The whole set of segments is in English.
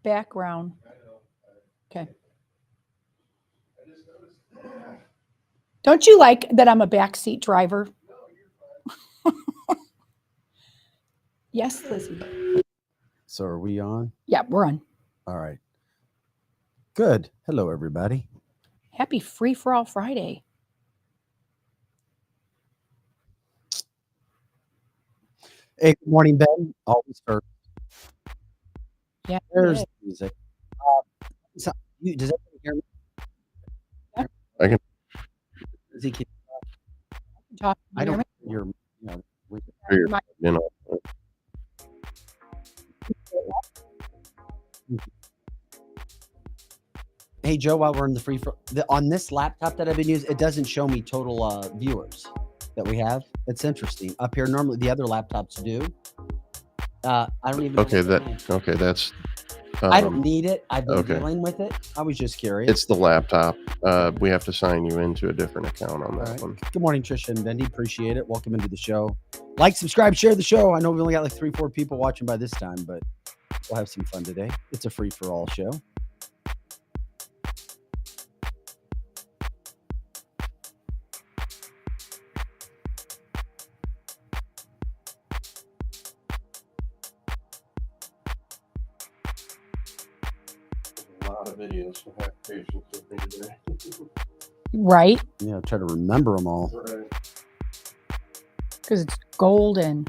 background. Okay. Don't you like that I'm a backseat driver? Yes, Lizzie. So are we on? Yeah, we're on. All right. Good. Hello, everybody. Happy Free for All Friday. Hey, good morning, Ben. Always first. Yeah. There's yeah. the music. Does everybody hear me? Yeah. I can. Does he keep, Talk, I you hear don't me? hear your. hear My- you know. Hey, Joe, while we're in the on this laptop that I've been using, it doesn't show me total viewers that we have. It's interesting. Up here, normally the other laptops do. I don't even know Okay, what they're doing. okay, that's. I don't need it. I've been okay. dealing with it. I was just curious. It's the laptop. We have to sign you into a different account on that All right. one. Good morning, Trisha and Bendy. Appreciate it. Welcome into the show. Like, subscribe, share the show. I know we only got like 3-4 people watching by this time, but we'll have some fun today. It's a free for all show. A lot of videos. So have patience with me today. Right? Yeah, try to remember them all. Right. Because it's golden.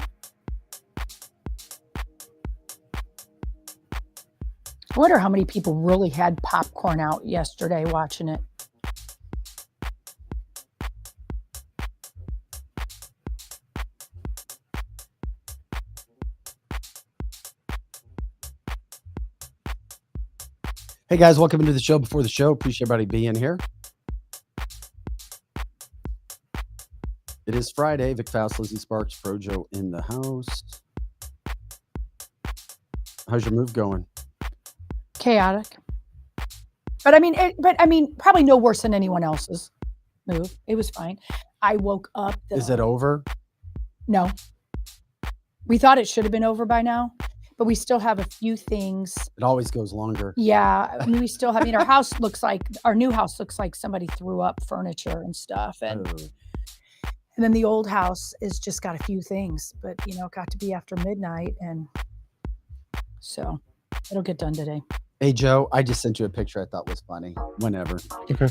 I wonder how many people really had popcorn out yesterday watching it. Hey guys, welcome into the show before the show. Appreciate everybody being here. It is Friday. Vic Faust, Lizzie Sparks, Projo in the house. How's your move going? Chaotic. But I mean, probably no worse than anyone else's move. It was fine. I woke up. Is it over? No. We thought it should have been over by now, but we still have a few things. It always goes longer. Yeah, I mean, we still have. I mean, our new house looks like somebody threw up furniture and stuff, and then the old house is just got a few things, but it got to be after midnight, and so it'll get done today. Hey Joe, I just sent you a picture I thought was funny. Whenever. Okay.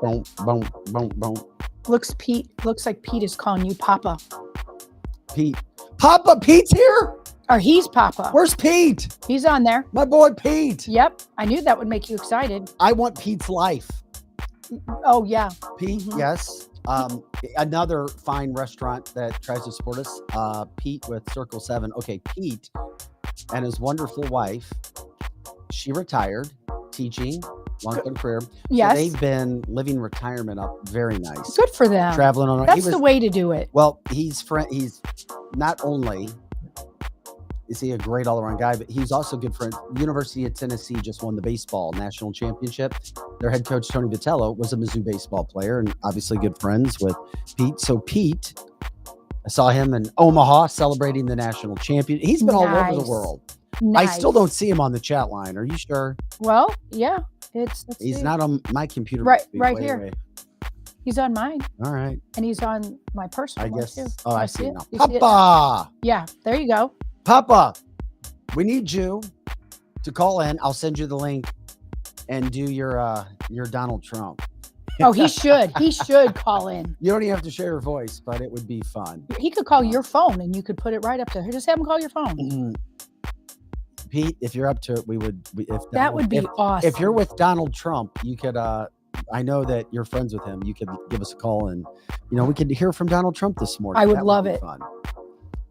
Boom, boom, boom, boom. Looks like Pete is calling you Papa. Pete. Papa, Pete's here? Or he's Papa. Where's Pete? He's on there. My boy Pete. Yep. I knew that would make you excited. I want Pete's life. Oh, yeah. Pete, yes. Another fine restaurant that tries to support us. Pete with Circle 7. Okay, Pete and his wonderful wife, she retired teaching, long-term career. Yes. So they've been living retirement up very nice. Good for them. Traveling on. That's the way to do it. Well, he's not only is he a great all-around guy, but he's also good friend. University of Tennessee just won the baseball national championship. Their head coach, Tony Vitello, was a Mizzou baseball player and obviously good friends with Pete. So Pete, I saw him in Omaha celebrating the national champion. He's been all over the world. Nice. I still don't see him on the chat line. Are you sure? Well, yeah. He's not on my computer. Right here. Away. He's on mine. All right. And he's on my personal one guess. too. Oh, I see it now. You see it? Papa. Yeah, there you go. Papa, we need you to call in. I'll send you the link and do your Donald Trump. Oh, he should. He should call in. You don't even have to share your voice, but it would be fun. He could call your phone and you could put it right up to her. Just have him call your phone. Pete, if you're up to it, that would be awesome. If you're with Donald Trump, you could I know that you're friends with him. You could give us a call and we could hear from Donald Trump this morning. I would love it. Fun.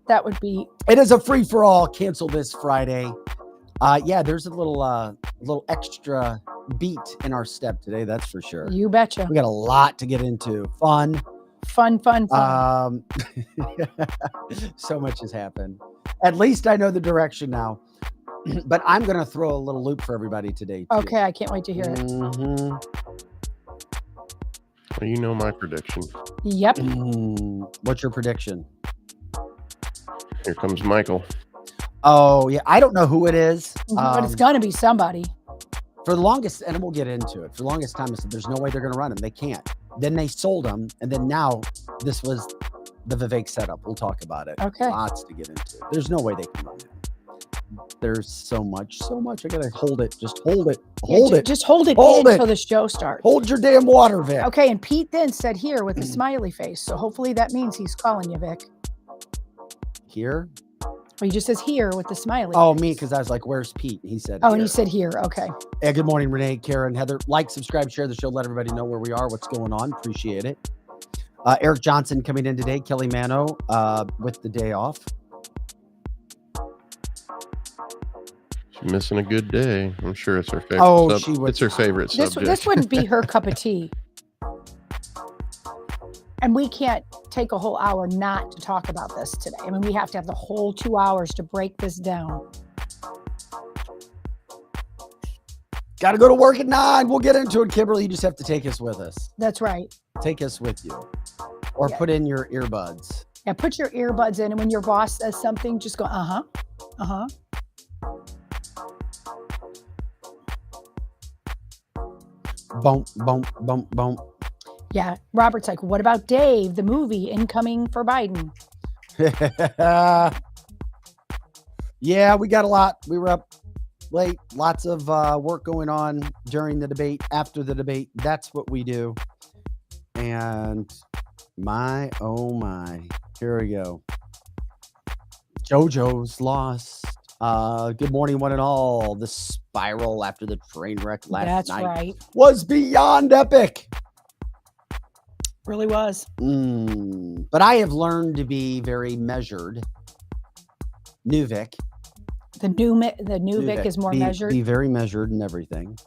That would be. It is a free for all. Cancel this Friday. Yeah, there's a little extra beat in our step today. That's for sure. You betcha. We got a lot to get into. Fun. So much has happened. At least I know the direction now. But I'm going to throw a little loop for everybody today, too. Okay, I can't wait to hear it. Well, you know my prediction. Yep. What's your prediction? Here comes Michael. Oh, yeah. I don't know who it is. But it's going to be somebody. For the longest, and we'll get into it. For the longest time, I said, there's no way they're going to run him. They can't. Then they sold him. And then now this was the Vivek setup. We'll talk about it. Okay. Lots to get into. There's no way they can run him. There's so much. I got to hold it. Just hold it. Hold it. Just hold it Hold in it. until the show starts. Hold your damn water, Vic. Okay, and Pete then said here with a smiley face. So hopefully that means he's calling you, Vic. Here? Well, he just says here with the smiley Oh, face. me, because I was like, where's Pete? And he said, Oh, here. and he said here. Okay. Hey, good morning, Renee, Karen, Heather. Like, subscribe, share the show. Let everybody know where we are, what's going on. Appreciate it. Eric Johnson coming in today. Kelly Mano with the day off. She's missing a good day. I'm sure it's her favorite. Oh, she would. It's her favorite subject. This wouldn't be her cup of tea. And we can't take a whole hour not to talk about this today. I mean, we have to have the whole 2 hours to break this down. Got to go to work at 9. We'll get into it, Kimberly. You just have to take us with us. That's right. Take us with you. Or Yeah. put in your earbuds. Yeah, put your earbuds in, and when your boss says something, just go, uh-huh, uh-huh. Bump, bump, bump, bump. Yeah, Robert's like, what about Dave, the movie incoming for Biden? Yeah, we got a lot. We were up late. Lots of work going on during the debate, after the debate. That's what we do. And my, oh my. Here we go. JoJo's lost. Good morning, one and all. The spiral after the train wreck last night right. was beyond epic. Really was. But I have learned to be very measured. New Vic. The new Vic is more measured. Be very measured in everything.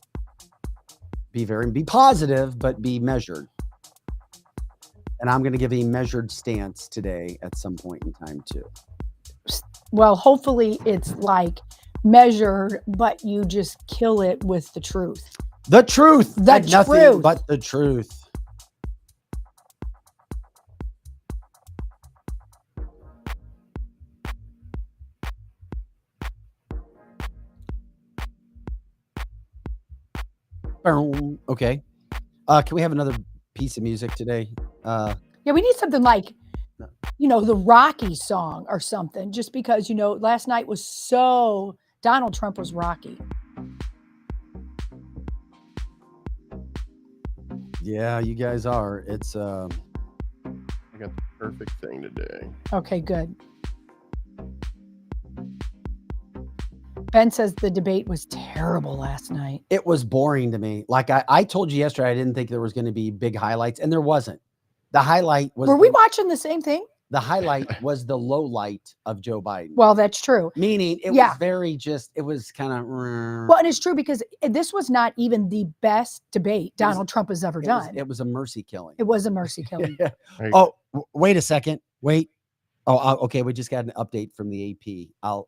Be positive, but be measured. And I'm going to give a measured stance today at some point in time too. Well, hopefully it's like measured, but you just kill it with the truth. The truth. The Nothing truth. but the truth. Boom. Okay. Can we have another piece of music today? Yeah, we need something like, the Rocky song or something, just because, last night was so, Donald Trump was Rocky. Yeah, you guys are. It's I got the perfect thing today. Okay, good. Ben says the debate was terrible last night. It was boring to me. Like I told you yesterday, I didn't think there was going to be big highlights, and there wasn't. The highlight was. Were we watching the same thing? The highlight was the low light of Joe Biden. Well, that's true. Meaning it was very it was kind of. Well, and it's true because this was not even the best debate Donald Trump has ever done. It was a mercy killing. It was a mercy killing. Oh, wait a second. Wait. Oh, okay. We just got an update from the AP. I'll.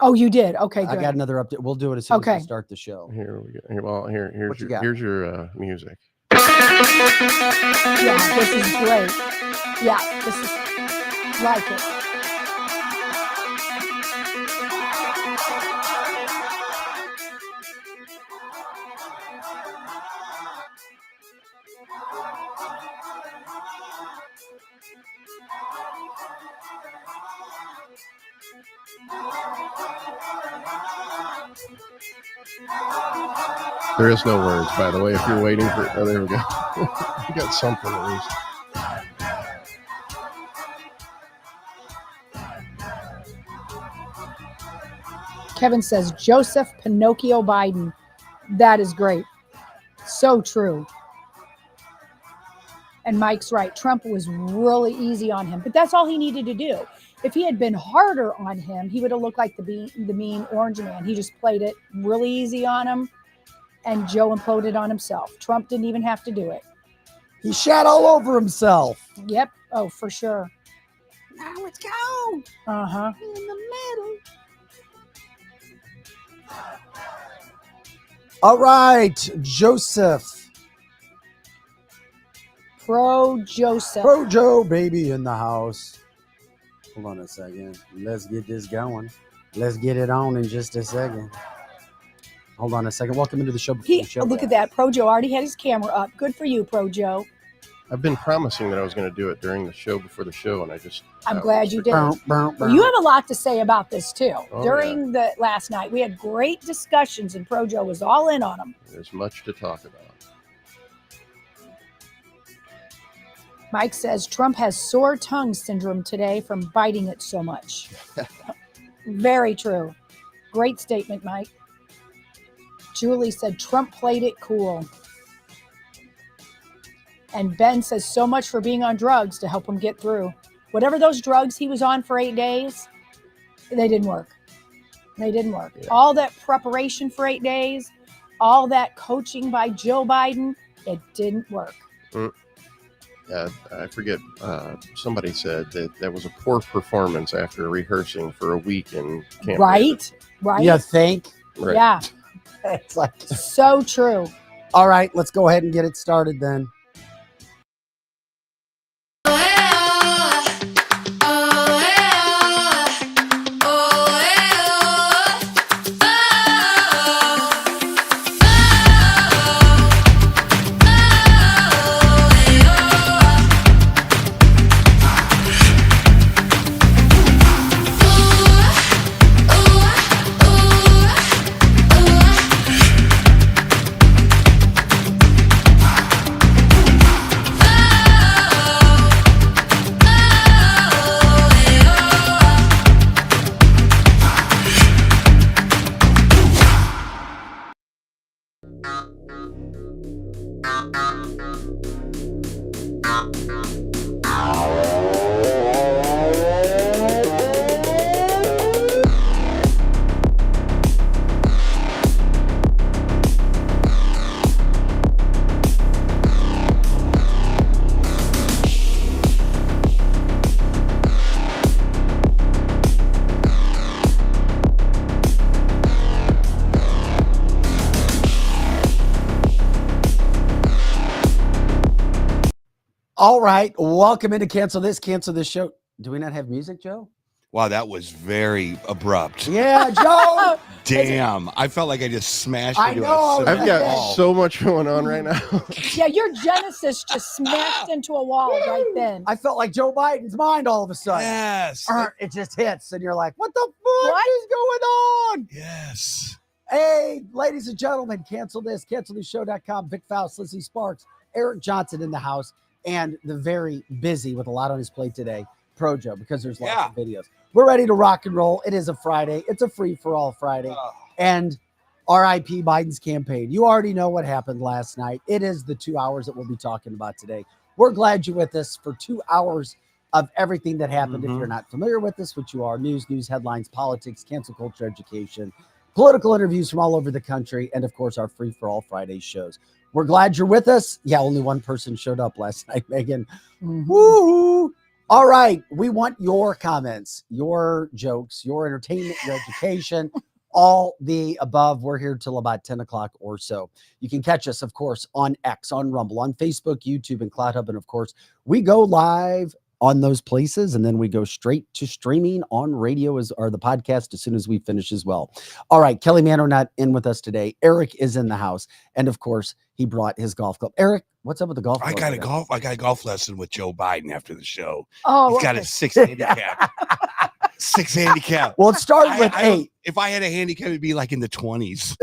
Oh, you did. Okay, good. I got another update. We'll do it as soon as we start the show. Here we go. Well, here's your music. Yeah, this is great. Yeah, this is like it. There is no words, by the way, if you're waiting for. Oh, there we go. You got something at least. Kevin says Joseph Pinocchio Biden. That is great. So true. And Mike's right. Trump was really easy on him, but that's all he needed to do. If he had been harder on him, he would have looked like the mean orange man. He just played it really easy on him, and Joe imploded on himself. Trump didn't even have to do it. He shat all over himself. Yep. Oh, for sure. Now let's go. Uh-huh. In the middle. All right, Joseph. Pro Joseph. Pro Joe baby in the house. Hold on a second. Let's get this going. Let's get it on in just a second. Hold on a second. Welcome into the show. Look at that. Pro Joe already had his camera up. Good for you, Pro Joe. I've been promising that I was going to do it during the show, before the show, and I'm glad you did. Well, You have a lot to say about this too. Oh, During the last night, we had great discussions, and Pro Joe was all in on them. There's much to talk about. Mike says Trump has sore tongue syndrome today from biting it so much. Very true. Great statement, Mike. Julie said Trump played it cool. And Ben says so much for being on drugs to help him get through. Whatever those drugs he was on for 8 days, they didn't work. They didn't work. Yeah. All that preparation for 8 days, all that coaching by Joe Biden, it didn't work. I forget, somebody said that was a poor performance after rehearsing for a week in Camp Right? You think? Right. Yeah. It's like, So true. all right, let's go ahead and get it started then. All right, welcome into Cancel This Show. Do we not have music, Joe? Wow, that was very abrupt. Yeah, Joe. Damn, I felt like I just smashed I into know, a I've got wall. so much going on right now. Yeah, your Genesis just smashed into a wall right then. I felt like Joe Biden's mind all of a sudden. Yes. It just hits, and you're like, what the fuck What? is going on? Yes. Hey, ladies and gentlemen, cancelthisshow.com. Vic Faust, Lizzie Sparks, Eric Johnson in the house, and the very busy with a lot on his plate today, Pro Joe, because there's lots of videos. We're ready to rock and roll. It is a Friday. It's a free-for-all Friday. And RIP Biden's campaign. You already know what happened last night. It is the 2 hours that we'll be talking about today. We're glad you're with us for 2 hours of everything that happened. If you're not familiar with this, which you are, news, headlines, politics, cancel culture, education, political interviews from all over the country, and of course, our free-for-all Friday shows. We're glad you're with us. Yeah, only one person showed up last night, Megan. Woo! All right, we want your comments, your jokes, your entertainment, your education, all the above. We're here till about 10 o'clock or so. You can catch us, of course, on X, on Rumble, on Facebook, YouTube, and Cloud Hub. And of course, we go live on those places, and then we go straight to streaming on radio or the podcast as soon as we finish as well. All right, Kelly Manor not in with us today. Eric is in the house, and of course, he brought his golf club. Eric, what's up with the golf club? I got a golf lesson with Joe Biden after the show. Oh, He's got a 6 handicap. 6 handicap. Well, it started with 8. If I had a handicap, it'd be like in the 20s.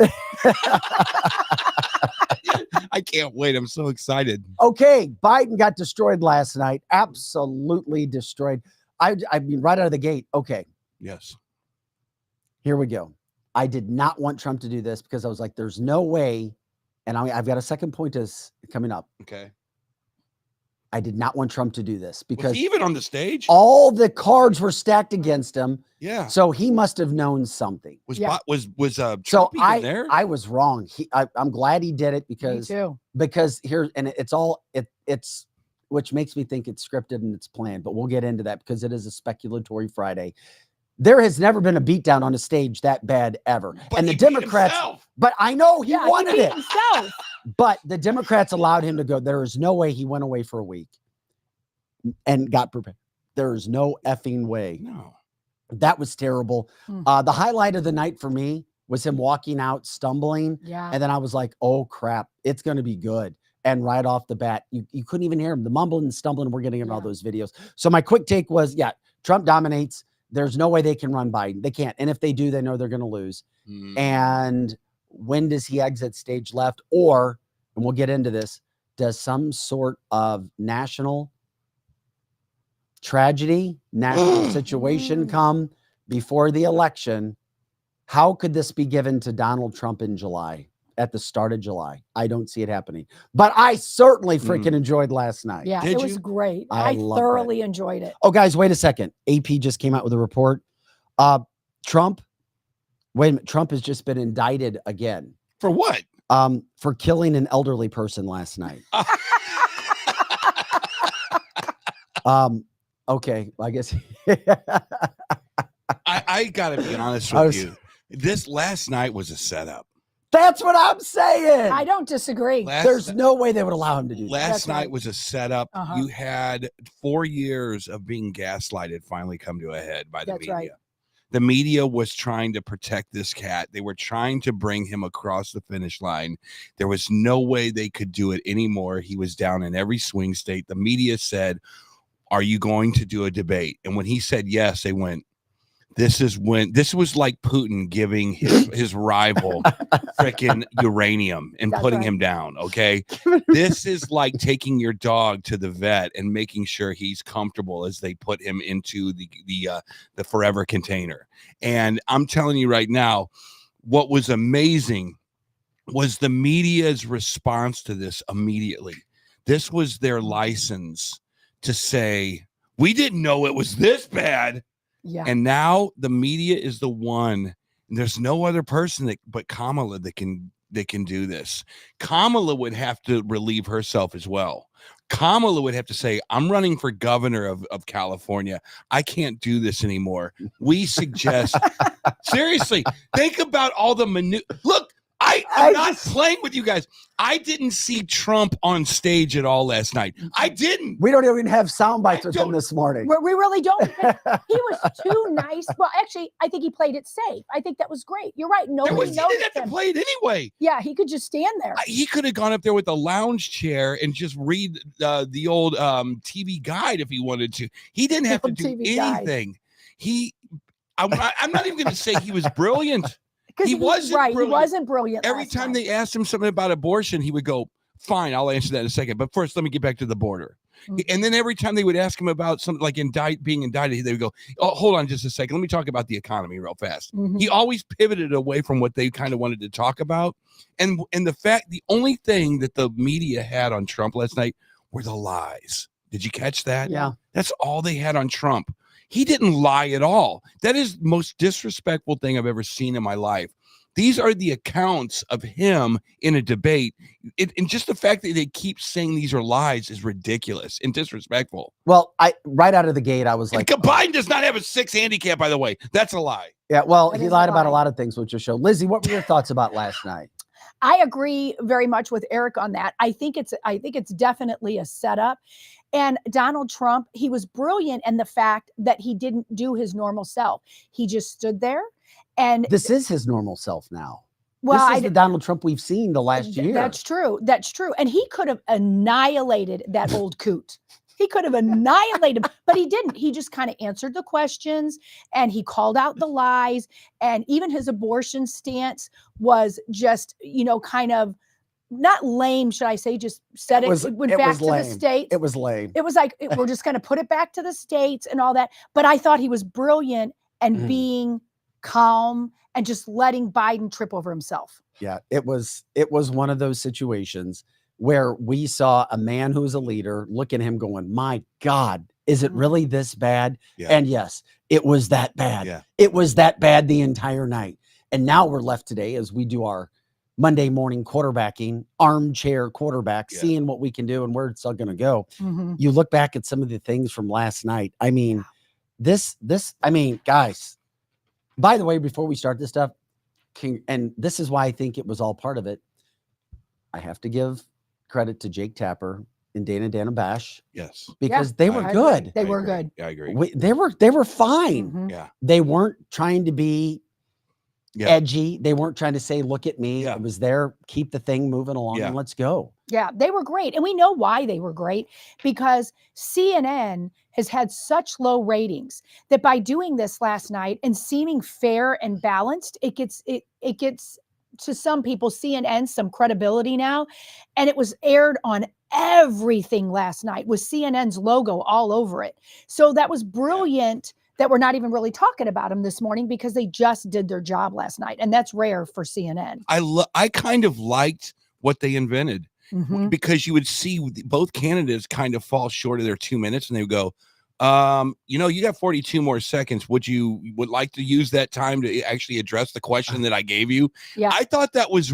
I can't wait. I'm so excited. Okay, Biden got destroyed last night. Absolutely destroyed. I mean, right out of the gate. Okay, Yes. here we go. I did not want Trump to do this because I was like, there's no way. And I've got a second point is coming up. Okay. I did not want Trump to do this Was because he even on the stage? all the cards were stacked against him. Yeah. So he must have known something. Was Yeah. Trump So even there? I was wrong. I'm glad he did it me because too. here, and it's which makes me think it's scripted and it's planned, but we'll get into that because it is a speculatory Friday. There has never been a beatdown on a stage that bad ever. But and the he beat Democrats, himself. but I know he wanted beat it. himself. But the Democrats allowed him to go. There is no way he went away for a week and got prepared. There is no effing way. No. That was terrible. The highlight of the night for me was him walking out, stumbling. Yeah. And then I was like, oh, crap, it's going to be good. And right off the bat, you couldn't even hear him. The mumbling and stumbling, we're getting in all those videos. So my quick take was, Trump dominates. There's no way they can run Biden. They can't. And if they do, they know they're going to lose. And when does he exit stage left? Or, and we'll get into this, does some sort of national tragedy, national situation come before the election? How could this be given to Donald Trump in July, at the start of July? I don't see it happening. But I certainly freaking enjoyed last night. Yeah, it was great. I thoroughly enjoyed it. Oh, guys, wait a second. AP just came out with a report. Trump has just been indicted again. For what? For killing an elderly person last night. Okay, I guess. I gotta be honest with you. This last night was a setup. That's what I'm saying. I don't disagree. There's no way they would allow him to do that. Last night was a setup. You had 4 years of being gaslighted finally come to a head by the media. Right. The media was trying to protect this cat. They were trying to bring him across the finish line. There was no way they could do it anymore. He was down in every swing state. The media said, are you going to do a debate? And when he said yes, they went, this was like Putin giving his rival freaking uranium and putting him down. Okay. This is like taking your dog to the vet and making sure he's comfortable as they put him into the forever container. And I'm telling you right now, what was amazing was the media's response to this immediately. This was their license to say, we didn't know it was this bad. Yeah. And now the media is the one. And there's no other person but Kamala that can do this. Kamala would have to relieve herself as well. Kamala would have to say, I'm running for governor of California. I can't do this anymore. We suggest, seriously, think about all the look, I'm not playing with you guys. I didn't see Trump on stage at all last night. I didn't. We don't even have sound bites with him this morning. We really don't. He was too nice. Well, actually, I think he played it safe. I think that was great. You're right. Nobody knows. He didn't have to play it anyway. Yeah, he could just stand there. He could have gone up there with a lounge chair and just read the old TV guide if he wanted to. He didn't have to do anything. I'm not even going to say he was brilliant. He wasn't right. brilliant. He wasn't brilliant. Every time they asked him something about abortion, he would go, fine, I'll answer that in a second. But first, let me get back to the border. And then every time they would ask him about something like being indicted, they would go, oh, hold on just a second. Let me talk about the economy real fast. He always pivoted away from what they kind of wanted to talk about. And the only thing that the media had on Trump last night were the lies. Did you catch that? Yeah. That's all they had on Trump. He didn't lie at all. That is the most disrespectful thing I've ever seen in my life. These are the accounts of him in a debate. And just the fact that they keep saying these are lies is ridiculous and disrespectful. Well, right out of the gate, I was like, Biden does not have a 6 handicap, by the way. That's a lie. Yeah, well, he lied about a lot of things, which will show. Lizzie, what were your thoughts about last night? I agree very much with Eric on that. I think it's definitely a setup. And Donald Trump, he was brilliant in the fact that he didn't do his normal self. He just stood there. And this is his normal self now. Well, this is the Donald Trump we've seen the last year. That's true. That's true. And he could have annihilated that old coot. He could have annihilated him, but he didn't. He just kind of answered the questions and he called out the lies. And even his abortion stance was just, kind of not lame, should I say, just said it went back to the states. It was lame. It was like, we're just going to put it back to the states and all that. But I thought he was brilliant and being calm and just letting Biden trip over himself. Yeah, it was one of those situations where we saw a man who is a leader look at him going, my God, is it really this bad? Yeah. And yes, it was that bad. Yeah. It was that bad the entire night. And now we're left today as we do our Monday morning quarterbacking, armchair quarterback, seeing what we can do and where it's all going to go. You look back at some of the things from last night. I mean, guys, by the way, before we start this stuff, and this is why I think it was all part of it. I have to give credit to Jake Tapper and Dana Bash Yes. because they were I good. agree. They were agree. good. Yeah, I agree. They were fine. Mhm. Yeah. They weren't trying to be Yeah. edgy. They weren't trying to say, look at me. Yeah. It was there, keep the thing moving along Yeah. and let's go. Yeah, they were great. And we know why they were great, because CNN has had such low ratings that by doing this last night and seeming fair and balanced, it gets to some people, CNN, some credibility now. And it was aired on everything last night with CNN's logo all over it. So that was brilliant that we're not even really talking about them this morning because they just did their job last night. And that's rare for CNN. I kind of liked what they invented. Mhm. Because you would see both candidates kind of fall short of their 2 minutes, and they would go, you got 42 more seconds. Would like to use that time to actually address the question that I gave you? Yeah. I thought that was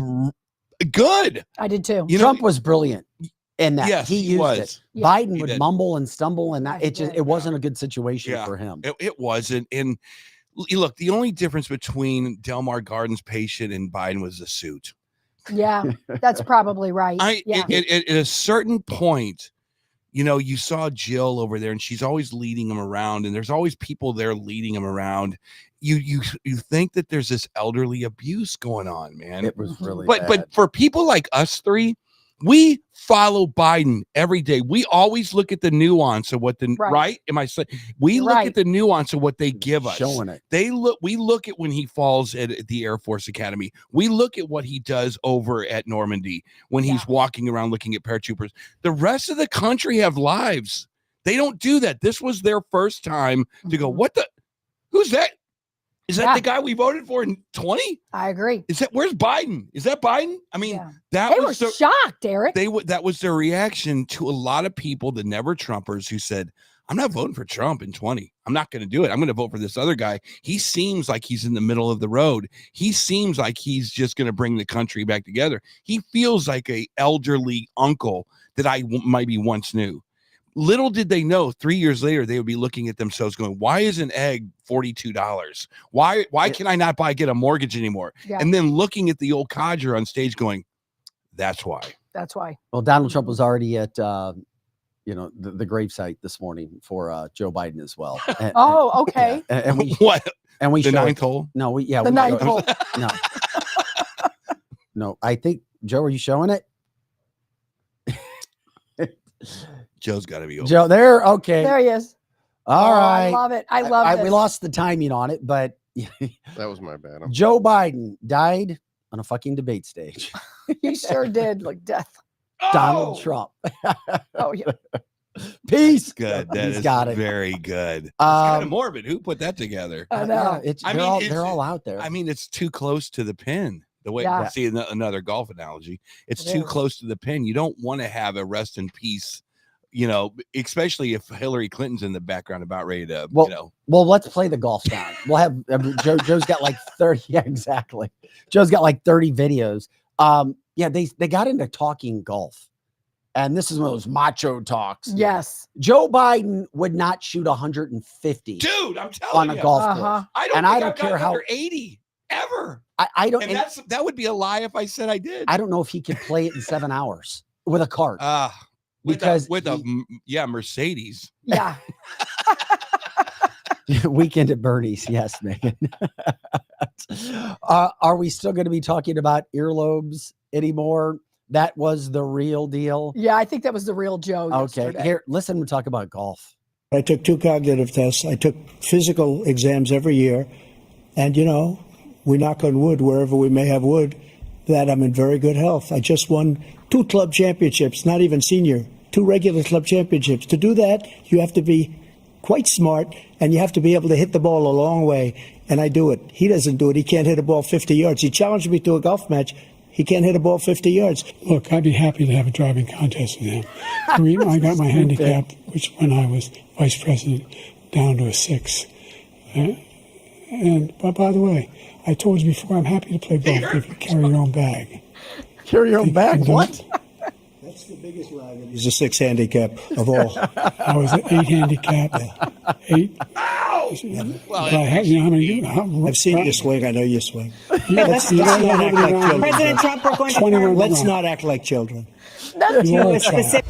good. I did too. Trump was brilliant in that. Yes, he he used was. it. Yeah. Biden He would did. mumble and stumble, and Yeah, that he did. it wasn't a good situation Yeah. for him. It wasn't. And look, the only difference between Delmar Garden's patient and Biden was the suit. Yeah, that's probably right. Yeah. At a certain point, you saw Jill over there, and she's always leading him around, and there's always people there leading him around. You think that there's this elderly abuse going on, man. It was really but bad. for people like us three, we follow Biden every day. We always look at the nuance of what right. Am I saying we You're look right. at the nuance of what they give us? Showing it. We look at when he falls at the Air Force Academy. We look at what he does over at Normandy when he's walking around looking at paratroopers. The rest of the country have lives. They don't do that. This was their first time to go, who's that? Is that the guy we voted for in 20? I agree. Where's Biden? Is that Biden? I mean, they were shocked, Eric. That was their reaction to a lot of people, the never Trumpers, who said, I'm not voting for Trump in 20. I'm not going to do it. I'm going to vote for this other guy. He seems like he's in the middle of the road. He seems like he's just going to bring the country back together. He feels like a elderly uncle that I maybe once knew. Little did they know 3 years later, they would be looking at themselves going, why is an egg $42? Why can I not get a mortgage anymore? Yeah. And then looking at the old codger on stage going, that's why. That's why. Well, Donald Trump was already at, the gravesite this morning for Joe Biden as well. Okay. And we, what? And we the showed, ninth hole? No, the ninth hole. No. No, I think, Joe, are you showing it? Joe's got to be over. Joe, there. Okay. There he is. All right. I love it. I love it. We lost the timing on it, but that was my bad. Joe Biden died on a fucking debate stage. He sure did. Like death. Donald Trump. Oh, yeah. Peace. Good. That He's is got it. very good. It's kind of morbid. Who put that together? I know. They're all out there. I mean, it's too close to the pin. The way see another golf analogy, it's too close to the pin. You don't want to have a rest in peace, especially if Hillary Clinton's in the background about ready to, Well, let's play the golf sound. We'll have Joe's got like 30. Yeah, exactly. Joe's got like 30 videos. They got into talking golf. And this is one of those macho talks. Yes. Joe Biden would not shoot 150. Dude, I'm telling you. On a golf course. I don't care how 80 ever. I don't. And that would be a lie if I said I did. I don't know if he could play it in 7 hours with a cart. With a Mercedes. Yeah. Weekend at Bernie's. Yes, Megan. Are we still going to be talking about earlobes anymore? That was the real deal. Yeah, I think that was the real Joe. Okay, yesterday. here, listen, we'll talk about golf. I took 2 cognitive tests. I took physical exams every year. And, we knock on wood wherever we may have wood, that I'm in very good health. I just won 2 club championships, not even senior, 2 regular club championships. To do that, you have to be quite smart, and you have to be able to hit the ball a long way. And I do it. He doesn't do it. He can't hit a ball 50 yards. He challenged me to a golf match. He can't hit a ball 50 yards. Look, I'd be happy to have a driving contest with him. I got my handicap, which when I was vice president, down to a 6. But by the way, I told you before, I'm happy to play golf if you carry your own bag. Carry your own bag? What? That's the biggest wagon. He's a 6 handicap of all. I was at 8 handicap. 8. Well, You know how many? I've seen you swing. I know you swing. Let's Let's not not act like children. President Trump, we're going to 21 Let's not act like children. That's You are a specific.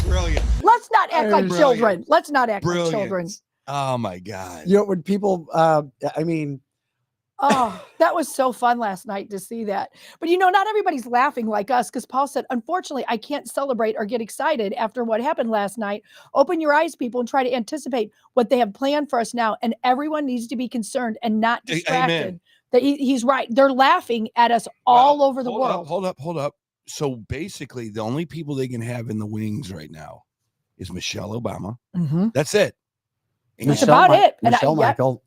brilliant. Let's not act like Brilliant. children. Let's not act Brilliant. like children. Oh my God. You know, when people, I mean, Oh, that was so fun last night to see that. But not everybody's laughing like us because Paul said, unfortunately, I can't celebrate or get excited after what happened last night. Open your eyes, people, and try to anticipate what they have planned for us now. And everyone needs to be concerned and not distracted. Amen. That he's right. They're laughing at us all over the world. Hold up. So basically, the only people they can have in the wings right now is Michelle Obama. Mhm. That's it. That's about it. And Michelle yeah. Michael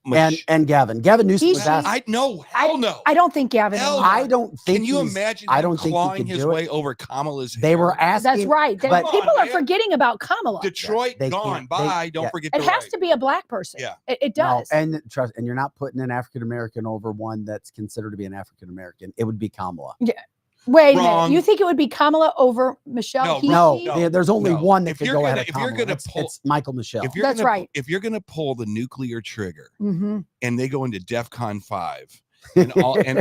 and Gavin. Gavin Newsom was He's- asked. I know. Hell no. I don't think Gavin. Hell anymore. I don't think. Can you he's- imagine? I him don't think he clawing could his do way it. over Kamala's. They hair? were asking. That's right. but- People are man. forgetting about Kamala. Detroit They gone. can't- Bye. they- Don't yeah. forget. It the has right. to be a black person. Yeah. It No, does. and trust, and you're not putting an African American over one that's considered to be an African American. It would be Kamala. Wait a Wrong. minute. You think it would be Kamala over Michelle? No, No, He- there's only no. one that If could you're go gonna- ahead of if you're Kamala. gonna It's, pull- it's Michael Michelle. If you're That's gonna, right. If you're gonna pull the nuclear trigger Mhm. and they go into DEFCON 5, and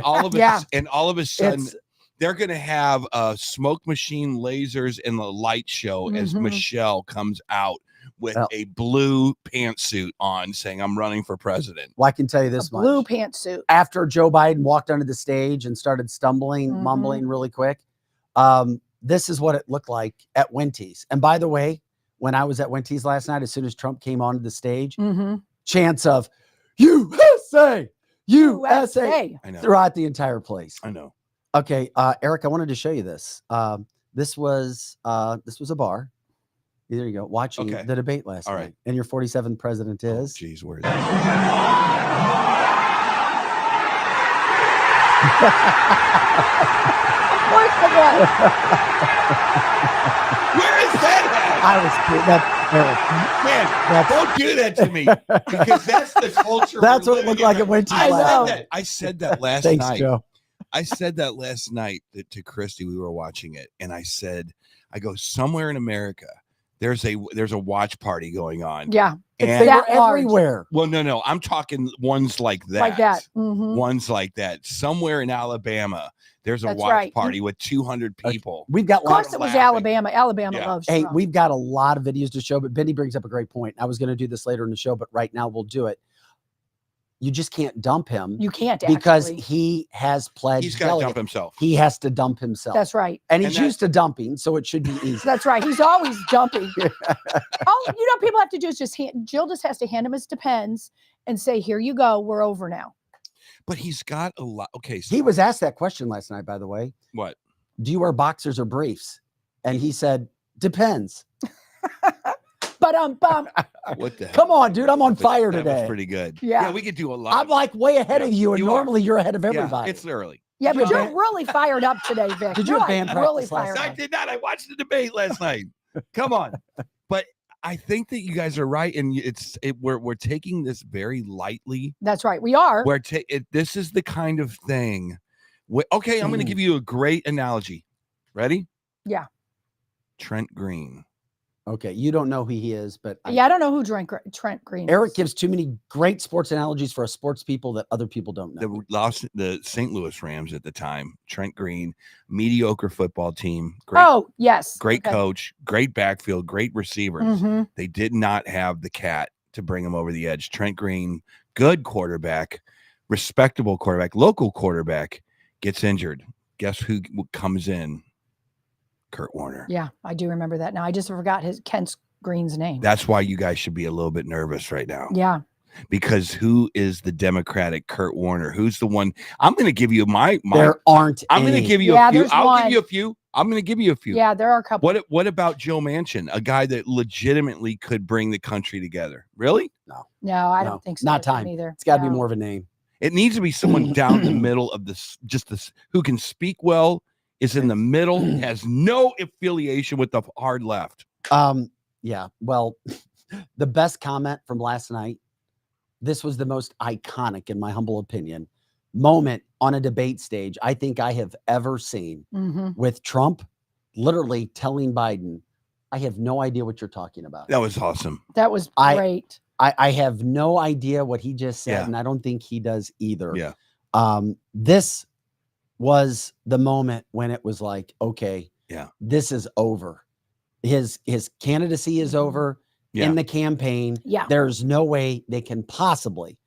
all of Yeah. a sudden It's- they're gonna have smoke machine lasers and the light show as Mhm. Michelle comes out with Well- a blue pantsuit on, saying, "I'm running for president." well, I can tell you A this blue much. pantsuit. After Joe Biden walked onto the stage and started stumbling, Mhm. mumbling really quick, this is what it looked like at Wenty's. And by the way, when I was at Wenty's last night, as soon as Trump came onto the stage, Mhm. chants of USA, USA I know. throughout the entire place. I know. Okay, Eric, I wanted to show you this. This was a bar. There you go, watching Okay. the debate last All night. right. And your 47th president Oh, is. geez, where is Of course it was. that? I was kidding. That's Eric. Man, don't do that to me, because that's the culture. That's we're what it looked living like in. at Wenty's I last know. night. I said that last Thanks, night. Joe. I said that last night to Christy. We were watching it, and I go, somewhere in America, there's a watch party going on. Yeah. It's And- They that were large. everywhere. Well, no, I'm talking ones like that. Like that. Mhm. Ones like that. Somewhere in Alabama, there's a That's watch right. party with 200 people. We've got Of course lots. it was laughing. Alabama. Alabama Yeah. loves Hey, Trump. we've got a lot of videos to show, but Benny brings up a great point. I was going to do this later in the show, but right now we'll do it. You just can't dump him You can't because actually. he has pledged. He's got to delegate. dump himself. He has to dump himself. That's right. and and he's used to dumping, so it should be easy. That's right. He's always dumping. All people have to do is Jill just has to hand him his Depends and say, "Here you go. We're over now." But he's got a lot. Okay, so He was asked that question last night, by the way. what? Do you wear boxers or briefs? And he said, depends. But What the hell? Come on, dude. I'm on That was- fire that today. was pretty good. Yeah. we could do a lot. I'm like way ahead of you, and you are. normally you're ahead of Yeah, everybody. it's early. yeah, but you you're have- really fired up today, Vic. Did you You're have band really practice last fired I up. did not. I watched the debate last night. Come on. But I think that you guys are right, and we're taking this very lightly. That's right. We are. This is the kind of thing. Okay, I'm going to give you a great analogy. Ready? Yeah. Trent Green. Okay, you don't know who he is, but Yeah, I don't know who Trent Green Eric is. gives too many great sports analogies for us sports people that other people don't know. The St. Louis Rams at the time. Trent Green, mediocre football team. Great, Oh, yes. great Okay. coach, great backfield, great receivers. Mhm. They did not have the cat to bring him over the edge. Trent Green, good quarterback, respectable quarterback, local quarterback, gets injured. Guess who comes in? Kurt Warner. Yeah, I do remember that now. I just forgot Kent Green's name. That's why you guys should be a little bit nervous right now. Yeah. Because who is the Democratic Kurt Warner? Who's the one? I'm going to give you my There aren't. I'm going to any. give you Yeah, a few. there's I'll give one. you a few. I'm going to give you a few. Yeah, there are a couple. What about Joe Manchin, a guy that legitimately could bring the country together? Really? No, No, I don't think so. not Tim, time. either. It's got to be No. more of a name. It needs to be someone down the middle of this, who can speak well, is in the middle, has no affiliation with the hard left. Yeah. Well, the best comment from last night. This was the most iconic, in my humble opinion, moment on a debate stage I think I have ever seen Mhm. with Trump literally telling Biden, I have no idea what you're talking about. That was awesome. That was great. I have no idea what he just said, Yeah. and I don't think he does either. Yeah. This was the moment when it was like, okay, this is over. His candidacy is over in the campaign. Yeah. There's no way they can possibly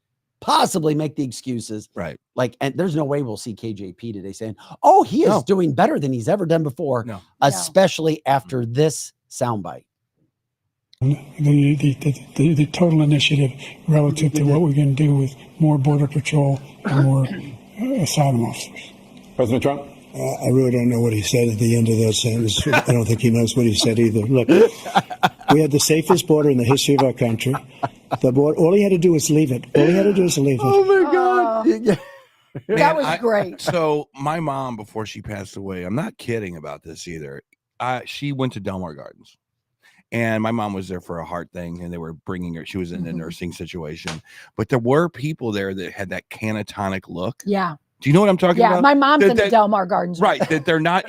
make the excuses. Right. Like, and there's no way we'll see KJP today saying, oh, he is doing better than he's ever done before, especially after this soundbite. The total initiative relative to what we're going to do with more border patrol and more asylum officers. President Trump? I really don't know what he said at the end of that sentence. I don't think he knows what he said either. Look, we had the safest border in the history of our country. The border, all he had to do was leave it. All he had to do was leave it. Oh my God. That was great. So my mom, before she passed away, I'm not kidding about this either. She went to Delmar Gardens. And my mom was there for a heart thing, and they were bringing her. She was in a nursing situation. But there were people there that had that catatonic look. Yeah. Do you know what I'm talking about? Yeah, my mom's in the Delmar Gardens. Right. That they're not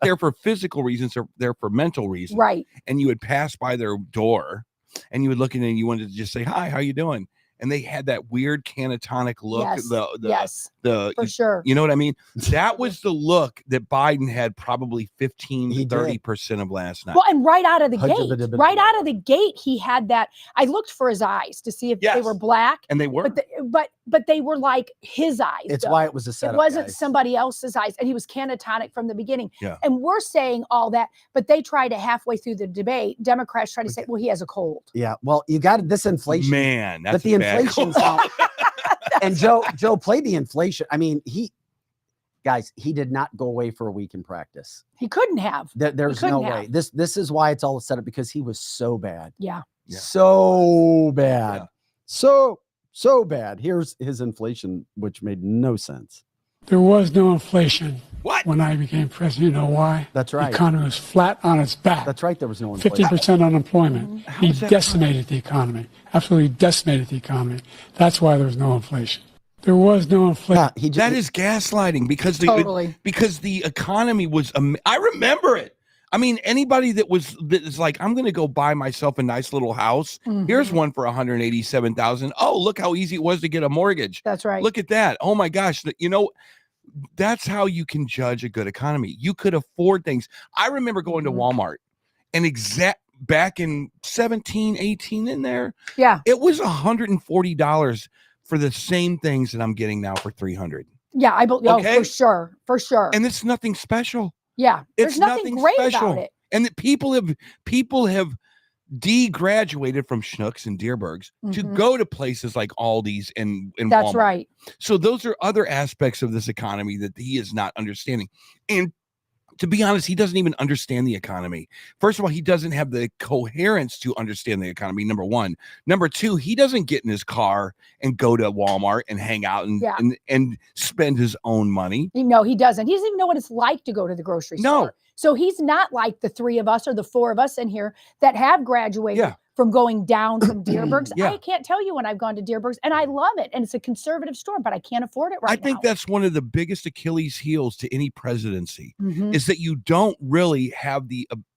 there for physical reasons, they're there for mental reasons. Right. And you would pass by their door and you would look in and you wanted to just say, hi, how you doing? And they had that weird catatonic look. Yes. For sure. You know what I mean? That was the look that Biden had probably 15 to 30% of last night. Well, and right out of the gate, he had that. I looked for his eyes to see if they were black. And they were. But they were like his eyes. It's why it was a setup. It wasn't somebody else's eyes. And he was catatonic from the beginning. Yeah. And we're saying all that, but they tried to halfway through the debate, Democrats tried to say, well, he has a cold. Yeah. Well, you got this inflation. Man, that's the inflation. And Joe played the inflation. I mean, he did not go away for a week in practice. He couldn't have. There's no way. This is why it's all set up, because he was so bad. Yeah. So bad. Yeah. So bad. Here's his inflation, which made no sense. There was no inflation when I became president. You know why? That's right. The economy was flat on its back. That's right. There was no inflation. 50% unemployment. He decimated the economy. Absolutely decimated the economy. That's why there was no inflation. There was no inflation. Yeah, that is gaslighting because the economy was. I remember it. I mean, anybody that is like, I'm going to go buy myself a nice little house. Here's one for $187,000. Oh, look how easy it was to get a mortgage. That's right. Look at that. Oh my gosh. You know, that's how you can judge a good economy. You could afford things. I remember going to Walmart and back in 17, 18 in there. Yeah. It was $140 for the same things that I'm getting now for $300. Yeah. For sure. And it's nothing special. Yeah, it's there's nothing great special about it. And that people have degraduated from Schnucks and Deerbergs to go to places like Aldi's and that's Walmart. Right. So those are other aspects of this economy that he is not understanding. And to be honest, he doesn't even understand the economy. First of all, he doesn't have the coherence to understand the economy, number one. Number two, he doesn't get in his car and go to Walmart and hang out and spend his own money. No, he doesn't. He doesn't even know what it's like to go to the grocery store. So he's not like the three of us or the four of us in here that have graduated from going down from Deerbergs. I can't tell you when I've gone to Deerbergs, and I love it. And it's a conservative store, but I can't afford it right now. I think that's one of the biggest Achilles heels to any presidency is that you don't really have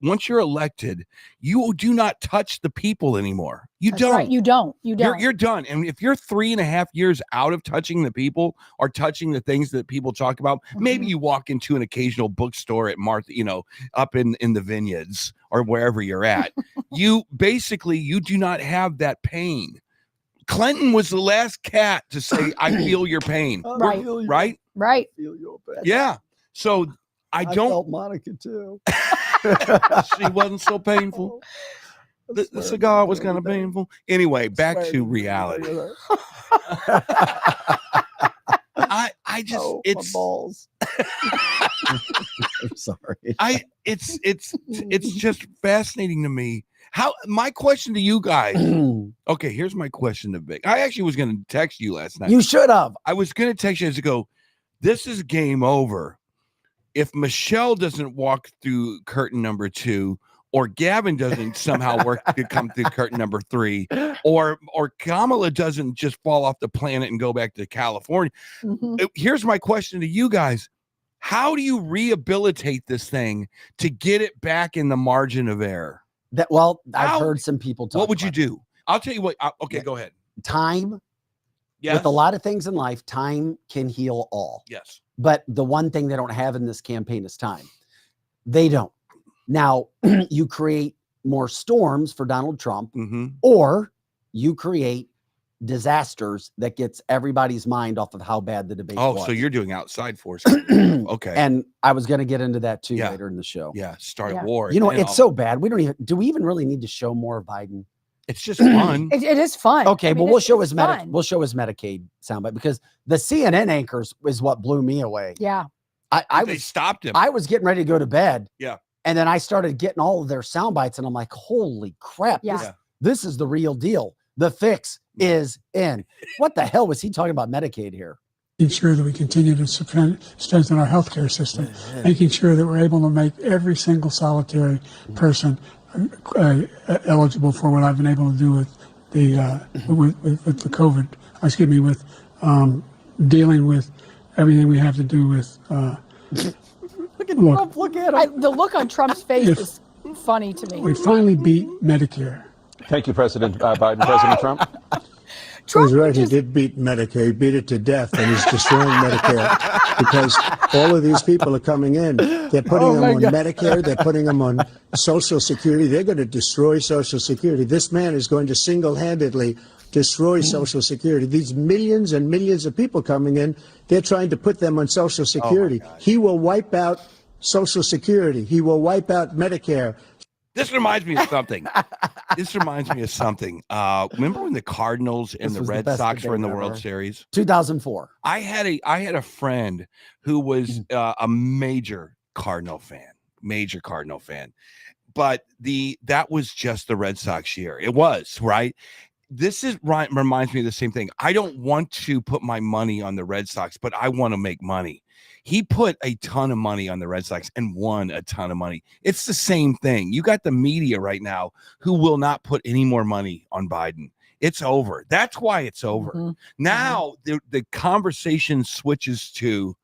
once you're elected, you do not touch the people anymore. That's right. You don't. You're done. And if you're 3.5 years out of touching the people or touching the things that people talk about, maybe you walk into an occasional bookstore at Martha, up in the vineyards or wherever you're at. You do not have that pain. Clinton was the last cat to say, I feel your pain. Right? Right. Feel your pain. Yeah. So I felt Monica too. She wasn't so painful. The cigar was kind of painful. Anyway, back to reality. I just it's my balls. I'm sorry. It's just fascinating to me. My question to you guys. Okay, here's my question to Vic. I actually was going to text you last night. You should have. I was going to text you to go, this is game over. If Michelle doesn't walk through curtain number 2, or Gavin doesn't somehow work to come through curtain number 3, or Kamala doesn't just fall off the planet and go back to California. Here's my question to you guys. How do you rehabilitate this thing to get it back in the margin of error? I've heard some people talk. What would you do? I'll tell you what. Okay, go ahead. Time. Yes. With a lot of things in life, time can heal all. Yes. But the one thing they don't have in this campaign is time. They don't. Now, you create more storms for Donald Trump, or you create disasters that gets everybody's mind off of how bad the debate was. So you're doing outside forces. Okay. And I was going to get into that too later in the show. Yeah. Start a war. You know, it's so bad. Do we even really need to show more of Biden? It's just fun. It is fun. Okay, but we'll show his Medicaid soundbite, because the CNN anchors is what blew me away. Yeah. They stopped him. I was getting ready to go to bed. Yeah. And then I started getting all of their sound bites, and I'm like, holy crap. Yeah. This is the real deal. The fix is in. What the hell was he talking about Medicaid here? Making sure that we continue to strengthen our healthcare system, making sure that we're able to make every single solitary person eligible for what I've been able to do with the with the COVID. Excuse me, with dealing with everything we have to do with. Look at Trump. Look at him. The look on Trump's face is funny to me. We finally beat Medicare. Thank you, President Biden. President Trump. He's right. He did beat Medicare. He beat it to death, and he's destroying Medicare because all of these people are coming in. They're putting them on Medicare. They're putting them on Social Security. They're going to destroy Social Security. This man is going to single-handedly destroy Social Security. These millions and millions of people coming in, they're trying to put them on Social Security. He will wipe out Social Security. He will wipe out Medicare. This reminds me of something. Remember when the Cardinals and the Red Sox were in the World Series? 2004. I had a friend who was a major Cardinal fan, but that was just the Red Sox year. It was, right? This reminds me of the same thing. I don't want to put my money on the Red Sox, but I want to make money. He put a ton of money on the Red Sox and won a ton of money. It's the same thing. You got the media right now who will not put any more money on Biden. It's over. That's why it's over. Now the conversation switches to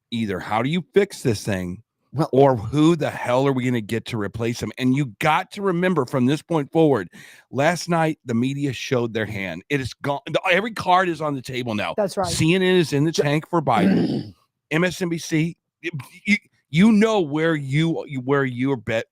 either how do you fix this thing, or who the hell are we going to get to replace him? And you got to remember from this point forward, last night, the media showed their hand. It is gone. Every card is on the table now. That's right. CNN is in the tank for Biden. MSNBC, you know where your bread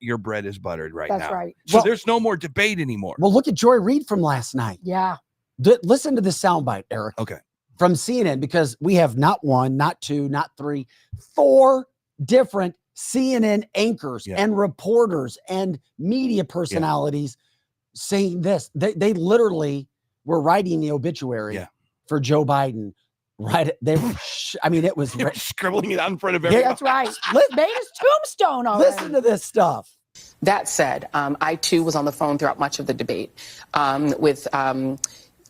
is buttered right now. That's right. So there's no more debate anymore. Well, look at Joy Reid from last night. Yeah. Listen to this soundbite, Eric. Okay. From CNN, because we have not one, not two, not three, 4 different CNN anchors and reporters and media personalities saying this. They literally were writing the obituary for Joe Biden. Right. They were, it was scribbling it out in front of everyone. That's right. Made his tombstone already. Listen to this stuff. That said, I too was on the phone throughout much of the debate with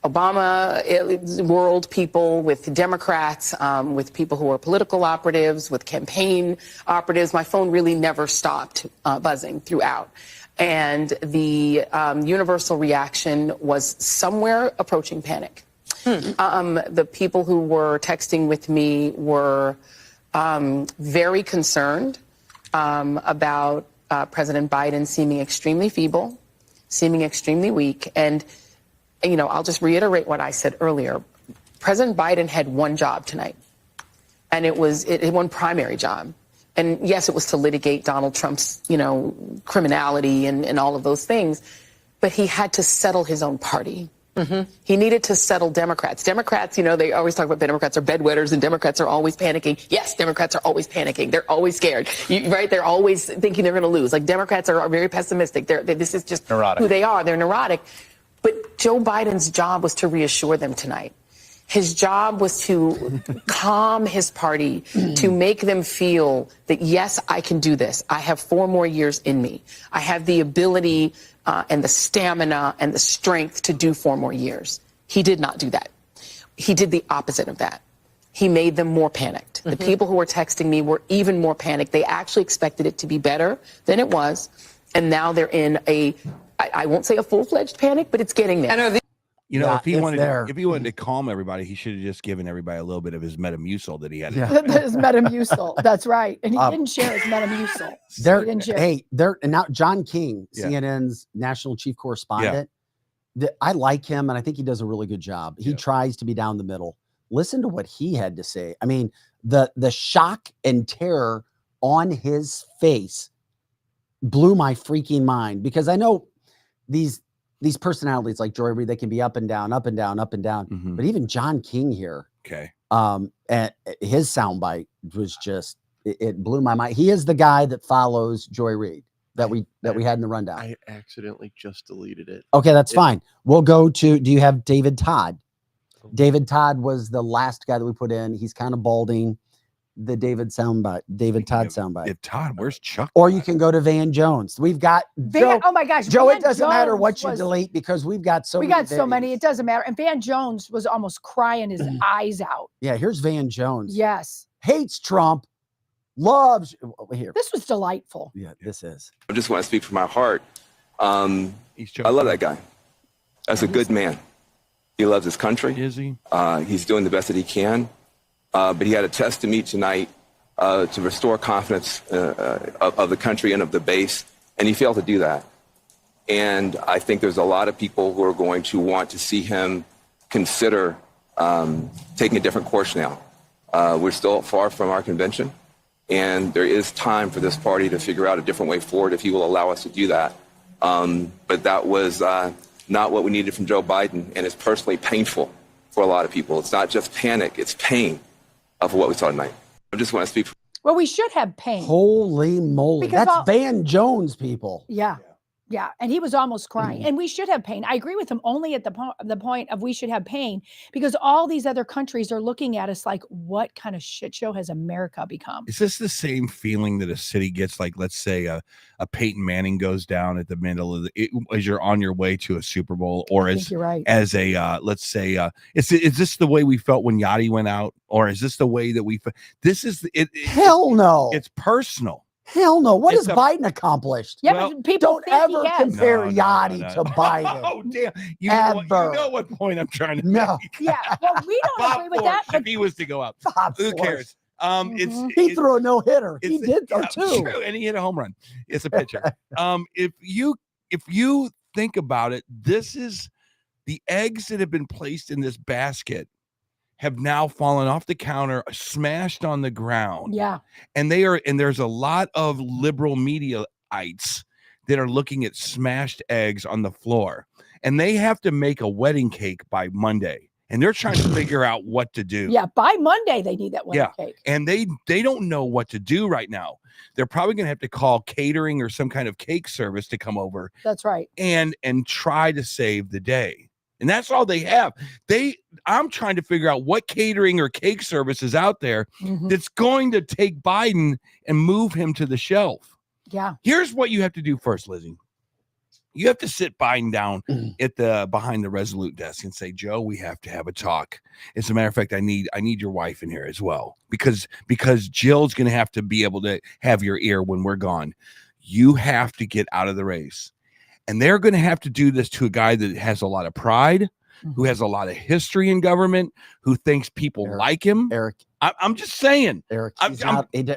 Obama world people, with Democrats, with people who are political operatives, with campaign operatives. My phone really never stopped buzzing throughout. And the universal reaction was somewhere approaching panic. The people who were texting with me were very concerned about President Biden seeming extremely feeble, seeming extremely weak. And I'll just reiterate what I said earlier. President Biden had one job tonight, and it was one primary job. And yes, it was to litigate Donald Trump's, criminality and all of those things. But he had to settle his own party. He needed to settle Democrats. Democrats, they always talk about Democrats are bedwetters and Democrats are always panicking. Yes, Democrats are always panicking. They're always scared, right? They're always thinking they're going to lose. Like Democrats are very pessimistic. This is just neurotic. Who they are. They're neurotic. But Joe Biden's job was to reassure them tonight. His job was to calm his party, to make them feel that, yes, I can do this. I have 4 more years in me. I have the ability and the stamina and the strength to do 4 more years. He did not do that. He did the opposite of that. He made them more panicked. The people who were texting me were even more panicked. They actually expected it to be better than it was. And now they're in I won't say a full-fledged panic, but it's getting there. You know, Yeah, if he it's wanted there. if he wanted to calm everybody, he should have just given everybody a little bit of his Metamucil that he had. Yeah. His Metamucil. That's right. And he didn't share his Metamucil. And now John King, Yeah. CNN's national chief correspondent. I like him, and I think he does a really good job. He tries to be down the middle. Listen to what he had to say. I mean, the shock and terror on his face blew my freaking mind, because I know these personalities like Joy Reid, they can be up and down, up and down, up and down. Mhm. But even John King here, and his soundbite was just it blew my mind. He is the guy that follows Joy Reid that we had in the rundown. I accidentally just deleted it. Okay, that's fine. We'll go to. Do you have David Todd? David Todd was the last guy that we put in. He's kind of balding. The David Todd soundbite. If Todd, where's Chuck? Or you can go to Van Jones. We've got Joe. Oh my gosh, Joe, Van it doesn't matter Jones what you delete, because we've got so many. It doesn't matter. And Van Jones was almost crying his eyes out. Yeah, here's Van Jones. Yes. Hates Trump. Loves here. This was delightful. Yeah, this is. I just want to speak from my heart. I love that guy. That's a good man. He loves his country. Is he? He's doing the best that he can. But he had a test to meet tonight to restore confidence of the country and of the base, and he failed to do that. And I think there's a lot of people who are going to want to see him consider taking a different course now. We're still far from our convention, and there is time for this party to figure out a different way forward if he will allow us to do that. But that was not what we needed from Joe Biden, and it's personally painful for a lot of people. It's not just panic, it's pain of what we saw tonight. I just want to speak. Well, we should have pain. Holy moly. Because that's Van Jones, people. Yeah. Yeah. And he was almost crying. And we should have pain. I agree with him only at the point of we should have pain, because all these other countries are looking at us like, what kind of shit show has America become? Is this the same feeling that a city gets, like, let's say a Peyton Manning goes down at the middle of as you're on your way to a Super Bowl, or you're right. as a let's say is this the way we felt when Yachty went out, or is this the way that we this is it? Hell no. It's personal. Hell no. What has Biden accomplished? Yeah, but people don't ever compare Yachty to Biden. Oh, damn. You know what point I'm trying to make. Yeah. Well, we don't agree with that. If he was to go out, who cares? He threw a no-hitter. He did though too. True, and he hit a home run. It's a pitcher. If you think about it, this is the eggs that have been placed in this basket have now fallen off the counter, smashed on the ground. Yeah. And there's a lot of liberal mediaites that are looking at smashed eggs on the floor, and they have to make a wedding cake by Monday, and they're trying to figure out what to do. Yeah. By Monday, they need that wedding cake. And they don't know what to do right now. They're probably going to have to call catering or some kind of cake service to come over. That's right. And try to save the day. And that's all they have. I'm trying to figure out what catering or cake service is out there that's going to take Biden and move him to the shelf. Yeah. Here's what you have to do first, Lizzie. You have to sit Biden down behind the Resolute desk and say, Joe, we have to have a talk. As a matter of fact, I need your wife in here as well, because Jill's going to have to be able to have your ear when we're gone. You have to get out of the race. And they're going to have to do this to a guy that has a lot of pride, who has a lot of history in government, who thinks people like him. Eric, I'm just saying. Eric,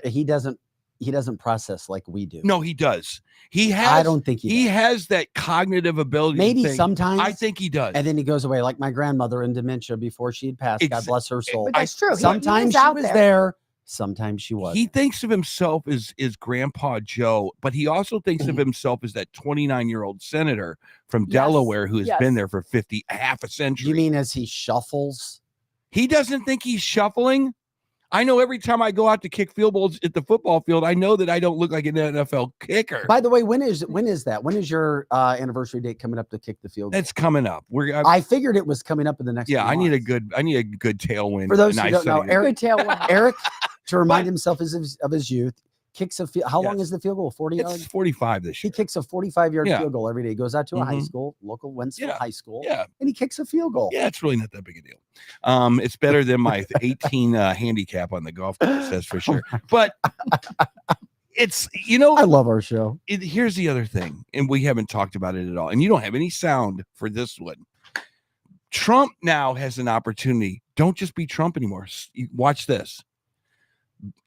he doesn't process like we do. No, he does. He has. I don't think he has that cognitive ability. Maybe sometimes. I think he does. And then he goes away, like my grandmother in dementia before she had passed. God bless her soul. But that's true. Sometimes she was there. Sometimes she was. He thinks of himself as Grandpa Joe, but he also thinks of himself as that 29-year-old senator from Delaware who has been there for half a century. You mean as he shuffles? He doesn't think he's shuffling. I know every time I go out to kick field goals at the football field, I know that I don't look like an NFL kicker. By the way, when is that? When is your anniversary date coming up to kick the field goal? It's coming up. I figured it was coming up in the next. Yeah, I need a good tailwind. For those who don't know, Eric, to remind himself of his youth, kicks a field. How long is the field goal? 40 yards? It's 45 this year. He kicks a 45-yard field goal every day. He goes out to a high school, local Wentzville high school, and he kicks a field goal. Yeah, it's really not that big a deal. It's better than my 18 handicap on the golf course, that's for sure. But it's, I love our show. Here's the other thing, and we haven't talked about it at all, and you don't have any sound for this one. Trump now has an opportunity. Don't just be Trump anymore. Watch this.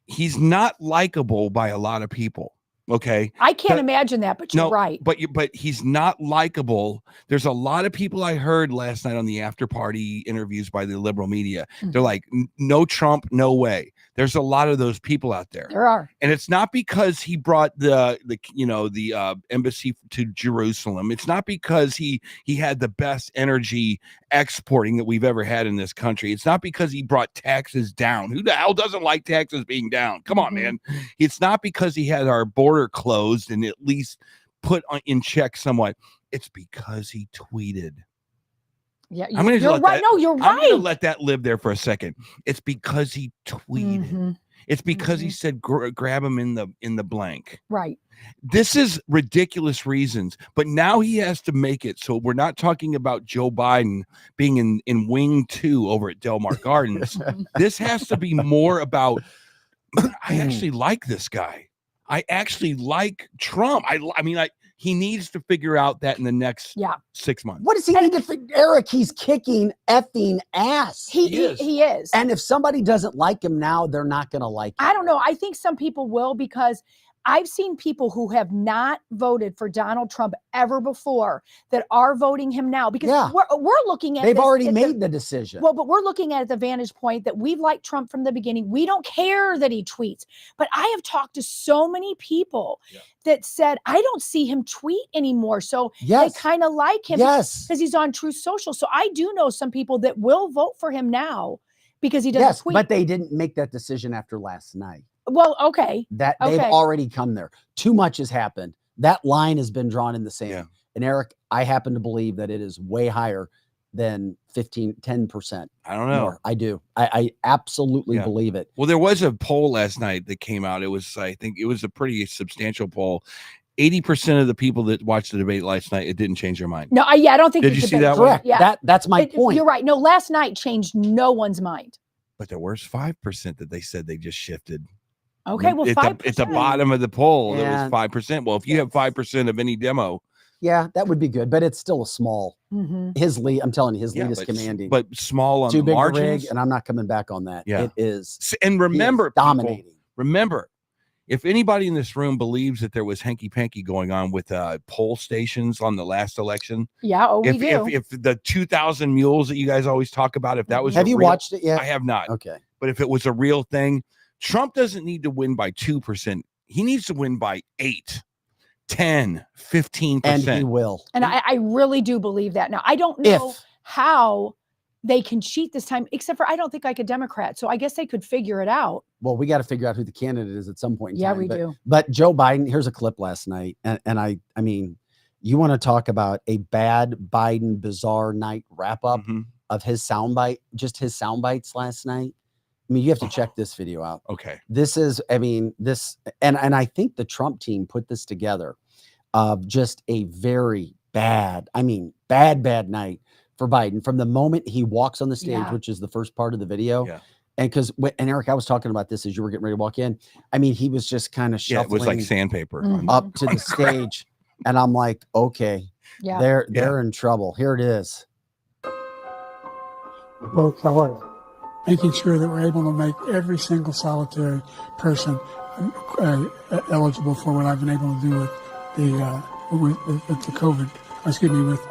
He's not likable by a lot of people. Okay. I can't imagine that, but you're right. But he's not likable. There's a lot of people I heard last night on the after party interviews by the liberal media. They're like, no Trump, no way. There's a lot of those people out there. There are. And it's not because he brought the embassy to Jerusalem. It's not because he had the best energy exporting that we've ever had in this country. It's not because he brought taxes down. Who the hell doesn't like taxes being down? Come on, man. It's not because he had our border closed and at least put in check somewhat. It's because he tweeted. Yeah, you're right. No, you're right. I'm going to let that live there for a second. It's because he tweeted. It's because he said grab him in the blank. Right. This is ridiculous reasons, but now he has to make it. So we're not talking about Joe Biden being in Wing 2 over at Del Mar Gardens. This has to be more about, I actually like this guy. I actually like Trump. I mean, he needs to figure out that in the next 6 months. What does he need to figure? Eric, he's kicking effing ass. He is. And if somebody doesn't like him now, they're not going to like him. I don't know. I think some people will, because I've seen people who have not voted for Donald Trump ever before that are voting him now, because we're looking at they've already made the decision. Well, but we're looking at the vantage point that we've liked Trump from the beginning. We don't care that he tweets. But I have talked to so many people that said, I don't see him tweet anymore. So they kind of like him because he's on Truth Social. So I do know some people that will vote for him now because he doesn't tweet. But they didn't make that decision after last night. Well, okay. They've already come there. Too much has happened. That line has been drawn in the sand. Yeah. And Eric, I happen to believe that it is way higher than 10%. I don't know. More. I do. I absolutely believe it. Well, there was a poll last night that came out. It was, I think it was a pretty substantial poll. 80% of the people that watched the debate last night, it didn't change their mind. No, I don't think. Did you see that? Correct. Yeah. That's my point. You're right. No, last night changed no one's mind. But there was 5% that they said they just shifted. Okay, well, 5%. At the bottom of the poll, it was 5%. Well, if you have 5% of any demo, that would be good, but it's still a small. His lead, I'm telling you, his lead is commanding. But small on too the big margins, and I'm not coming back on that. Yeah. It is. And remember, dominating. People, remember, if anybody in this room believes that there was hanky-panky going on with poll stations on the last election, we do. If the 2,000 mules that you guys always talk about, if that was have you watched it yet? I have not. Okay, but if it was a real thing, Trump doesn't need to win by 2%. He needs to win by 8, 10, 15%. And he will. And I really do believe that. Now, I don't know how they can cheat this time, except for I don't think like a Democrat. So I guess they could figure it out. Well, we got to figure out who the candidate is at some point in time. We do. But Joe Biden, here's a clip last night. And I mean, you want to talk about a bad Biden bizarre night wrap up of his soundbite, just his sound bites last night. I mean, you have to check this video out. Okay. This is, I mean, this, and I think the Trump team put this together of just a very bad night for Biden from the moment he walks on the stage, which is the first part of the video. Yeah. And Eric, I was talking about this as you were getting ready to walk in. I mean, he was just kind of shuffling. It was like sandpaper up to the stage. And I'm like, okay, they're in trouble. Here it is. Folks, how are you? Making sure that we're able to make every single solitary person eligible for what I've been able to do with the COVID. Excuse me, with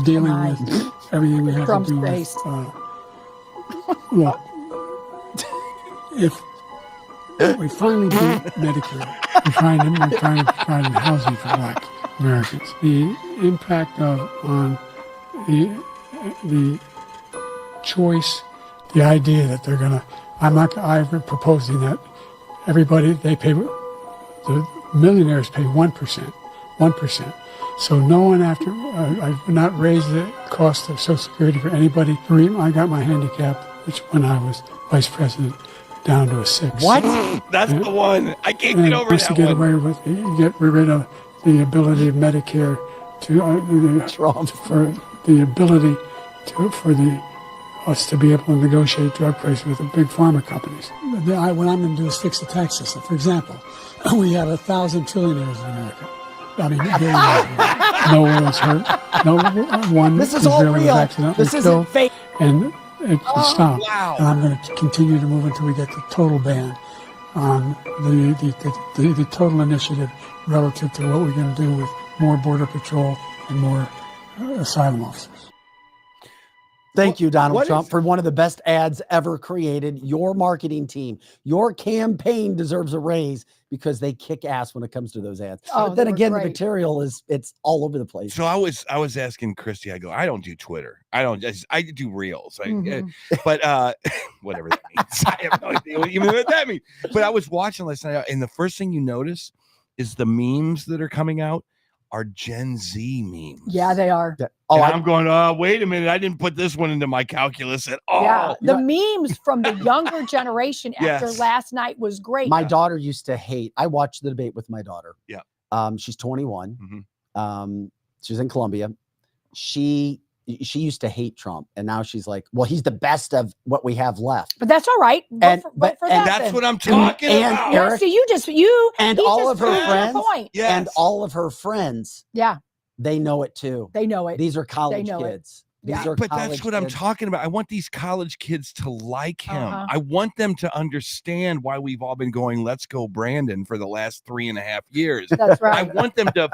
dealing with everything we have Trump's to do face. Look, if we finally beat Medicare, we're trying to provide housing for Black Americans. The impact on the choice. The idea that they're gonna, I'm proposing that everybody, the millionaires pay 1%. So no one I've not raised the cost of Social Security for anybody. I got my handicap, which when I was vice president, down to a 6. What? That's the one. I can't get over that get one. Away with, get rid of the ability of Medicare us to be able to negotiate drug prices with the big pharma companies. What I'm going to do is fix the tax system. For example, we have 1,000 trillionaires in America. I mean, no one was hurt. No one This is all Israeli was real. accidentally This isn't killed. fake. And it stopped. wow. And I'm going to continue to move until we get the total ban on the total initiative relative to what we're going to do with more border patrol and more asylum officers. Thank you, Donald what Trump, is- for one of the best ads ever created. Your marketing team, your campaign deserves a raise because they kick ass when it comes to those ads. Oh, But then they were again, the great. material it's all over the place. So I was asking Christy, I go, I don't do Twitter. I do reels. Mhm. But whatever that means. I have no idea even what that means. But I was watching last night, and the first thing you notice is the memes that are coming out are Gen Z memes. Yeah, they are. Oh, And I'm going, oh, wait a minute. I didn't put this one into my calculus at all. Yeah, the memes from the younger generation after Yes. last night was great. my daughter used to hate. I watched the debate with my daughter. Yeah. She's 21. Mhm. She's in Columbia. She used to hate Trump, and now she's like, well, he's the best of what we have left. But that's all right. Vote for and that That's then. what I'm talking and about. Yeah, Eric- so you and he all just of her proved your friends point. Yes. and all of her friends, Yeah, they know it too. they know it. These are college know it. kids. These Yeah. are But college that's what I'm kids. talking about. I want these college kids to like him. Uh-huh. I want them to understand why we've all been going, let's go, Brandon, for the last 3.5 years. That's I right. want them to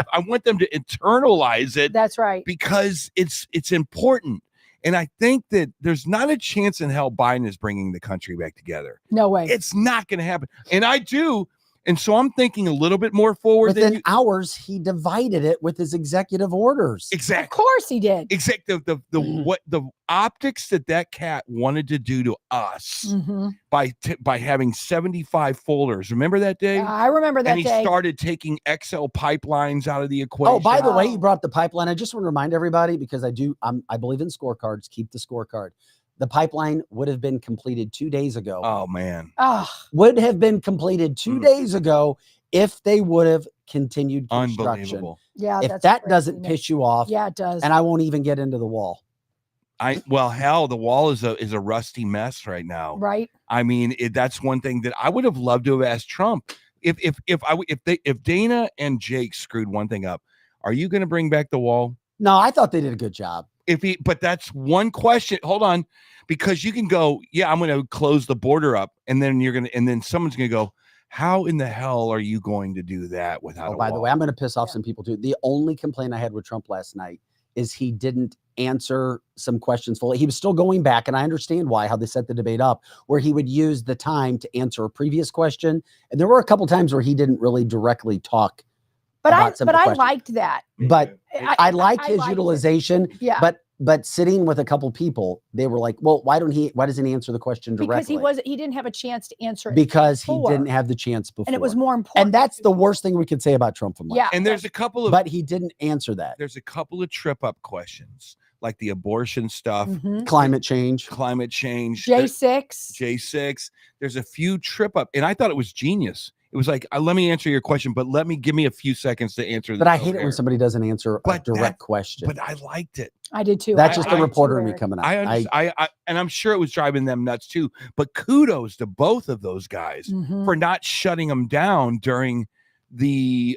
internalize it That's right. because it's important. And I think that there's not a chance in hell Biden is bringing the country back together. No way. It's not going to happen. And I do. And so I'm thinking a little bit more forward than Within you. hours, he divided it with his executive orders. Of Exactly. course he did. Exactly. What the optics that cat wanted to do to us Mhm. by having 75 folders. Remember that day? I remember that And he day. started taking XL pipelines out of the equation. Oh, by the way, Oh. you brought up the pipeline. I just want to remind everybody because I believe in scorecards. Keep the scorecard. The pipeline would have been completed 2 days ago. Oh man. Oh, Would have been completed 2 days ago if they would have continued construction. Unbelievable. yeah. If that's that doesn't craziness. piss you off, Yeah, it does. and I won't even get into the wall. Hell, the wall is a rusty mess right now. Right. I mean, that's one thing that I would have loved to have asked Trump. If Dana and Jake screwed one thing up, are you going to bring back the wall? No, I thought they did a good job. But that's one question. Hold on, because you can go, yeah, I'm going to close the border up, and then someone's going to go, how in the hell are you going to do that without? Oh, a by the wall? way, I'm going to piss off some people too. The only complaint I had with Trump last night is he didn't answer some questions fully. He was still going back, and I understand why, how they set the debate up, where he would use the time to answer a previous question. And there were a couple times where he didn't really directly talk. But about some of the I questions. liked that. But I liked his liked it. utilization. Yeah. But sitting with a couple people, they were like, well, why doesn't he answer the question directly? Because he didn't have a chance to answer it Because he before. didn't have the chance before. and it was more important. And that's the worst thing we could say about Trump from last. Yeah. And there's a couple of But he didn't answer that. there's a couple of trip up questions, like the abortion stuff, Mhm. Climate change. climate change, J6. J6. There's a few trip up, and I thought it was genius. It was like, let me answer your question, but give me a few seconds to answer. But this I hate over it here. when somebody doesn't answer a But direct that- question. But I liked it. I did too. That's I- just I the did reporter too, in me Eric. coming out. And I'm sure it was driving them nuts too. But kudos to both of those guys Mhm. for not shutting them down during the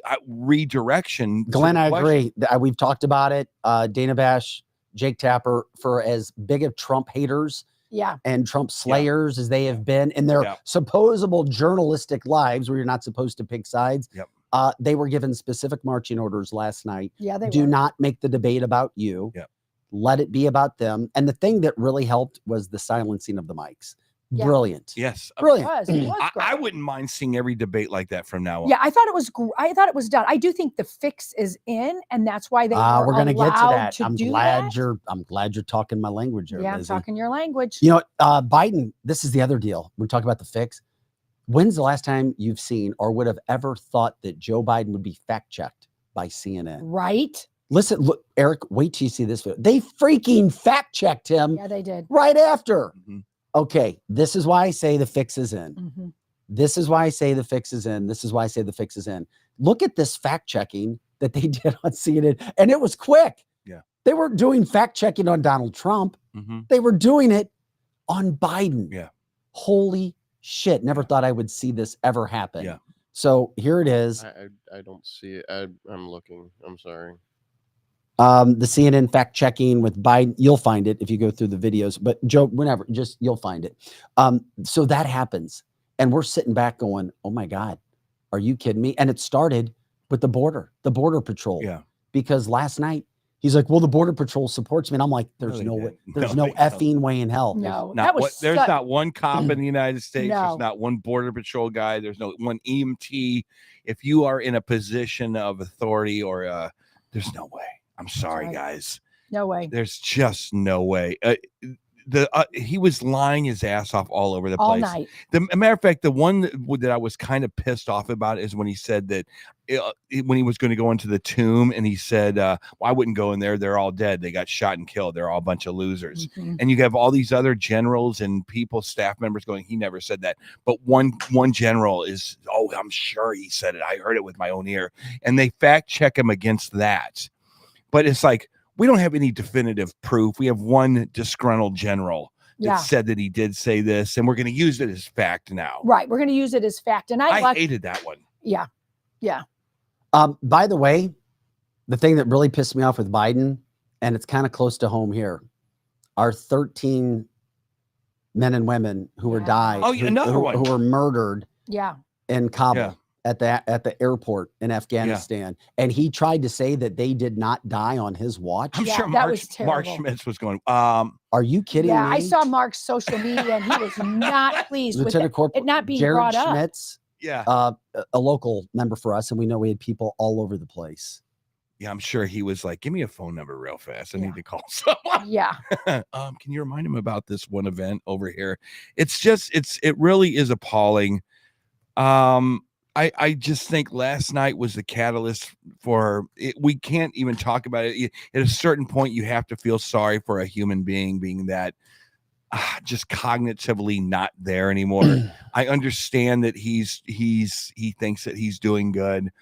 redirection. to Glenn, the I question. agree. We've talked about it. Dana Bash, Jake Tapper, for as big of Trump haters Yeah. and Trump slayers as they have been in their Yeah. supposable journalistic lives where you're not supposed to pick sides. Yep. They were given specific marching orders last night. Yeah. They Do were. not make the debate about you. Yep. Let it be about them. And the thing that really helped was the silencing of the mics. Yeah. Brilliant. Yes. It Brilliant. was. It was great. I wouldn't mind seeing every debate like that from now on. Yeah, I thought it was. I thought it was done. I do think the fix is in, and that's why they were We're going to get to allowed that. to I'm do glad that. you're talking my language there, Yeah, I'm Lizzie. talking your language. You know, Biden, this is the other deal. We talk about the fix. When's the last time you've seen or would have ever thought that Joe Biden would be fact checked by CNN? Right? Listen, look, Eric, wait till you see this video. They freaking fact checked him Yeah, they did. right after. Mhm. Okay, this is why I say the fix is in. Mhm. This is why I say the fix is in. This is why I say the fix is in. Look at this fact checking that they did on CNN, and it was quick. Yeah. They weren't doing fact checking on Donald Trump. Mhm. They were doing it on Biden. Yeah. Holy shit. Never thought I would see this ever happen. Yeah. So here it is. I don't see it. I'm looking. I'm sorry. The CNN fact checking with Biden. You'll find it if you go through the videos. But Joe, whenever, just you'll find it. So that happens, and we're sitting back going, "Oh my God, are you kidding me?" And it started with the border patrol. Yeah. Because last night he's like, "Well, the border patrol supports me," and I'm like, "There's no way. There's no effing way in hell." No, There's not one cop in the United States. No. There's not one border patrol guy. There's no one EMT. If you are in a position of authority or there's no way. I'm sorry, guys. No way. There's just no way. He was lying his ass off all over the All place. night. A matter of fact, the one that I was kind of pissed off about is when he said that when he was going to go into the tomb, and he said, well, I wouldn't go in there. They're all dead. They got shot and killed. They're all a bunch of losers. Mm-hmm. And you have all these other generals and people, staff members going, he never said that. But one general is, oh, I'm sure he said it. I heard it with my own ear. And they fact check him against that. But it's like, we don't have any definitive proof. We have one disgruntled general that said that he did say this, and we're going to use it as fact now. Right. We're going to use it as fact. And I hated that one. Yeah. Yeah. By the way, the thing that really pissed me off with Biden, and it's kind of close to home here, are 13 men and women who were died. Oh, another one. Who were murdered. Yeah. In Kabul. At the airport in Afghanistan, and he tried to say that they did not die on his watch. I'm sure Mark Schmitz was going, are you kidding me? I saw Mark's social media, and he was not pleased with it not being Jared brought up. Schmitz, a local member for us, and we know we had people all over the place. Yeah, I'm sure he was like, give me a phone number real fast. I need to call someone. Yeah. Can you remind him about this one event over here? It really is appalling. I just think last night was the catalyst for it. We can't even talk about it. At a certain point, you have to feel sorry for a human being that just cognitively not there anymore. I understand that he thinks that he's doing good.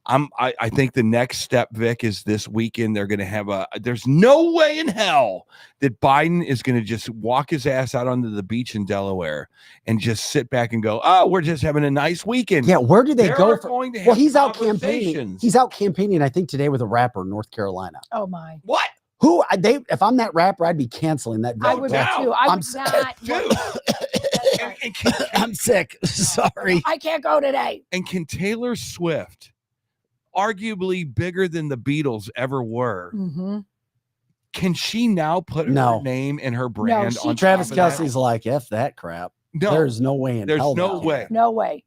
I think the next step, Vic, is this weekend they're going to have there's no way in hell that Biden is going to just walk his ass out onto the beach in Delaware and just sit back and go, oh, we're just having a nice weekend. Yeah, where do they go? Well, he's out campaigning. He's out campaigning, I think, today with a rapper in North Carolina. Oh my. What? If I'm that rapper, I'd be canceling that. I would too. I would not. I'm sick. Sorry. I can't go today. And can Taylor Swift, arguably bigger than the Beatles ever were, can she now put her name and her brand on Travis Kelce's like, F that crap. No, there's no way in hell. There's no way. No way.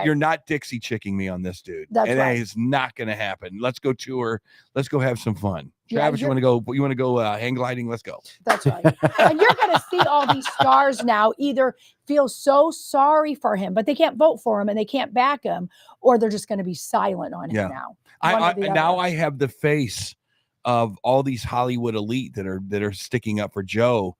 You're not Dixie chicking me on this, dude. That's right. That is not going to happen. Let's go tour. Let's go have some fun. Travis, you want to go? You want to go hang gliding? Let's go. That's right. And you're going to see all these stars now either feel so sorry for him, but they can't vote for him and they can't back him, or they're just going to be silent on him now. I have the face of all these Hollywood elite that are sticking up for Joe.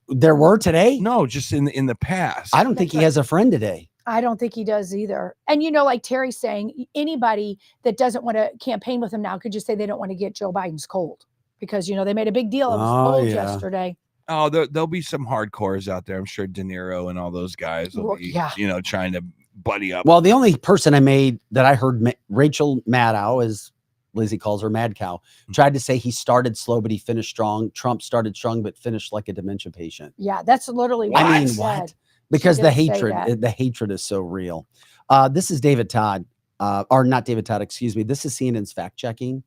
There were today? No, just in the past. I don't think he has a friend today. I don't think he does either. And, like Terry's saying, anybody that doesn't want to campaign with him now could just say they don't want to get Joe Biden's cold because, they made a big deal of his cold yesterday. Oh, there'll be some hardcores out there. I'm sure De Niro and all those guys will be, trying to buddy up. Well, the only person that I heard, Rachel Maddow, as Lizzie calls her, Mad Cow, tried to say he started slow, but he finished strong. Trump started strong, but finished like a dementia patient. Yeah, that's literally what I mean, said. what? Because the hatred is so real. This is David Todd, or not David Todd, excuse me. This is CNN's fact checking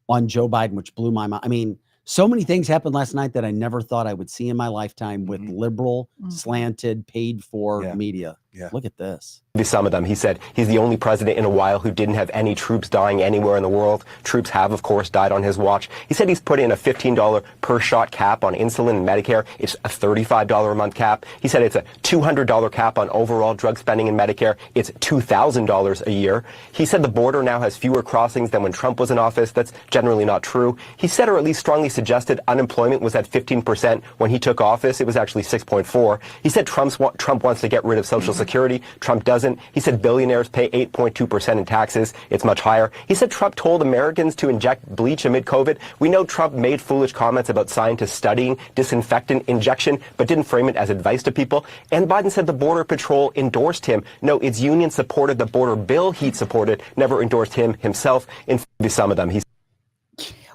on Joe Biden, which blew my mind. I mean, so many things happened last night that I never thought I would see in my lifetime with liberal, slanted, paid for media. Yeah. Look at this. Some of them. He said he's the only president in a while who didn't have any troops dying anywhere in the world. Troops have, of course, died on his watch. He said he's put in a $15 per shot cap on insulin and Medicare. It's a $35 a month cap. He said it's a $200 cap on overall drug spending in Medicare. It's $2,000 a year. He said the border now has fewer crossings than when Trump was in office. That's generally not true. He said, or at least strongly suggested, unemployment was at 15% when he took office. It was actually 6.4. He said Trump wants to get rid of Social Security. Trump doesn't. He said billionaires pay 8.2% in taxes. It's much higher. He said Trump told Americans to inject bleach amid COVID. We know Trump made foolish comments about scientists studying disinfectant injection, but didn't frame it as advice to people. And Biden said the Border Patrol endorsed him. No, its union supported the border bill he'd supported, never endorsed him himself. In some of them, he's.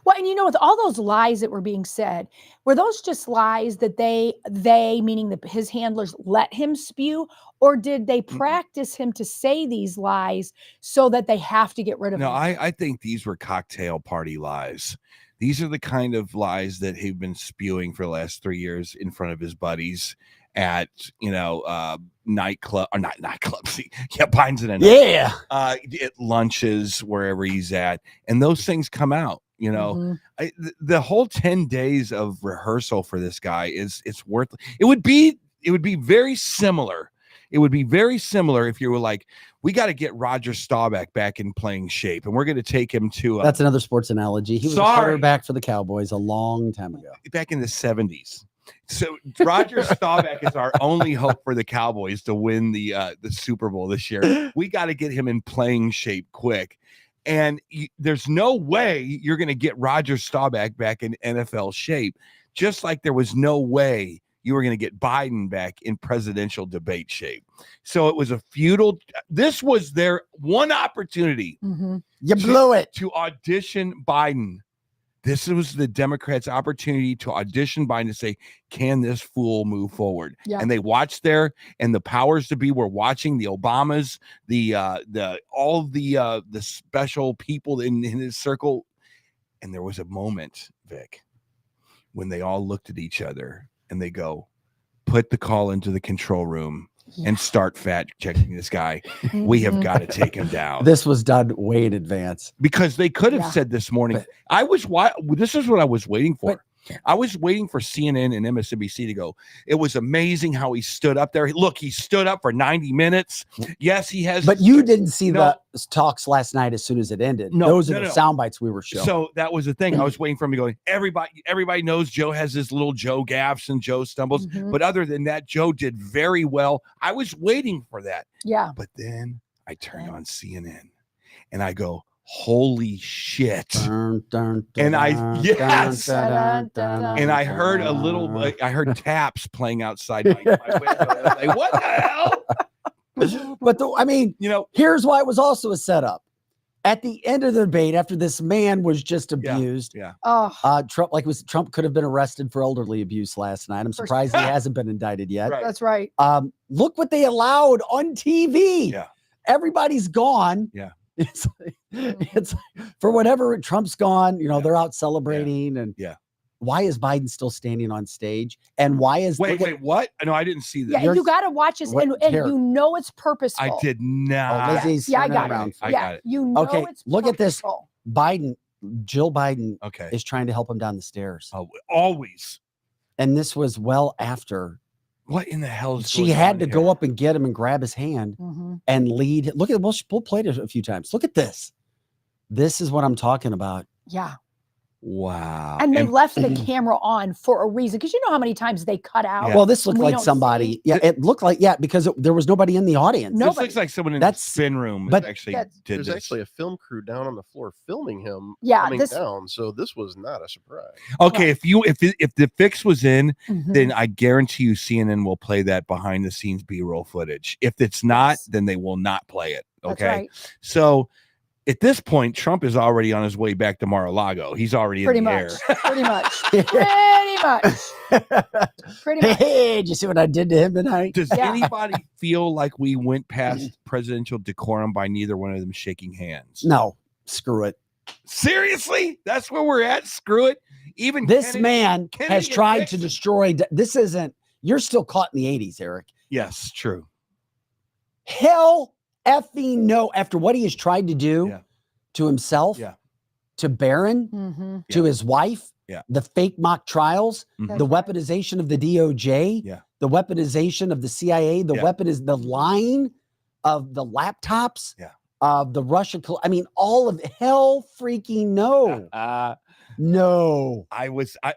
Well, and with all those lies that were being said, were those just lies that they meaning his handlers let him spew, or did they practice him to say these lies so that they have to get rid of him? No, I think these were cocktail party lies. These are the kind of lies that he'd been spewing for the last 3 years in front of his buddies at, nightclub or not nightclubs. Yeah, Biden's in a Yeah. At lunches, wherever he's at. And those things come out. The whole 10 days of rehearsal for this guy it's worth it would be very similar. It would be very similar if you were like, we got to get Roger Staubach back in playing shape, and we're going to take him to that's another sports analogy. He was a quarterback for the Cowboys a long time ago, back in the 70s. So Roger Staubach is our only hope for the Cowboys to win the Super Bowl this year. We got to get him in playing shape quick. And there's no way you're going to get Roger Staubach back in NFL shape, just like there was no way you were going to get Biden back in presidential debate shape. So it was a futile. This was their one opportunity. You blew it. To audition Biden. This was the Democrats' opportunity to audition Biden to say, can this fool move forward? Yeah. And they watched there, and the powers to be were watching the Obamas, all the special people in his circle. And there was a moment, Vic, when they all looked at each other and they go, put the call into the control room and start fact checking this guy. We have got to take him down. This was done way in advance, because they could have said this morning. This is what I was waiting for. I was waiting for CNN and MSNBC to go, it was amazing how he stood up there. Look, he stood up for 90 minutes. Yes, he has. But you didn't see the talks last night as soon as it ended. No, those are the sound bites we were showing. So that was the thing. I was waiting for him to go, everybody knows Joe has his little Joe gaffes and Joe stumbles. But other than that, Joe did very well. I was waiting for that. Yeah. But then I turned on CNN and I go, holy shit. And I heard a little, I heard taps playing outside my window. I was like, what the hell? But here's why it was also a setup. At the end of the debate, after this man was just abused, Trump could have been arrested for elderly abuse last night. I'm surprised he hasn't been indicted yet. Right. That's right. Look what they allowed on TV. Yeah. Everybody's gone. Yeah. It's like, for whatever, Trump's gone, they're out celebrating. And why is Biden still standing on stage? And why is wait, what? No, I didn't see that. Yeah, you got to watch this, and it's purposeful. I did not. Lizzie's I got around. it. I got it. It's look at this. purposeful. Jill Biden is trying to help him down the stairs. Oh, always. And this was well after. What in the hell is she had to go up and get him and grab his hand and lead. Look at we'll play it a few times. Look at this. This is what I'm talking about. Yeah. Wow. And they left the camera on for a reason, because you know how many times they cut out. Yeah. Well, this looked like somebody. Yeah, it looked like because there was nobody in the audience. This looks like someone in the spin room that actually did There's this. actually a film crew down on the floor filming him coming down, so this was not a surprise. Okay, if the fix was in, then I guarantee you CNN will play that behind the scenes B-roll footage. If it's not, then they will not play it. Okay. That's right. So at this point, Trump is already on his way back to Mar-a-Lago. He's already in the air. Pretty much. Hey, did you see what I did to him tonight? Does anybody feel like we went past presidential decorum by neither one of them shaking hands? No, screw it. Seriously? That's where we're at? Screw it. Even this man has tried to destroy. This isn't. You're still caught in the 80s, Eric. Yes, true. Hell effing no. After what he has tried to do to himself, to Barron, to his wife, the fake mock trials, the weaponization of the DOJ, the weaponization of the CIA, the lying of the laptops, of the Russia. I mean, all of hell freaking no. No.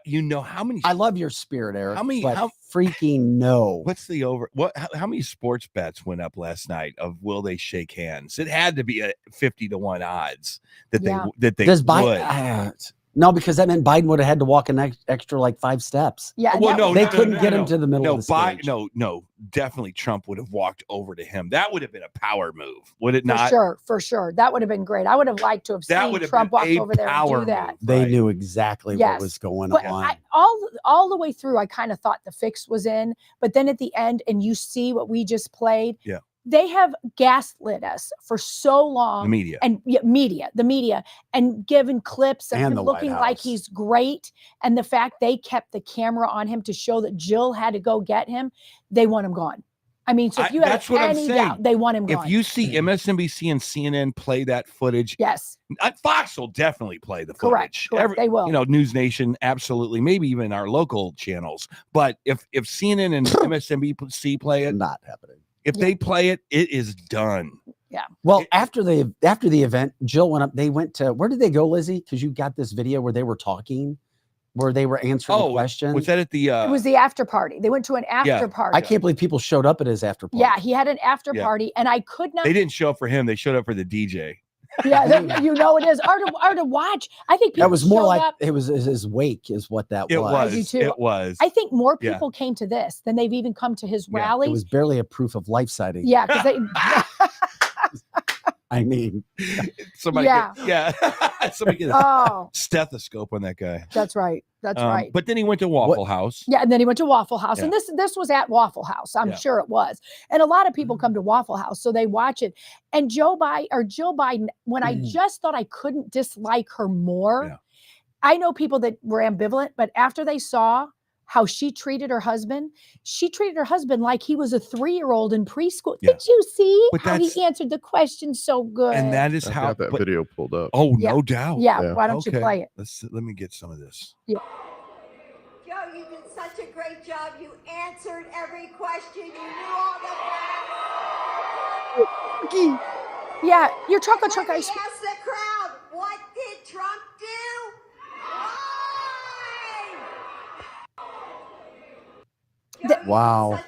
You know how many? I love your spirit, Eric. How many? But freaking no. What's the over? How many sports bets went up last night of will they shake hands? It had to be a 50-1 odds that they Does would. Biden? No, because that meant Biden would have had to walk an extra like 5 steps. Yeah. Well, they couldn't get him to the middle of the stage. No, definitely Trump would have walked over to him. That would have been a power move, would it not? For sure. That would have been great. I would have liked to have seen Trump walk over there and do that. They knew exactly what was going on. All the way through, I kind of thought the fix was in, but then at the end, and you see what we just played. Yeah. They have gaslit us for so long. The media. And the media, and given clips of him looking like he's great. And the fact they kept the camera on him to show that Jill had to go get him, they want him gone. I mean, so if you have any doubt, they want him gone. If you see MSNBC and CNN play that footage, yes, Fox will definitely play the footage. Correct. They will. News Nation, absolutely. Maybe even our local channels. But if CNN and MSNBC play it, not happening. If they play it, it is done. Yeah. Well, after the event, Jill went up. They went to, where did they go, Lizzie? Because you got this video where they were talking, where they were answering questions. Was that at the? It was the after party. They went to an after party. I can't believe people showed up at his after party. Yeah, he had an after party, and I could not. They didn't show up for him. They showed up for the DJ. Yeah, it is. Or to watch. I think people. That was more like up. it was his wake, is what that it was. was. I do too. It was. I think more people came to this than they've even come to his rallies. It was barely a proof of life sighting. Yeah, because they. I mean, somebody. Somebody get a stethoscope on that guy. That's right. That's right. But then he went to Waffle House. Yeah, and then he went to Waffle House, and this was at Waffle House. I'm sure it was. And a lot of people come to Waffle House, so they watch it. And Jill Biden, when I just thought I couldn't dislike her more, I know people that were ambivalent, but after they saw how she treated her husband like he was a 3-year-old in preschool. Yeah. Did you see But how he answered the question so good? And that is how that video pulled up. Oh, no doubt. Yeah. Why don't you play it? Let me get some of this. Yeah. Joe, you did such a great job. You answered every question. You knew all the facts. Yeah, your chocolate truck ice cream. Ask the crowd, what did Trump do? Wow.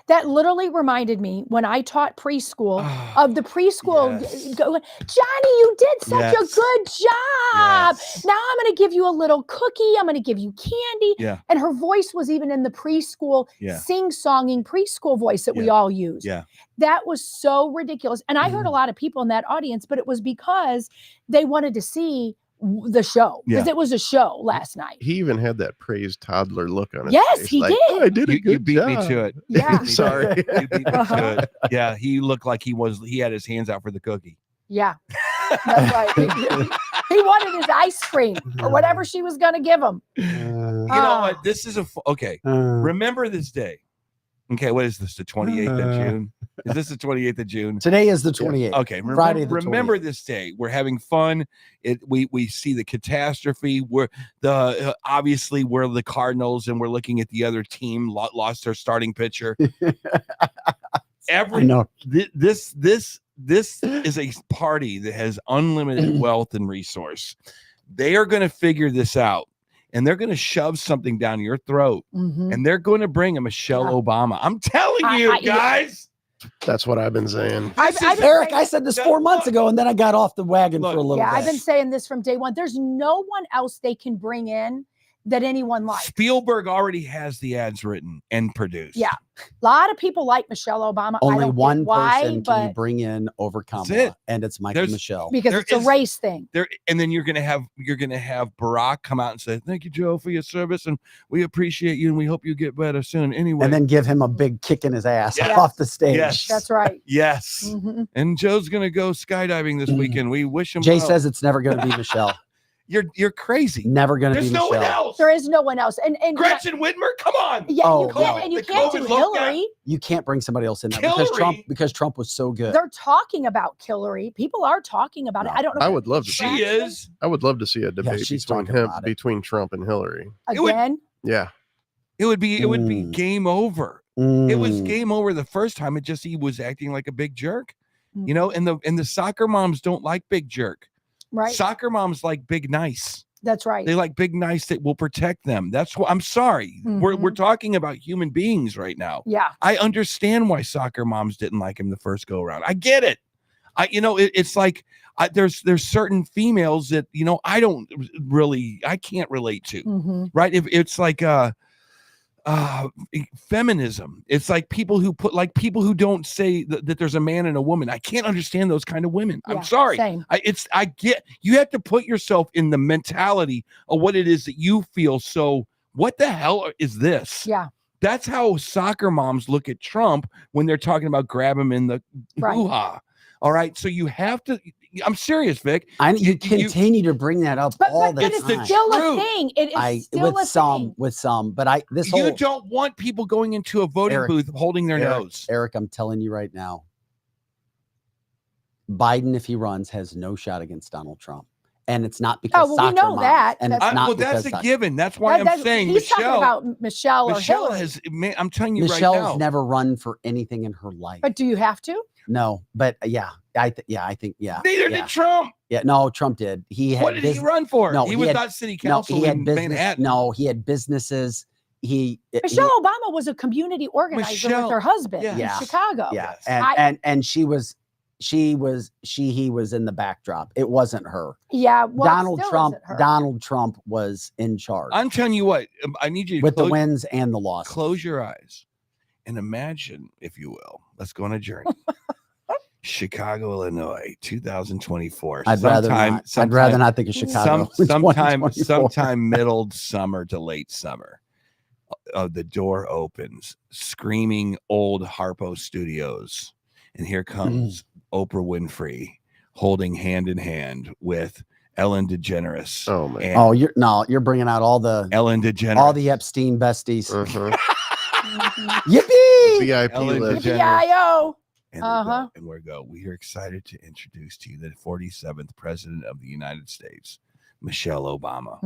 That literally reminded me when I taught preschool of the preschool. Johnny, you did such a good job. Now I'm going to give you a little cookie. I'm going to give you candy. Yeah. And her voice was even in the preschool sing-songing preschool voice that we all use. Yeah. That was so ridiculous. And I heard a lot of people in that audience, but it was because they wanted to see the show, because it was a show last night. He even had that praised toddler look on his yes, face. he like, did. Oh, I did a good You beat job. me to it. Yeah. Sorry. You beat me to it. Yeah, he looked like he had his hands out for the cookie. Yeah, that's right. He wanted his ice cream or whatever she was going to give him. You know what? This is remember this day. Okay, what is this? The 28th of June? Is this the 28th of June? Today is the 28th. Okay, Friday the 28th. Remember this day. We're having fun. We see the catastrophe. Obviously we're the Cardinals, and we're looking at the other team lost their starting pitcher. I know. This is a party that has unlimited wealth and resource. They are going to figure this out. And they're going to shove something down your throat, and they're going to bring a Michelle Obama. I'm telling you, guys. That's what I've been saying. Eric, I said this 4 months ago, and then I got off the wagon for a little bit. I've been saying this from day one. There's no one else they can bring in that anyone likes. Spielberg already has the ads written and produced. Yeah. A lot of people like Michelle Obama. Only I don't one get why, person can you bring in over Kamala, and it's Michael Michelle. Because it's a race thing. And then you're gonna have Barack come out and say, "Thank you, Joe, for your service, and we appreciate you, and we hope you get better soon." Anyway, and then give him a big kick in his ass off the stage. Yes, that's right. Yes. And Joe's gonna go skydiving this weekend. We wish him. Jay well. says it's never going to be Michelle. You're crazy. Never going to be Michelle. Michelle. No one else. There is no one else. And Gretchen Whitmer, come on. Yeah, you can't do Hillary. You can't bring somebody else in there because Trump was so good. They're talking about Hillary. People are talking about it. I don't know. I would love to. She is. I would love to see a debate between Trump and Hillary. Again. Yeah. It would be game over. It was game over the first time. He was acting like a big jerk. And the soccer moms don't like big jerk. Right. Soccer moms like big nice. That's right. They like big, nice that will protect them. That's what I'm sorry. We're talking about human beings right now. Yeah. I understand why soccer moms didn't like him the first go around. I get it. It's like there's certain females that, I can't relate to, right? If it's like feminism, it's like people who don't say that there's a man and a woman. I can't understand those kind of women. Yeah, I'm sorry. same. I get, you have to put yourself in the mentality of what it is that you feel. So what the hell is this? Yeah. That's how soccer moms look at Trump when they're talking about grab him in the hoo-ha. All right. So you have to, I'm serious, Vic. You continue to bring that up all the time. It's still a thing. It is still a thing. With some, but you don't want people going into a voting booth holding their nose. Eric, I'm telling you right now, Biden, if he runs, has no shot against Donald Trump. And it's not because we know moms, that. And it's not that's a given. That's why I'm saying he's Michelle. Talking about Michelle or Hillary. I'm telling you Michelle's right now. never run for anything in her life. But do you have to? No, but I think. Neither did Trump. Yeah, no, Trump did. What did he run for? No, he was not city council in Manhattan. No, he had businesses. Michelle Obama was a community organizer with her husband in Chicago. Yeah, and he was in the backdrop. It wasn't her. Yeah, well, Donald Trump was in charge. I'm telling you what, I need you to with the wins and the losses. Close your eyes and imagine, if you will. Let's go on a journey. Chicago, Illinois, 2024. I'd rather not think of Chicago. Sometime middle summer to late summer. The door opens, screaming old Harpo Studios, and here comes Oprah Winfrey holding hand in hand with Ellen DeGeneres. Oh man! You're bringing out all the Ellen DeGeneres, all the Epstein besties. Yippee! VIP list. And we are excited to introduce to you the 47th president of the United States, Michelle Obama.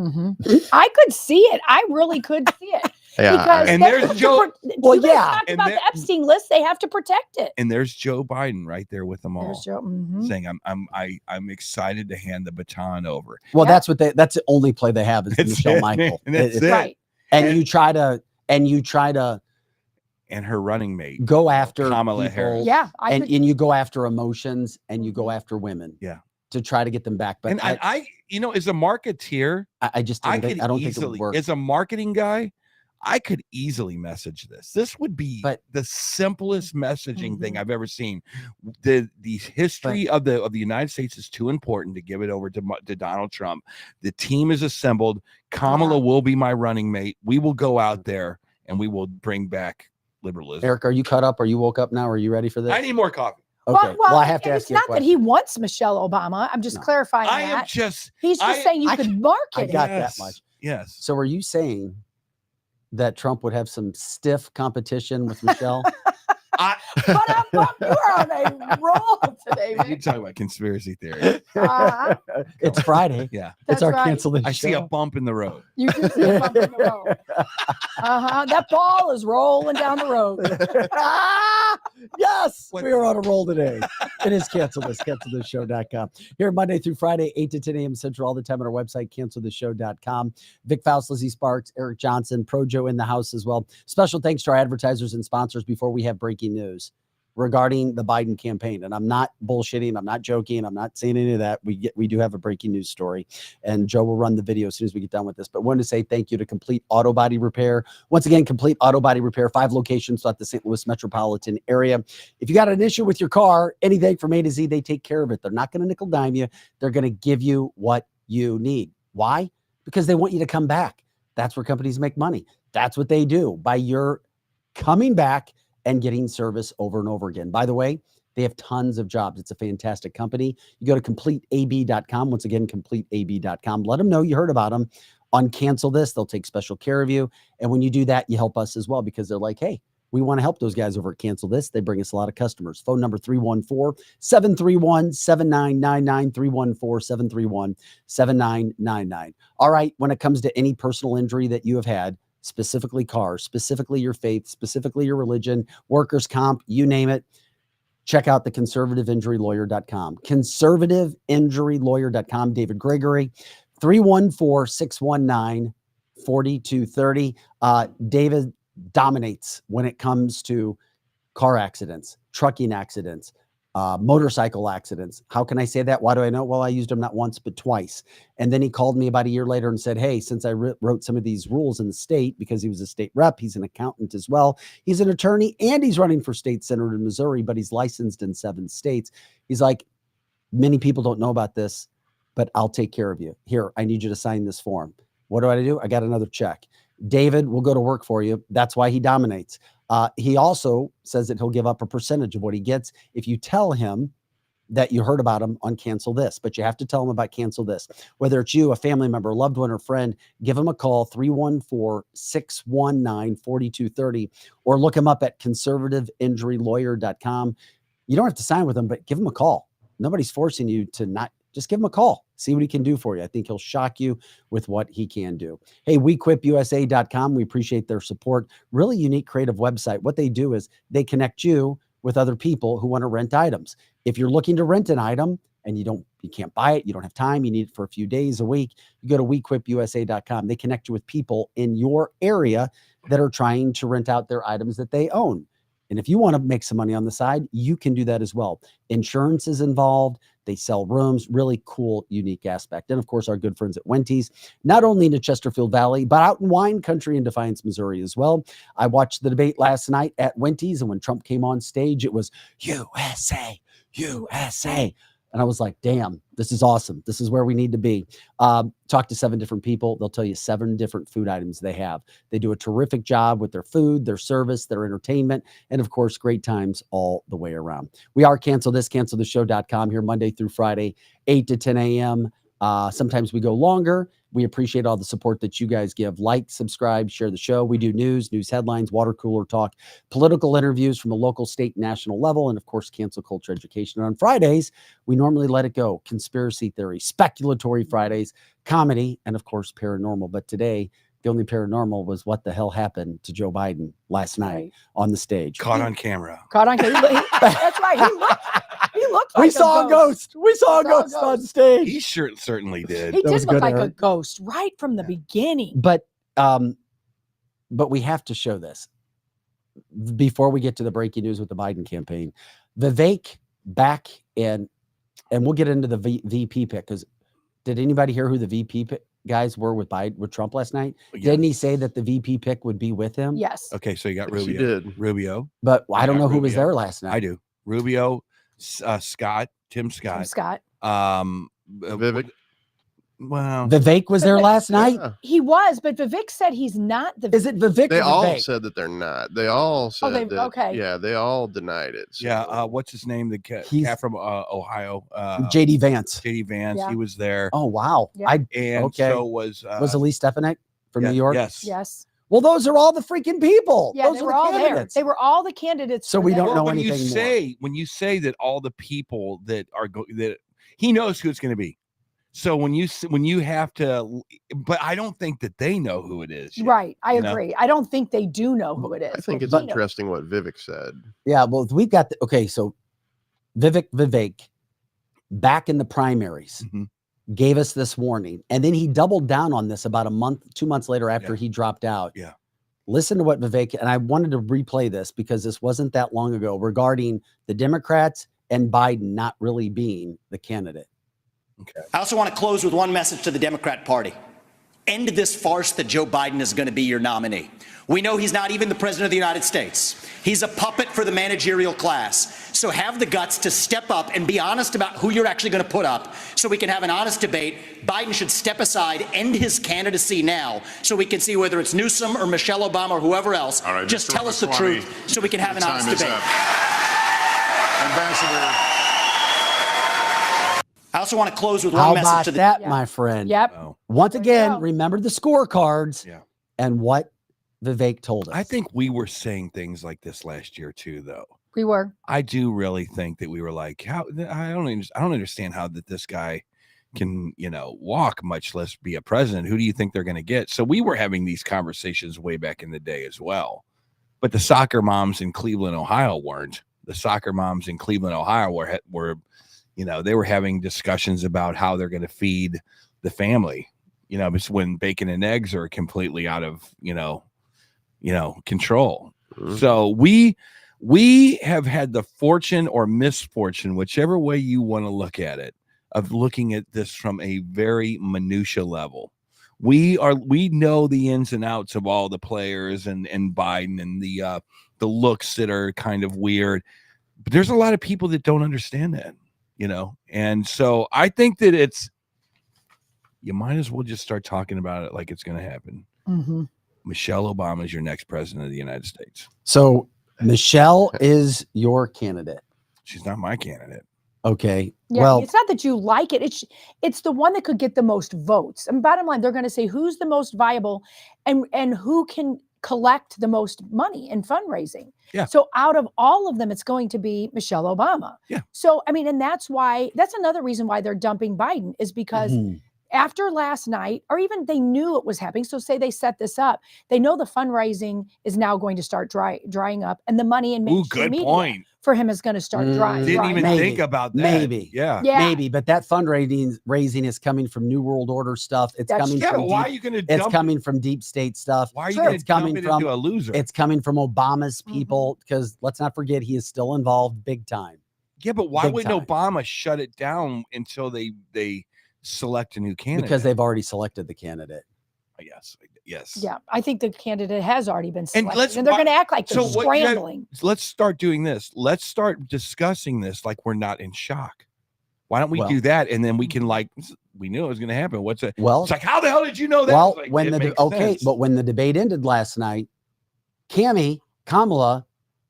I could see it. I really could see it. Yeah, and there's Joe. Well, yeah. Talk about the Epstein list. They have to protect it. And there's Joe Biden right there with them all. There's Joe, saying, "I'm excited to hand the baton over." Well, that's the only play they have is Michelle Michael. That's it. Right. And you try to. And her running mate go after Kamala people, Harris. Yeah, and you go after emotions and you go after women. Yeah, to try to get them back. But I as a marketeer, I don't think it would work. As a marketing guy, I could easily message this. This would be the simplest messaging thing I've ever seen. The history of the United States is too important to give it over to Donald Trump. The team is assembled. Kamala will be my running mate. We will go out there and we will bring back liberalism. Eric, are you caught up? Are you woke up now? Are you ready for this? I need more coffee. Okay. Well, I have to ask you. It's not that he wants Michelle Obama. I'm just clarifying that. He's just saying you could market it. I got that much. Yes. So are you saying that Trump would have some stiff competition with Michelle? You're on a roll today, man. You talk about conspiracy theory. It's Friday. Yeah. It's our cancel this I show. see a bump in the road. You do see a bump in the road. That ball is rolling down the road. Yes, we are on a roll today. It is cancelthisshow.com. Here Monday through Friday, 8 to 10 a.m. Central, all the time on our website, cancelthisshow.com. Vic Faust, Lizzie Sparks, Eric Johnson, Projo in the house as well. Special thanks to our advertisers and sponsors before we have breaking news regarding the Biden campaign. And I'm not bullshitting. I'm not joking. I'm not saying any of that. We do have a breaking news story, and Joe will run the video as soon as we get done with this. But wanted to say thank you to Complete Auto Body Repair. Once again, Complete Auto Body Repair, 5 locations throughout the St. Louis metropolitan area. If you got an issue with your car, anything from A to Z, they take care of it. They're not going to nickel dime you. They're going to give you what you need. Why? Because they want you to come back. That's where companies make money. That's what they do by your coming back and getting service over and over again. By the way, they have tons of jobs. It's a fantastic company. You go to CompleteAB.com. Once again, CompleteAB.com. Let them know you heard about them on Cancel This. They'll take special care of you. And when you do that, you help us as well, because they're like, hey, we want to help those guys over at Cancel This. They bring us a lot of customers. Phone number 314-731-7999, 314-731-7999. All right, when it comes to any personal injury that you have had, specifically cars, specifically your faith, specifically your religion, workers' comp, you name it, check out the conservativeinjurylawyer.com. Conservativeinjurylawyer.com. David Gregory, 314-619-4230. David dominates when it comes to car accidents, trucking accidents, motorcycle accidents. How can I say that? Why do I know? Well, I used him not once, but twice. And then he called me about a year later and said, hey, since I wrote some of these rules in the state, because he was a state rep, he's an accountant as well. He's an attorney and he's running for state senator in Missouri, but he's licensed in 7 states. He's like, many people don't know about this, but I'll take care of you. Here, I need you to sign this form. What do? I got another check. David will go to work for you. That's why he dominates. He also says that he'll give up a percentage of what he gets if you tell him that you heard about him on Cancel This, but you have to tell him about Cancel This. Whether it's you, a family member, a loved one, or friend, give him a call, 314-619-4230, or look him up at conservativeinjurylawyer.com. You don't have to sign with him, but give him a call. Nobody's forcing you to not. Just give him a call. See what he can do for you. I think he'll shock you with what he can do. Hey, WeQuipUSA.com. We appreciate their support. Really unique, creative website. What they do is they connect you with other people who want to rent items. If you're looking to rent an item and you can't buy it, you don't have time, you need it for a few days, a week, you go to WeQuipUSA.com. They connect you with people in your area that are trying to rent out their items that they own. And if you want to make some money on the side, you can do that as well. Insurance is involved. They sell rooms, really cool, unique aspect. And of course, our good friends at Wenty's, not only in the Chesterfield Valley, but out in wine country in Defiance, Missouri as well. I watched the debate last night at Wenty's, and when Trump came on stage, it was USA, USA. And I was like, damn, this is awesome. This is where we need to be. Talk to 7 different people. They'll tell you 7 different food items they have. They do a terrific job with their food, their service, their entertainment, and of course, great times all the way around. We are cancelthisshow.com here Monday through Friday, 8 to 10 a.m. Sometimes we go longer. We appreciate all the support that you guys give. Like, subscribe, share the show. We do news headlines, water cooler talk, political interviews from a local, state, national level, and of course, cancel culture education. And on Fridays, we normally let it go. Conspiracy theory, speculatory Fridays, comedy, and of course, paranormal. But today, the only paranormal was what the hell happened to Joe Biden last night on the stage. Caught on camera. Caught on camera. That's right. He looked like we saw a ghost. We saw a ghost on stage. He certainly did. He did look like a ghost right from the beginning. But we have to show this before we get to the breaking news with the Biden campaign. Vivek back and we'll get into the VP pick, because did anybody hear who the VP guys were with Trump last night? Yes. Didn't he say that the VP pick would be with him? Yes. Okay, so you got Yes, Rubio. he did. Rubio. But I don't know who was there last night. I do. Rubio, Scott, Tim Scott. Vivek. Well, Vivek was there last night. Yeah. He was, but Vivek said he's not the. Is it Vivek? They or all Vivek? said that they're not. They all said that. Okay. Yeah, they all denied it. So. yeah. What's his name? The cat from Ohio. JD Vance. JD Vance. Yeah. He was there. Oh wow. Yeah. And so was Elise Stefanik from New York? Yes. Yes. Well, those are all the freaking people. Yeah, those they are were the all there. candidates. They were all the candidates. So for we them. don't know when anything when you say that all the people that are that he knows who it's going to be. So when you have to, but I don't think that they know who it is yet, Right. I you know? agree. I don't think they do know who it is. I think it's but- interesting what Vivek said. Yeah, well, we've got so Vivek back in the primaries gave us this warning, and then he doubled down on this about 2 months later after he dropped out. Yeah. Listen to what Vivek, and I wanted to replay this because this wasn't that long ago, regarding the Democrats and Biden not really being the candidate. Okay. I also want to close with one message to the Democrat Party. End this farce that Joe Biden is going to be your nominee. We know he's not even the president of the United States. He's a puppet for the managerial class. So have the guts to step up and be honest about who you're actually going to put up so we can have an honest debate. Biden should step aside, end his candidacy now, so we can see whether it's Newsom or Michelle Obama or whoever else. All right, just Mr. tell us the Ramaswamy, truth so we can have an your honest time is debate. up. Ambassador. I also want to close with How one about message to the that, my friend? Yep. Oh. Once There you again, go. remember the scorecards and what Vivek told us. I think we were saying things like this last year too, though. We were. I do really think that we were like, how I don't understand how that this guy can, walk, much less be a president. Who do you think they're going to get? So we were having these conversations way back in the day as well. But the soccer moms in Cleveland, Ohio weren't. The soccer moms in Cleveland, Ohio were they were having discussions about how they're going to feed the family. It's when bacon and eggs are completely out of control. Mhm. So we have had the fortune or misfortune, whichever way you want to look at it, of looking at this from a very minutia level. We know the ins and outs of all the players and Biden and the looks that are kind of weird, but there's a lot of people that don't understand that, and so I think that you might as well just start talking about it like it's going to happen. Mm-hmm. Michelle Obama is your next president of the United States. So Michelle is your candidate. She's not my candidate. Okay. Yeah, Well, it's not that you like it. It's the one that could get the most votes. And bottom line, they're going to say who's the most viable and who can collect the most money in fundraising. Yeah. So out of all of them, it's going to be Michelle Obama. Yeah. So, I mean, and that's another reason why they're dumping Biden is because after last night, or even they knew it was happening. So say they set this up, they know the fundraising is now going to start drying up, and the money in mainstream media for him is going to start drying. Didn't even think about that. Maybe. Yeah. Maybe. But that fundraising is coming from New World Order stuff. It's coming from why are you going to it's coming from deep state stuff. Why are you going to coming dump it from into a loser? It's coming from Obama's people, because let's not forget he is still involved big time. Yeah, but why Big wouldn't time. Obama shut it down until they select a new candidate? Because they've already selected the candidate. Yes. Yeah, I think the candidate has already been selected, and, And they're going to act like they're what scrambling. Let's start doing this. Let's start discussing this like we're not in shock. Why don't we do that, and then we can we knew it was going to happen. It's like, how the hell did you know that? Well, Like, but when the debate ended last night, Kamala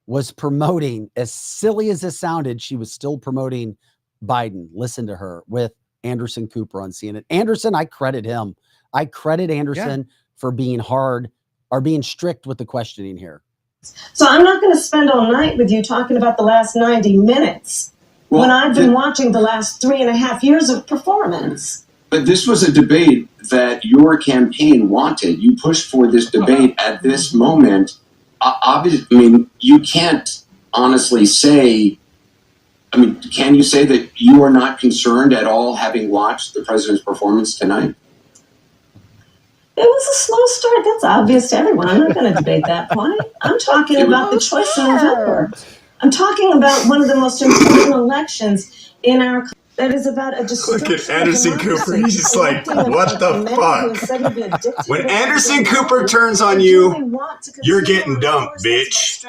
was promoting, as silly as this sounded, she was still promoting Biden. Listen to her with Anderson Cooper on CNN. Anderson, I credit him. I credit Anderson for being hard or being strict with the questioning here. So I'm not going to spend all night with you talking about the last 90 minutes when I've been watching the last 3.5 years of performance. But this was a debate that your campaign wanted. You pushed for this debate at this moment. Obviously, I mean, you can't honestly say, can you say that you are not concerned at all having watched the president's performance tonight? It was a slow start. That's obvious to everyone. I'm not going to debate that point. I'm talking about the choice in November. I'm talking about one of the most important elections in our country. That is about a destruction. Look at Anderson Cooper. He's just like, what the fuck? When Anderson Cooper turns on you, you're getting dumped, bitch.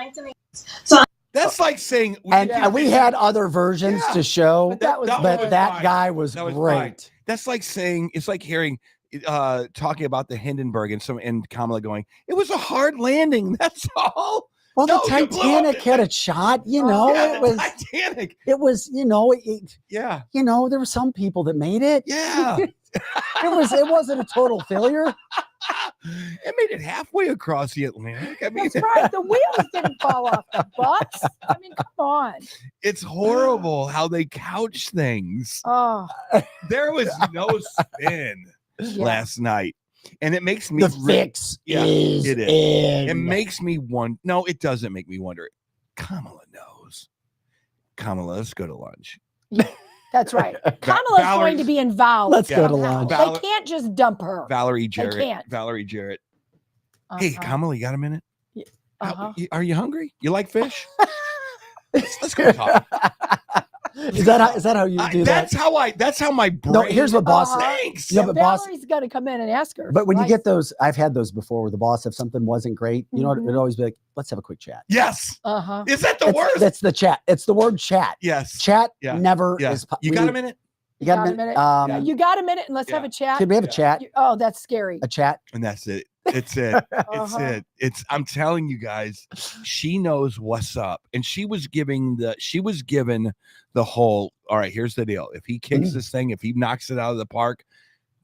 So that's like saying, and we had other versions to show, but that guy was great. That's like saying, it's like hearing talking about the Hindenburg and Kamala going, it was a hard landing. That's all. Well, the Titanic had a shot, it was Titanic. It was, yeah. There were some people that made it. Yeah. it wasn't a total failure. It made it halfway across the Atlantic. I mean, that's right. The wheels didn't fall off the bus. I mean, come on. It's horrible how they couch things. Oh, there was no spin last night. And it makes me the fix is it is. In. It makes me wonder. No, it doesn't make me wonder. Kamala knows. Kamala, let's go to lunch. That's right. Kamala's going to be involved. Let's go to lunch. They can't just dump her. Valerie Jarrett. They can't. Valerie Jarrett. Hey, Kamala, you got a minute? Are you hungry? You like fish? Let's go talk. Is that how you do that? That's how my brain. No, here's what boss thinks. Yeah, but Valerie's got to come in and ask her. But when you get those, I've had those before where the boss, if something wasn't great, it'd always be like, let's have a quick chat. Yes. Is that the worst? That's the chat. It's the word chat. Yes. Chat never is. You got a minute? You got a minute? You got a minute and let's have a chat. Can we have a chat? Oh, that's scary. A chat. And that's it. It's it. It's I'm telling you guys, she knows what's up. And she was given the whole, all right, here's the deal. If he kicks this thing, if he knocks it out of the park,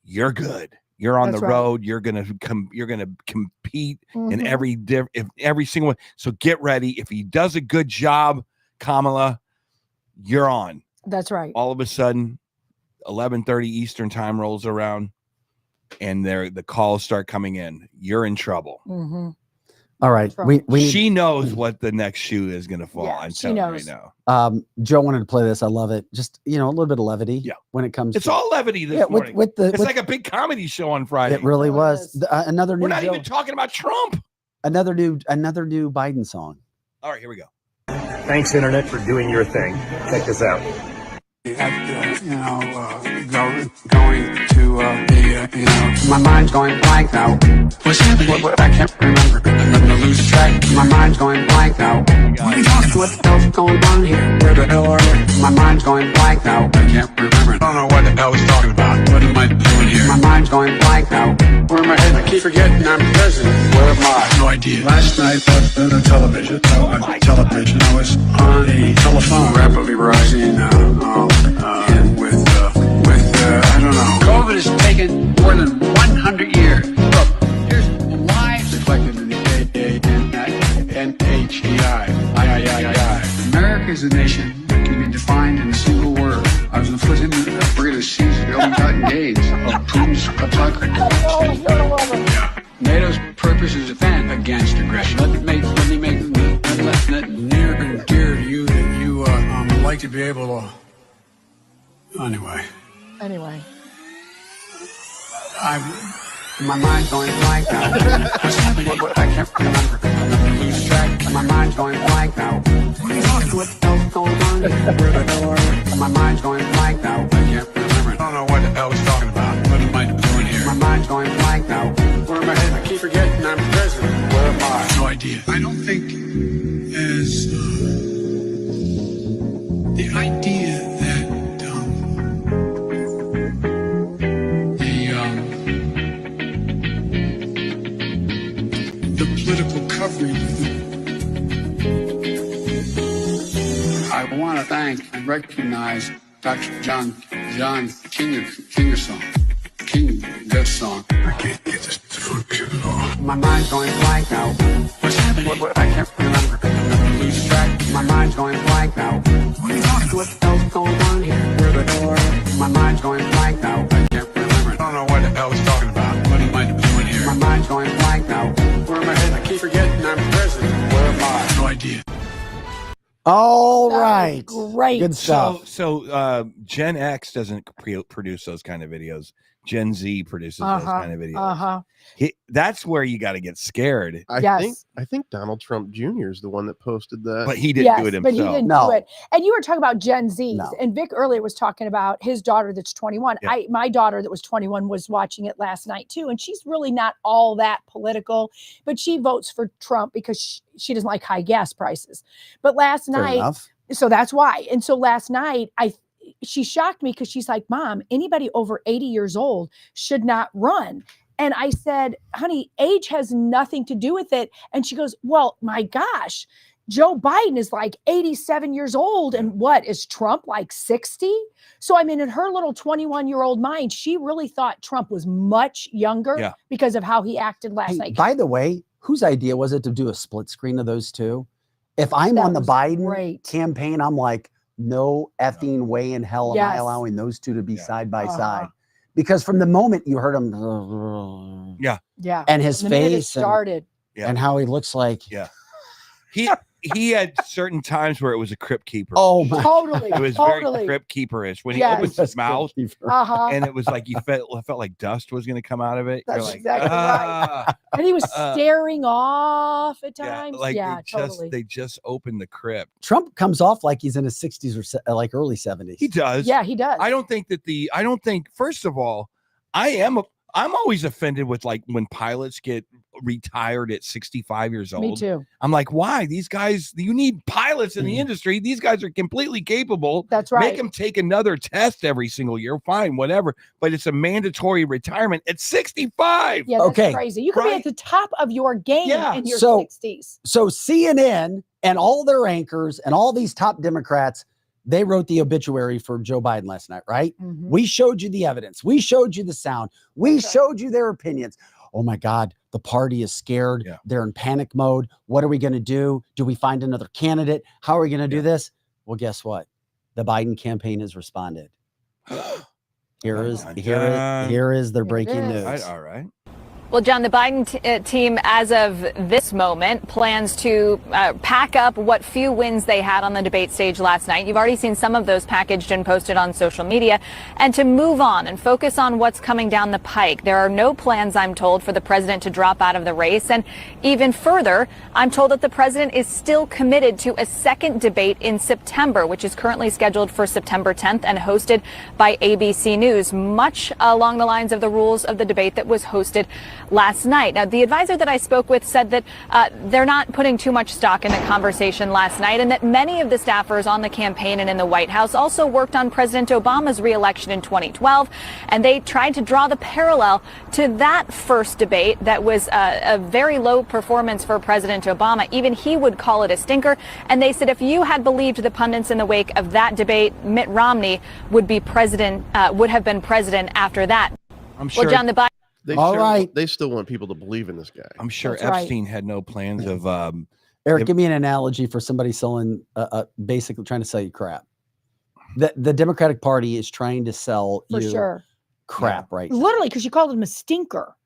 you're good. You're on the road. You're gonna compete in every single one. So get ready. If he does a good job, Kamala, you're on. That's right. All of a sudden, 11:30 Eastern time rolls around. And the calls start coming in. You're in trouble. All right. Trump. She knows what the next shoe is going to fall. Yeah, I'm she telling you right knows. now. Joe wanted to play this. I love it. Just, a little bit of levity. Yeah. When it comes It's to all levity this morning. It's like a big comedy show on Friday. it really was. Another new We're not Joe, even talking about Trump. another new Biden song. All right, here we go. Thanks, Internet, for doing your thing. Check this out. Going to my mind's going blank now. What's happening? What, I can't remember. I'm gonna lose track. My mind's going blank now. What are you talking about? What the hell's going on here? Where the hell are we? My mind's going blank now. I can't remember. I don't know what the hell he's talking about. What am I doing here? My mind's going blank now. Where am I heading? I keep forgetting I'm president. Where am I? No idea. Last night on the television. I was on a telephone rapidly rising and with I don't know. COVID has taken more than 100 years. Look, there's lives reflected in the NHEI. America is a nation that can be defined in a single word. I was in the foot in the British season, the ill-gotten gains of Putin's hypocrisy. Yeah. NATO's purpose is to defend against aggression. Let me make near and dear to you that you would like to be able to. Anyway. My mind's going blank now. What's happening? I can't remember. I'm gonna lose track. My mind's going blank now. What are you talking about? What the hell's going on here? Where the hell are we? My mind's going blank now. I can't remember. I don't know what the hell he's talking about. What am I doing here? My mind's going blank now. Where am I heading? I keep forgetting I'm president. Where am I? No idea. I don't think as the idea that the political coverage. I want to thank and recognize Dr. John Kingerson. That song. I can't get this to function at all. My mind's going blank now. What's happening? I can't remember. I'm gonna lose track. My mind's going blank now. What are you talking about? What the hell's going on here? Where the hell are we? My mind's going blank now. I can't remember. I don't know what the hell he's talking about. What am I doing here? My mind's going blank now. Where am I heading? I keep forgetting I'm president. Where am I? No idea. All right. Great. Good stuff. So Gen X doesn't produce those kind of videos. Gen Z produces those kind of videos. That's where you got to get scared. I think Donald Trump Jr. is the one that posted that. But he didn't do it himself. But he didn't do it. And you were talking about Gen Zs. And Vic earlier was talking about his daughter that's 21. Yeah. My daughter that was 21 was watching it last night too. And she's really not all that political, but she votes for Trump because she doesn't like high gas prices. But last night, so that's why. And so last night, she shocked me because she's like, Mom, anybody over 80 years old should not run. And I said, honey, age has nothing to do with it. And she goes, well, my gosh, Joe Biden is like 87 years old. And what is Trump like 60? So I mean, in her little 21-year-old mind, she really thought Trump was much younger because of how he acted last night. By the way, whose idea was it to do a split screen of those two? If I'm on the Biden campaign, I'm like, no effing way in hell am I allowing those two to be side by side. Because from the moment you heard him, and his face started, and how he looks like, he had certain times where it was a crypt keeper. Oh my! Totally, it was very crypt keeperish when he opened his mouth, and it was like you felt like dust was going to come out of it. That's You're like, exactly right. And he was staring off at times. They just opened the crypt. Trump comes off like he's in his 60s or like early 70s. He does. Yeah, he does. I don't think. First of all, I'm always offended with like when pilots get retired at 65 years old. Me too. I'm like, why? These guys, you need pilots in the industry. These guys are completely capable. That's right. Make them take another test every single year. Fine, whatever. But it's a mandatory retirement at 65. Yeah, that's crazy. You could be at the top of your game in your 60s. So CNN and all their anchors and all these top Democrats, they wrote the obituary for Joe Biden last night, right? Mm-hmm. We showed you the evidence. We showed you the sound. We showed you their opinions. Oh my God, the party is scared. Yeah. They're in panic mode. What are we going to do? Do we find another candidate? How are we going to do this? Well, guess what? The Biden campaign has responded. Here is their breaking news. All right. Well, John, the Biden team, as of this moment, plans to pack up what few wins they had on the debate stage last night. You've already seen some of those packaged and posted on social media, and to move on and focus on what's coming down the pike. There are no plans, I'm told, for the president to drop out of the race. And even further, I'm told that the president is still committed to a second debate in September, which is currently scheduled for September 10th and hosted by ABC News, much along the lines of the rules of the debate that was hosted last night. Now, the advisor that I spoke with said that they're not putting too much stock in the conversation last night, and that many of the staffers on the campaign and in the White House also worked on President Obama's reelection in 2012, and they tried to draw the parallel to that first debate that was a very low performance for President Obama. Even he would call it a stinker, and they said if you had believed the pundits in the wake of that debate, Mitt Romney would be president, would have been president after that. I'm sure. Well, John, the Biden. They still want people to believe in this guy. I'm sure That's Epstein had no plans of. Eric, give me an analogy for somebody selling, basically trying to sell you crap. The Democratic Party is trying to sell For you sure. crap right now. Literally, because you called him a stinker.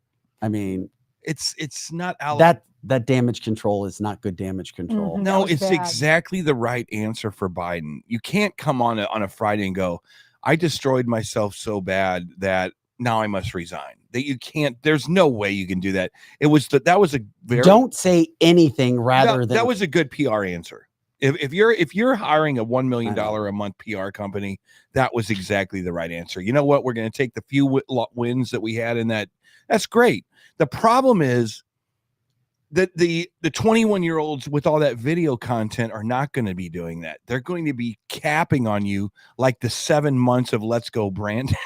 I mean, it's not that damage control is not good damage control. Mhm. No, That was it's bad. exactly the right answer for Biden. You can't come on a Friday and go, I destroyed myself so bad that now I must resign. That you can't. There's no way you can do that. That was a very. Don't say anything rather than that was a good PR answer. If you're hiring a $1 million a month PR company, that was exactly the right answer. You know what? We're going to take the few wins that we had in that. That's great. The problem is that the 21-year-olds with all that video content are not going to be doing that. They're going to be capping on you like the 7 months of Let's Go Brandon.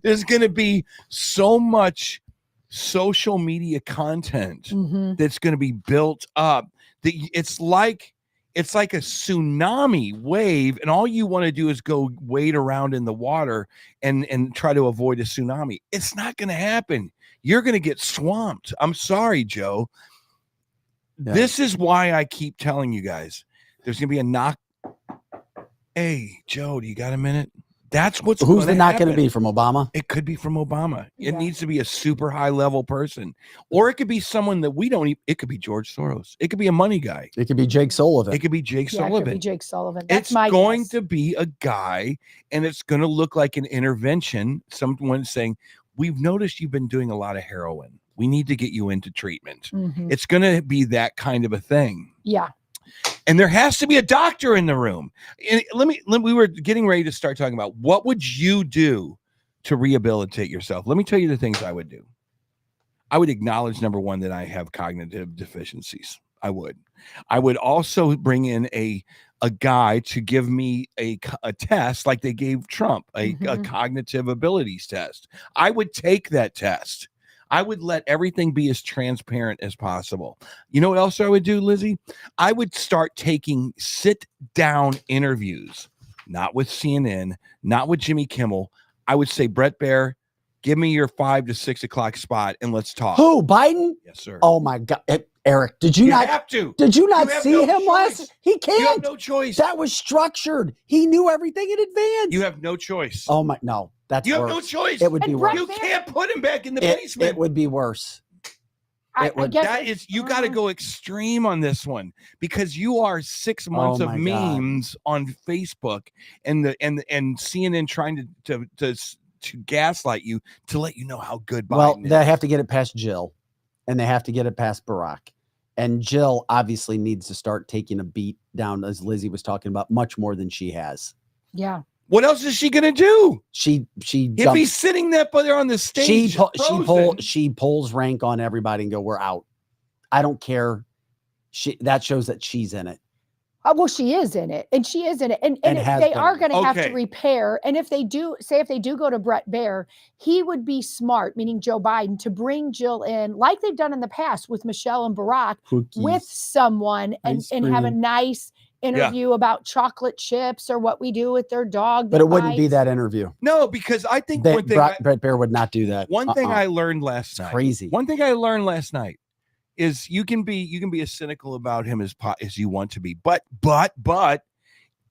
There's going to be so much social media content that's going to be built up that it's like a tsunami wave, and all you want to do is go wade around in the water and try to avoid a tsunami. It's not going to happen. You're going to get swamped. I'm sorry, Joe. Yeah. This is why I keep telling you guys there's going to be a knock. Hey, Joe, do you got a minute? That's what's Who's the not happen. going to be from Obama? It could be from Obama. It needs to be a super high level person, or it could be someone that we don't even, it could be George Soros. It could be a money guy. It could be Jake Sullivan. It could be Jake Yeah, Sullivan. it could be Jake Sullivan. That's It's my going guess. to be a guy, and it's going to look like an intervention. Someone saying, we've noticed you've been doing a lot of heroin. We need to get you into treatment. Mhm. It's going to be that kind of a thing. Yeah. And there has to be a doctor in the room. And we were getting ready to start talking about what would you do to rehabilitate yourself. Let me tell you the things I would do. I would acknowledge, number one, that I have cognitive deficiencies. I would also bring in a guy to give me a test like they gave Trump, a cognitive abilities test. I would take that test. I would let everything be as transparent as possible. You know what else I would do, Lizzie? I would start taking sit-down interviews, not with CNN, not with Jimmy Kimmel. I would say, Brett Baer, give me your 5 to 6 o'clock spot and let's talk. Who? Biden? Yes, sir. Oh my God, Eric! Did you not have to? Did you not You have see no him choice. last? He can't. You have no choice. That was structured. He knew everything in advance. You have no choice. Oh my! No, that's You have worse. no choice. It would be And worse. Brett You Baer- can't put him back in the It basement. would be worse. I guess That is, you got to go extreme on this one because you are 6 months Oh of my God. memes on Facebook and CNN trying to gaslight you to let you know how good Biden Well, is. they have to get it past Jill, and they have to get it past Barack. And Jill obviously needs to start taking a beat down, as Lizzie was talking about, much more than she has. Yeah. What else is she gonna do? She If dumps- he's sitting there on the stage, she pulls rank on everybody and go, we're out. I don't care. That shows that she's in it. Well, she is in it, and she is in it, and And if has they been. are going to have Okay. to repair, and if they do go to Brett Baer, he would be smart, meaning Joe Biden, to bring Jill in like they've done in the past with Michelle and Barack, with someone and Ice have a cream. nice interview about chocolate chips or what we do with their dog. But that it wouldn't be bites. that interview. No, because I think one thing Brett Baer would not do that. One thing I learned last night. crazy. One thing I learned last night is you can be as cynical about him as you want to be, but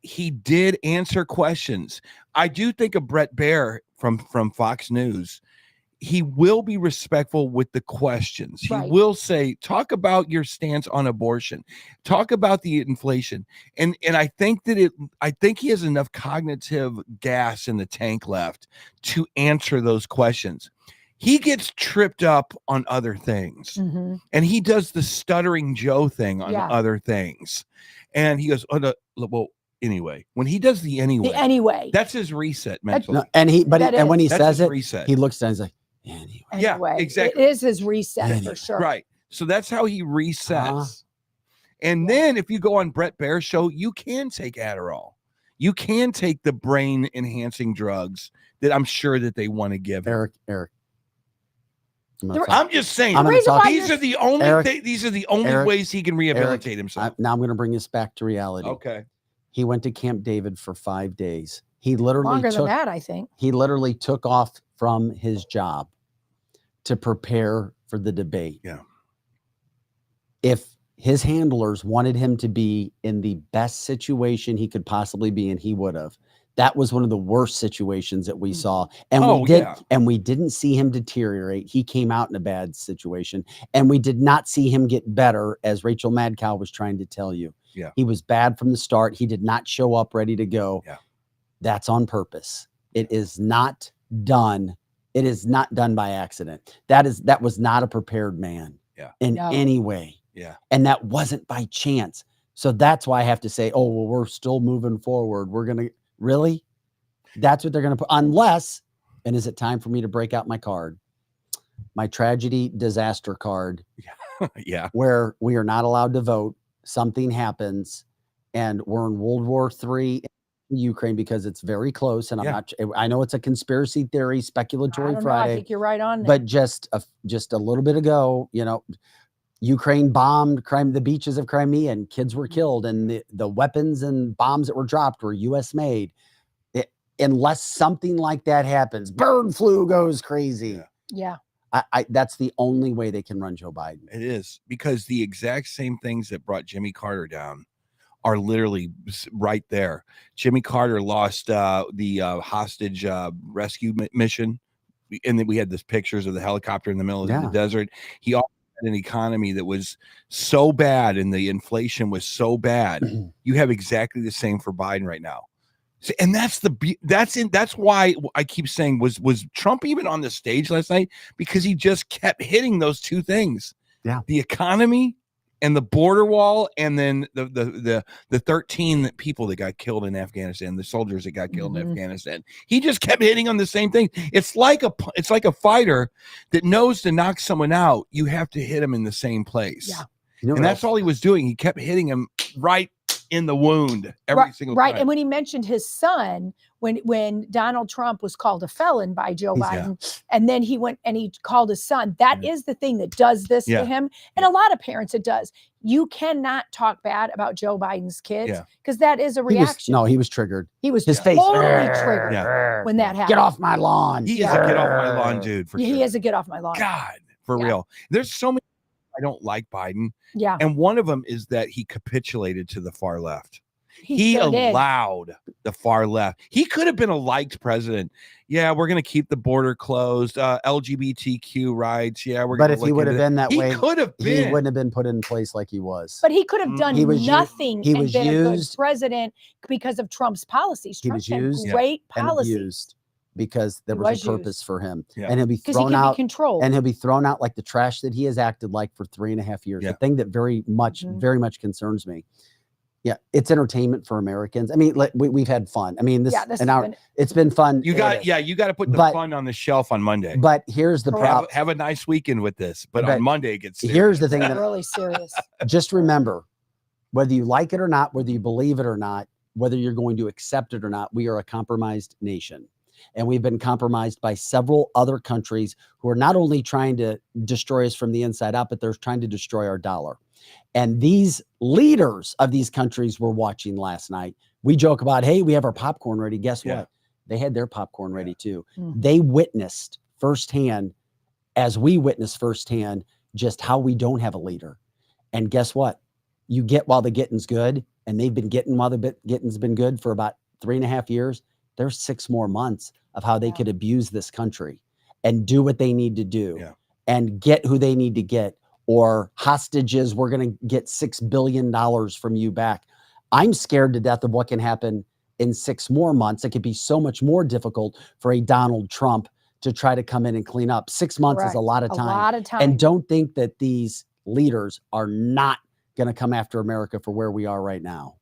he did answer questions. I do think of Brett Baer from Fox News. he will be respectful with the questions. He Right. will say, talk about your stance on abortion, talk about the inflation. And I think that I think he has enough cognitive gas in the tank left to answer those questions. He gets tripped up on other things, and he does the stuttering Joe thing on other things. And he goes, oh, no, well, anyway, when he does the anyway, that's his reset mentally. No, and when he That's says his it, reset. he looks down and he's like, Yeah, Anyway, exactly. It is his reset for sure. Right. So that's how he resets. And then if you go on Brett Baer's show, you can take Adderall. You can take the brain enhancing drugs that I'm sure that they want to give him. Eric. I'm just saying, these are the only ways he can rehabilitate himself. Now I'm going to bring this back to reality. Okay. He went to Camp David for 5 days. He literally Longer than that, I think. He literally took off from his job to prepare for the debate. Yeah. If his handlers wanted him to be in the best situation he could possibly be in, he would have. That was one of the worst situations that we saw. And we didn't see him deteriorate. He came out in a bad situation. And we did not see him get better, as Rachel Madcow was trying to tell you. Yeah. He was bad from the start. He did not show up ready to go. Yeah. That's on purpose. It is not done. It is not done by accident. That was not a prepared man in any way. Yeah. And that wasn't by chance. So that's why I have to say, oh, well, we're still moving forward. We're going to really? That's what they're going to put, unless, and is it time for me to break out my card? My tragedy disaster card. Yeah. Where we are not allowed to vote. Something happens and we're in World War III in Ukraine because it's very close. And I know it's a conspiracy theory, speculatory Friday. I think you're right on. But just a little bit ago, Ukraine bombed the beaches of Crimea and kids were killed, and the weapons and bombs that were dropped were U.S. made. Unless something like that happens, bird flu goes crazy. Yeah. That's the only way they can run Joe Biden. It is, because the exact same things that brought Jimmy Carter down are literally right there. Jimmy Carter lost the hostage rescue mission, and then we had this pictures of the helicopter in the middle of the desert. He also had an economy that was so bad, and the inflation was so bad. You have exactly the same for Biden right now. And that's why I keep saying, was Trump even on the stage last night? Because he just kept hitting those two things. Yeah. The economy and the border wall, and then the 13 people that got killed in Afghanistan, the soldiers that got killed in Afghanistan. He just kept hitting on the same thing. It's like a fighter that knows to knock someone out, you have to hit him in the same place. Yeah. And that's all he was doing. He kept hitting him right in the wound every single time. Right. And when he mentioned his son, when Donald Trump was called a felon by Joe Biden, and then he went and he called his son, that is the thing that does this to him. And a lot of parents, it does. You cannot talk bad about Joe Biden's kids because that is a reaction. He was triggered. He was his face totally triggered when that happened. Get off my lawn. He is a get off my lawn dude. For sure. He is a get off my lawn. God, for real. There's so many I don't like Biden. Yeah. And one of them is that he capitulated to the far left. He sure did. Allowed the far left. He could have been a liked president. Yeah, we're going to keep the border closed. LGBTQ rights. Yeah, we're. But if he would have been that way, he could have been. He wouldn't have been put in place like he was. But he could have done nothing he and was been a good used president because of Trump's policies. Trump he was used had great and policies. abused because there was a purpose for him, and he'll be 'Cause thrown he can be out. controlled. And he'll be thrown out like the trash that he has acted like for 3.5 years. The thing that very much concerns me. Yeah, it's entertainment for Americans. I mean, we've had fun. I mean, it's been fun. You got to put the fun on the shelf on Monday. But here's the problem. Have a nice weekend with this. But on Monday it gets serious. Here's the thing that really serious. Just remember, whether you like it or not, whether you believe it or not, whether you're going to accept it or not, we are a compromised nation. And we've been compromised by several other countries who are not only trying to destroy us from the inside out, but they're trying to destroy our dollar. And these leaders of these countries were watching last night. We joke about, hey, we have our popcorn ready. Guess what? They had their popcorn ready too. They witnessed firsthand, as we witnessed firsthand, just how we don't have a leader. And guess what? You get while the getting's good, and they've been getting while the getting's been good for about 3.5 years. There's 6 more months of how they could abuse this country. and do what they need to do Yeah. and get who they need to get, or hostages, we're going to get $6 billion from you back. I'm scared to death of what can happen in 6 more months. It could be so much more difficult for a Donald Trump to try to come in and clean up. 6 months is a lot of A time. lot of time. And don't think that these leaders are not going to come after America for where we are right now.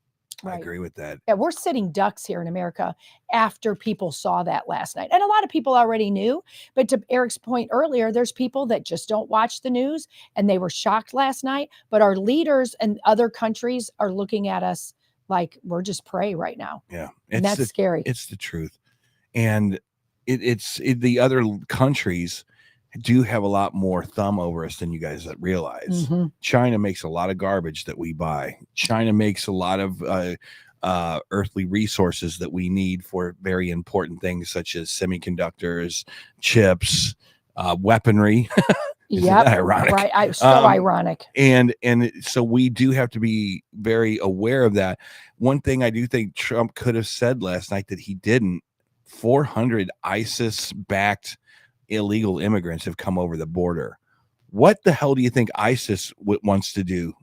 I agree with that. Yeah, we're sitting ducks here in America after people saw that last night. And a lot of people already knew. But to Eric's point earlier, there's people that just don't watch the news and they were shocked last night. But our leaders and other countries are looking at us like we're just prey right now. Yeah. And that's scary. It's the truth. And the other countries do have a lot more thumb over us than you guys realize. Mhm. China makes a lot of garbage that we buy. China makes a lot of earthly resources that we need for very important things such as semiconductors, chips, weaponry. Isn't Yep. that ironic? Right. So ironic. And so we do have to be very aware of that. One thing I do think Trump could have said last night that he didn't, 400 ISIS-backed illegal immigrants have come over the border. What the hell do you think ISIS wants to do?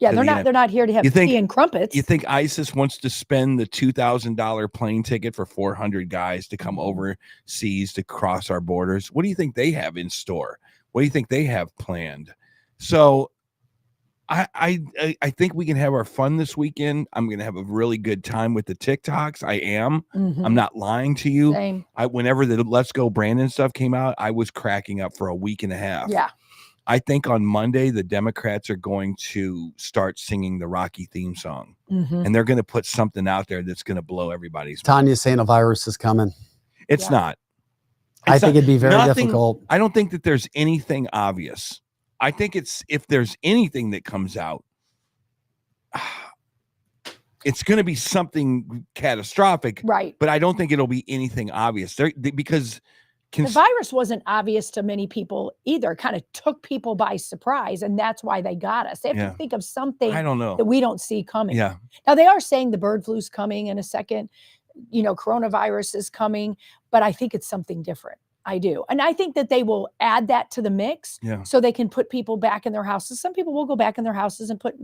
Yeah, they're not here to have tea and crumpets. You think ISIS wants to spend the $2,000 plane ticket for 400 guys to come overseas to cross our borders? What do you think they have in store? What do you think they have planned? So I think we can have our fun this weekend. I'm going to have a really good time with the TikToks. I am. Mhm. I'm not lying to you. Same. Whenever the Let's Go Brandon stuff came out, I was cracking up for a week and a half. Yeah. I think on Monday, the Democrats are going to start singing the Rocky theme song. Mhm. And they're going to put something out there that's going to blow everybody's mind. Tanya's saying a virus is coming. It's not. I think it'd be very difficult. I don't think that there's anything obvious. I think if there's anything that comes out, it's going to be something catastrophic. Right. But I don't think it'll be anything obvious because The virus wasn't obvious to many people either. Kind of took people by surprise, and that's why they got us. They have Yeah. to think of something I don't know. that we don't see coming. Yeah. Now, they are saying the bird flu's coming in a second. Coronavirus is coming, but I think it's something different. I do. And I think that they will add that to the mix so they can put people back in their houses. Some people will go back in their houses and put,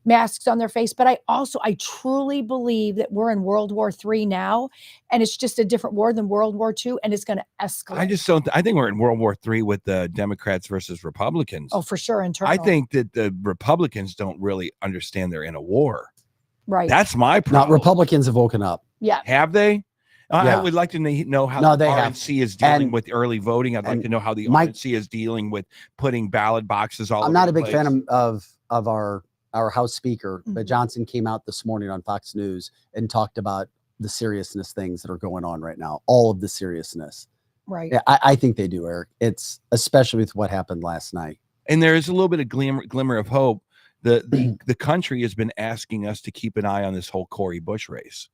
masks on their face. But I truly believe that we're in World War III now, and it's just a different war than World War II, and it's going to escalate. I think we're in World War III with the Democrats versus Republicans. Oh, for sure. I think that the Republicans don't really understand they're in a war. Right. That's my problem. Not Republicans have woken up. Yeah. Have they? I Yeah. would like to know how No, the they have. RNC is dealing And- with early voting. I'd like to know how the Mike- RNC is dealing with putting ballot boxes all I'm over not the a big place. fan of our House Speaker, but Johnson came out this morning on Fox News and talked about the seriousness things that are going on right now. All of the seriousness. Right. Yeah, I think they do, Eric. It's especially with what happened last night. And there is a little bit of glimmer of hope. The country has been asking us to keep an eye on this whole Cori Bush race.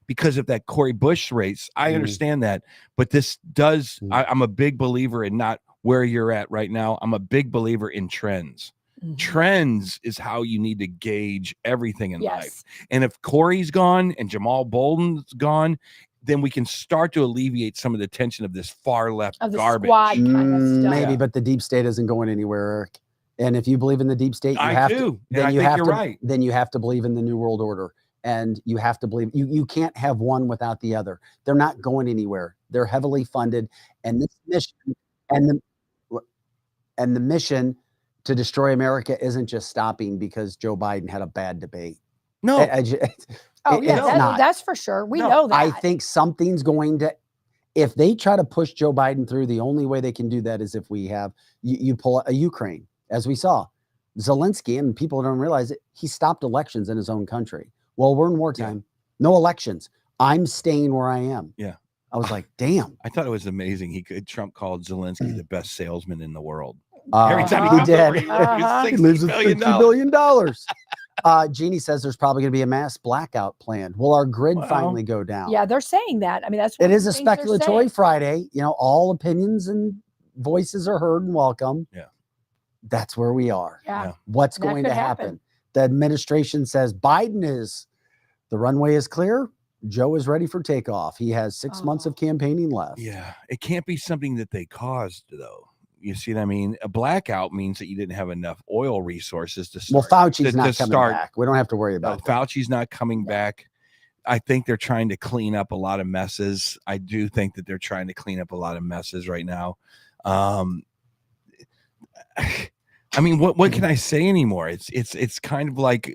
Because of that Cori Bush race, I understand that, but this does. I'm a big believer in not where you're at right now. I'm a big believer in trends. Trends is how you need to gauge everything in life. And if Corey's gone and Jamal Bolden's gone, then we can start to alleviate some of the tension of this far left Of the garbage. squad kind of stuff. Maybe, but the deep state isn't going anywhere, Eric. And if you believe in the deep state, you I have do, to. and Then I you think have you're to. right. Then you have to believe in the New World Order, and you have to believe. You can't have one without the other. They're not going anywhere. They're heavily funded, and this mission and the mission to destroy America isn't just stopping because Joe Biden had a bad debate. No. That's for sure. We know that. I think something's going to. If they try to push Joe Biden through, the only way they can do that is if we have you pull a Ukraine, as we saw. Zelensky, and people don't realize it, he stopped elections in his own country. Well, we're in wartime. No elections. I'm staying where I am. Yeah. I was like, damn. I thought it was amazing. Trump called Zelensky the best salesman in the world. Uh, Every time he he comes did. over, he He loses loses $60 $60 billion. Jeannie says there's probably going to be a mass blackout planned. Will our grid finally go down? Yeah, they're saying that. I mean, that's It is the a things they're speculatory saying. Friday. All opinions and voices are heard and welcome. Yeah. That's where we are. Yeah. What's That going could to happen? happen. The administration says the runway is clear. Joe is ready for takeoff. He has 6 months of campaigning left. Yeah, it can't be something that they caused, though. You see what I mean? A blackout means that you didn't have enough oil resources to start. Well, Fauci's not coming back. We don't have to worry about that. Fauci's not coming back. I think they're trying to clean up a lot of messes. I do think that they're trying to clean up a lot of messes right now. I mean, what can I say anymore? It's kind of like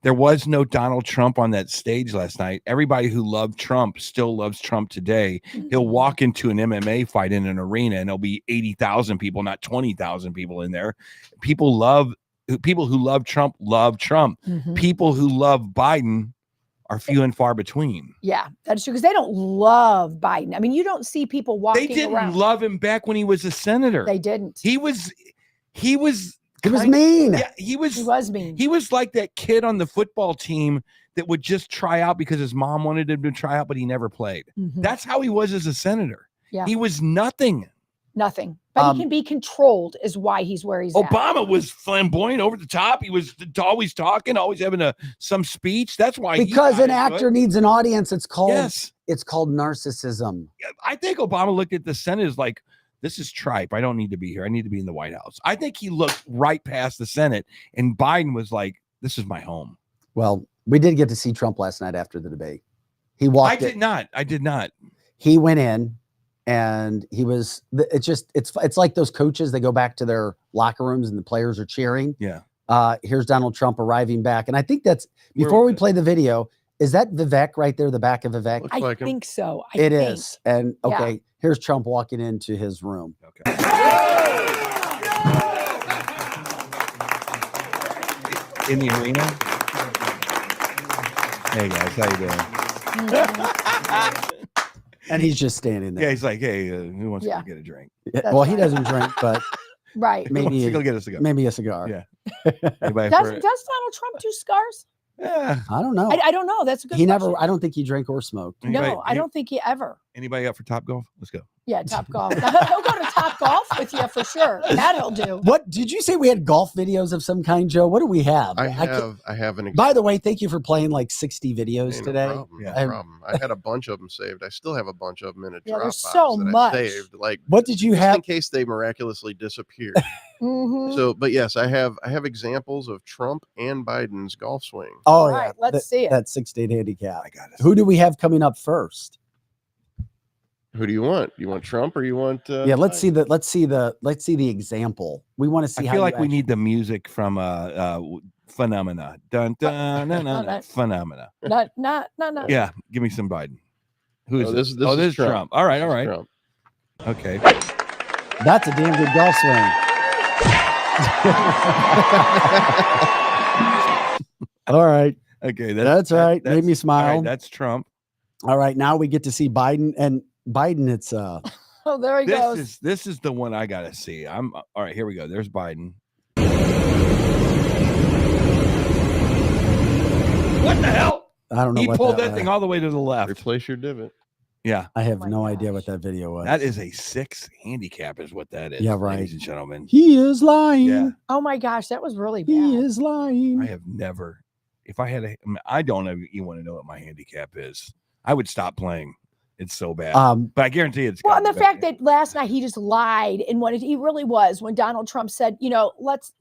there was no Donald Trump on that stage last night. Everybody who loved Trump still loves Trump today. He'll walk into an MMA fight in an arena and there'll be 80,000 people, not 20,000 people in there. People who love Trump love Trump. People who love Biden are few and far between. Yeah, that's true, because they don't love Biden. I mean, you don't see people walking around. They didn't around. love him back when he was a senator. They didn't. He was mean. Yeah, he was mean. He was like that kid on the football team that would just try out because his mom wanted him to try out, but he never played. That's how he was as a senator. Yeah. He was nothing. Nothing. But he can be controlled is why he's where he's at. Obama was flamboyant, over the top. He was always talking, always having some speech. That's why because an actor needs an audience. It's called Yes. It's called narcissism. I think Obama looked at the Senate as like, this is tripe. I don't need to be here. I need to be in the White House. I think he looked right past the Senate, and Biden was like, this is my home. Well, we did get to see Trump last night after the debate. He walked. I did not. He went in, and he was. It's like those coaches. They go back to their locker rooms, and the players are cheering. Yeah. Here's Donald Trump arriving back, and I think that's before we play the video. Is that Vivek right there? The back of Vivek. I think so. It is. And okay, here's Trump walking into his room. Okay. In the arena. Hey guys, how you doing? And he's just standing there. Yeah, he's like, hey, who wants to get a drink? Well, he doesn't drink, but right. Maybe go get a cigar. Maybe a cigar. Yeah. Does Donald Trump do cigars? Yeah. I don't know. I don't know. That's a good question. I don't think he drank or smoked. No, I don't think he ever. Anybody up for Top Golf? Let's go. Yeah, Top Golf. He'll go to Top Golf with you for sure. That he'll do. What did you say? We had golf videos of some kind, Joe? What do we have? I have an. By the way, thank you for playing like 60 videos today. No problem. I had a bunch of them saved. I still have a bunch of them in a Dropbox there's so much. I saved. Like, what did you just have in case they miraculously disappeared? So, but yes, I have examples of Trump and Biden's golf swing. Oh, All yeah. right, let's see it. That 6-8 handicap. I got it. Who do we have coming up first? Who do you want? You want Trump or you want? Let's see the example. We want to see. I feel like we need the music from Phenomena. Dun dun dun dun. Phenomena. Not. Yeah, give me some Biden. Who is this? This is Trump. All right. Trump. Okay. That's a damn good golf swing. All right. Okay, that's right. Made me smile. All right, that's Trump. All right, now we get to see Biden, and Biden. It's oh, there he goes. This is the one I gotta see. All right. Here we go. There's Biden. What the hell? I don't know. He what pulled that thing all the way to the left. Replace your divot. Yeah. I have no idea what that video was. That is a 6 handicap, is what that is. Yeah, right. Ladies and gentlemen. He is lying. Yeah. Oh my gosh, that was really bad. He is lying. I have never. If I had I don't even want to know what my handicap is. I would stop playing. It's so bad. But I guarantee it's. Well, and the fact that last night he just lied, and what he really was when Donald Trump said, let's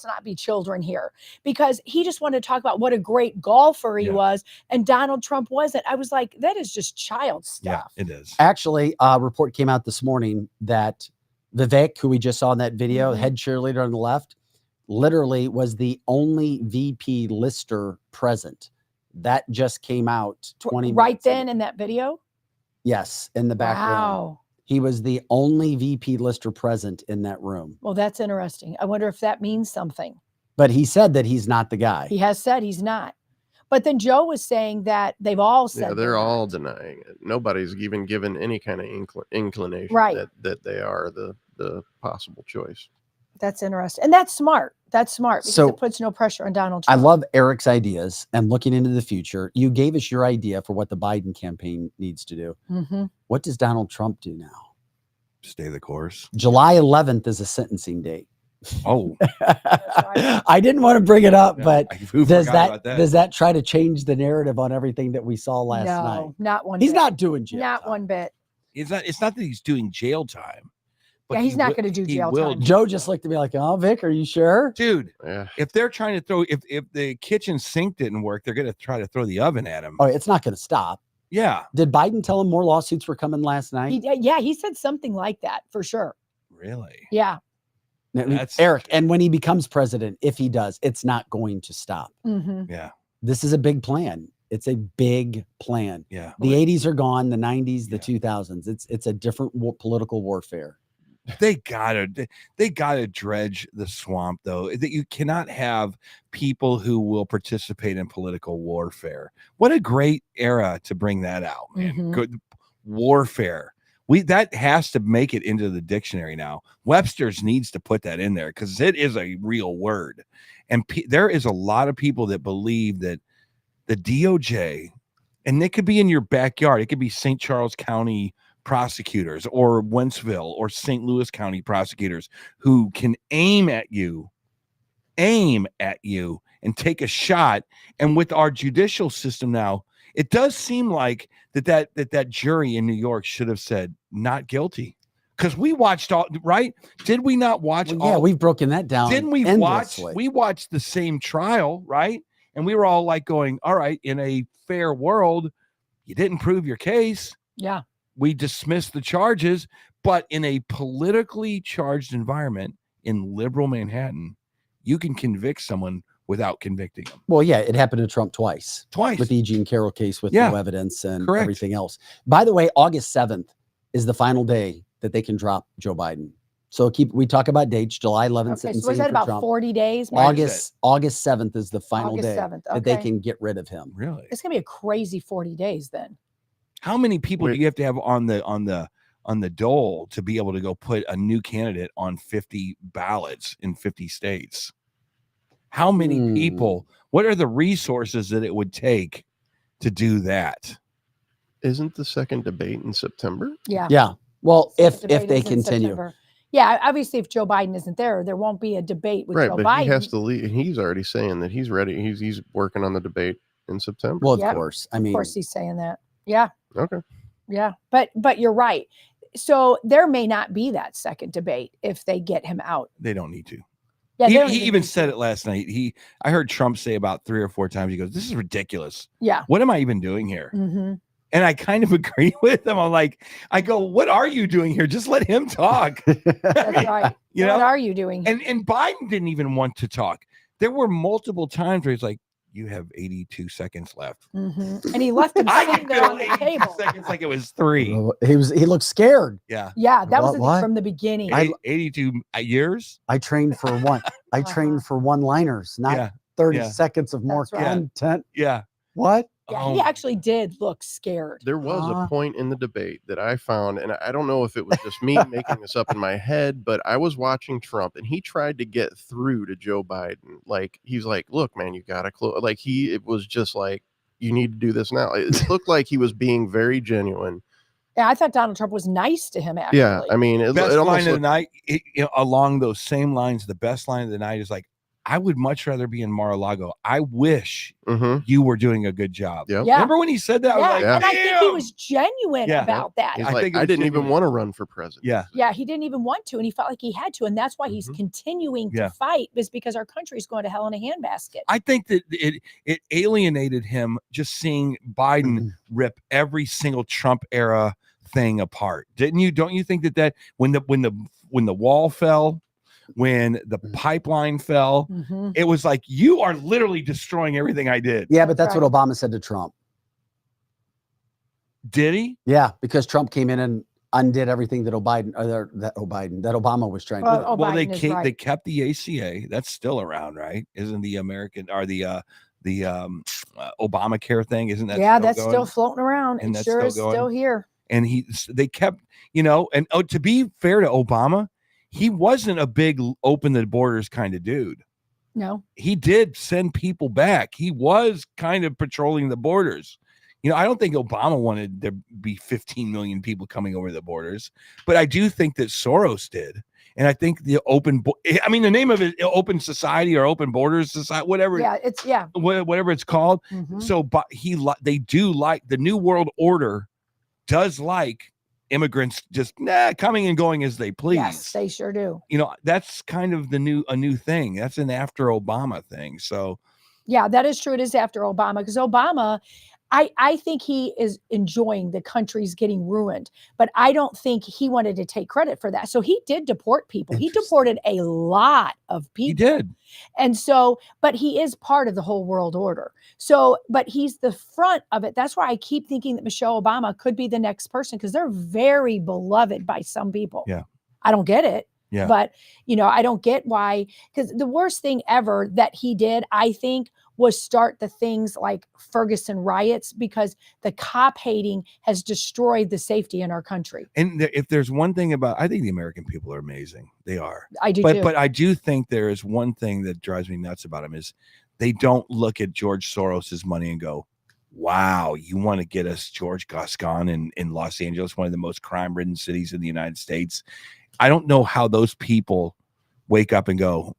not be children here, because he just wanted to talk about what a great golfer he was, and Donald Trump wasn't. I was like, that is just child stuff. Yeah, it is. Actually, a report came out this morning that Vivek, who we just saw in that video, head cheerleader on the left, literally was the only VP lister present. That just came out 20 right minutes then ago. in that video. Yes, in the back room. Wow. He was the only VP lister present in that room. Well, that's interesting. I wonder if that means something. But he said that he's not the guy. He has said he's not. But then Joe was saying that they've all said they're all denying it. Nobody's even given any kind of inclination that they are the possible choice. That's interesting. And that's smart. That's smart because So, it puts no pressure on Donald Trump. I love Eric's ideas and looking into the future. You gave us your idea for what the Biden campaign needs to do. What does Donald Trump do now? Stay the course. July 11th is a sentencing date. Oh, I didn't want to bring it up, but who does forgot that, about that? try to change the narrative on everything that we saw last night? No, not one He's bit. not doing jail. Not one bit. It's not that he's doing jail time. But Yeah, he's not going to do jail time. Joe just looked at me like, "Oh, Vic, are you sure?" Dude, if they're trying to throw, if the kitchen sink didn't work, they're going to try to throw the oven at him. Oh, it's not going to stop. Yeah. Did Biden tell him more lawsuits were coming last night? He said something like that for sure. Really? Yeah. Eric, and when he becomes president, if he does, it's not going to stop. Mm-hmm. Yeah. This is a big plan. It's a big plan. Yeah. The 80s are gone, the 90s, the 2000s. It's a different political warfare. They gotta dredge the swamp, though. That you cannot have people who will participate in political warfare. What a great era to bring that out, man. Mm-hmm. Good warfare. That has to make it into the dictionary now. Webster's needs to put that in there because it is a real word. And there is a lot of people that believe that the DOJ, and it could be in your backyard. It could be St. Charles County prosecutors or Wentzville or St. Louis County prosecutors who can aim at you and take a shot. And with our judicial system now, it does seem like that jury in New York should have said not guilty. Because we watched all, right? Did we not watch all? Yeah, we've broken that down. Didn't we endlessly. we watched the same trial, right? And we were all like going, all right, in a fair world, you didn't prove your case. Yeah. We dismissed the charges, but in a politically charged environment in liberal Manhattan, you can convict someone without convicting them. Well, yeah, it happened to Trump twice. Twice. With the E. Jean Carroll case with no evidence and Correct. everything else. By the way, August 7th is the final day that they can drop Joe Biden. So we talk about dates, July 11th. Okay, so was that about Trump. 40 days? August 7th is the final August day 7th, that they okay. can get rid of him. Really? It's going to be a crazy 40 days then. How many people do you have to have on the dole to be able to go put a new candidate on 50 ballots in 50 states? How many people? What are the resources that it would take to do that? Isn't the second debate in September? Yeah. Yeah. Well, if Debate they is in continue. September. Yeah, obviously, if Joe Biden isn't there, there won't be a debate with Right, Joe but Biden. he has to leave. He's already saying that he's ready. He's working on the debate in September. Well, of Yep. course. I Of mean, course, he's saying that. Yeah. Okay. Yeah, but you're right. So there may not be that second debate if they get him out. They don't need to. Yeah, they don't he even even need said it last night. I heard Trump say about 3 or 4 times. He goes, "This is ridiculous. Yeah. What am I even doing here?" Mm-hmm. And I kind of agree with him. I go, "What are you doing here? Just let him talk." That's right. You What know? are you doing? And Biden didn't even want to talk. There were multiple times where he's like, "You have 82 seconds left." Mm-hmm. And he left him sitting there on the table. Seconds like it was 3. He looked scared. Yeah. Yeah, that was the What? thing from the beginning. 82 years. I trained for one. I trained for one-liners, not Yeah. 30 Yeah. seconds of more That's right. content. Yeah. What? Yeah, he actually did look scared. There was a point in the debate that I found, and I don't know if it was just me making this up in my head, but I was watching Trump and he tried to get through to Joe Biden. Like, he's like, "Look, man, you got to close." Like, it was just like, "You need to do this now." It looked like he was being very genuine. Yeah, I thought Donald Trump was nice to him, actually. Yeah, I mean, it Best almost line of the looked, night, along those same lines, the best line of the night is like, "I would much rather be in Mar-a-Lago. I wish you were doing a good job." Yep. Yeah. Remember when he said that? I was like, and I think he "Damn!" was genuine Yeah. about that. he's I like, think it "I was didn't even genuine. want to run for president." Yeah. Yeah, he didn't even want to, and he felt like he had to, and that's why he's continuing Yeah. to fight, is because our country's going to hell in a handbasket. I think that it alienated him just seeing Biden rip every single Trump era thing apart. Didn't you? Don't you think that when the wall fell, when the pipeline fell, Mhm. it was like, you are literally destroying everything I did. Yeah, but that's what Obama said to Trump. Did he? Yeah, because Trump came in and undid everything that Obama was trying to do. Well, they kept the ACA. That's still around, right? Isn't the American or the Obamacare thing? Isn't that? Yeah, still that's going? still floating around. And It that's sure still is going? still here. And they kept, and to be fair to Obama, he wasn't a big open the borders kind of dude. No. He did send people back. He was kind of patrolling the borders. I don't think Obama wanted there be 15 million people coming over the borders, but I do think that Soros did. And I think the I mean, the name of it, Open Society or Open Borders Society, whatever. Yeah, it's whatever it's called. Mhm. So, but they do like the New World Order does like immigrants just coming and going as they please. Yes, they sure do. You know, that's kind of a new thing. That's an after Obama thing. So Yeah, that is true. It is after Obama, because Obama, I think he is enjoying the country's getting ruined, but I don't think he wanted to take credit for that. So he did deport people. He deported a lot of people. he did. And so, but he is part of the whole world order. So, but he's the front of it. That's why I keep thinking that Michelle Obama could be the next person, because they're very beloved by some people. Yeah. I don't get it. Yeah. But, I don't get why, because the worst thing ever that he did, I think, was start the things like Ferguson riots, because the cop hating has destroyed the safety in our country. And if there's one thing I think the American people are amazing. They are. I do too. But I do think there is one thing that drives me nuts about them is they don't look at George Soros's money and go, wow, you want to get us George Gascon in Los Angeles, one of the most crime-ridden cities in the United States. I don't know how those people wake up and go,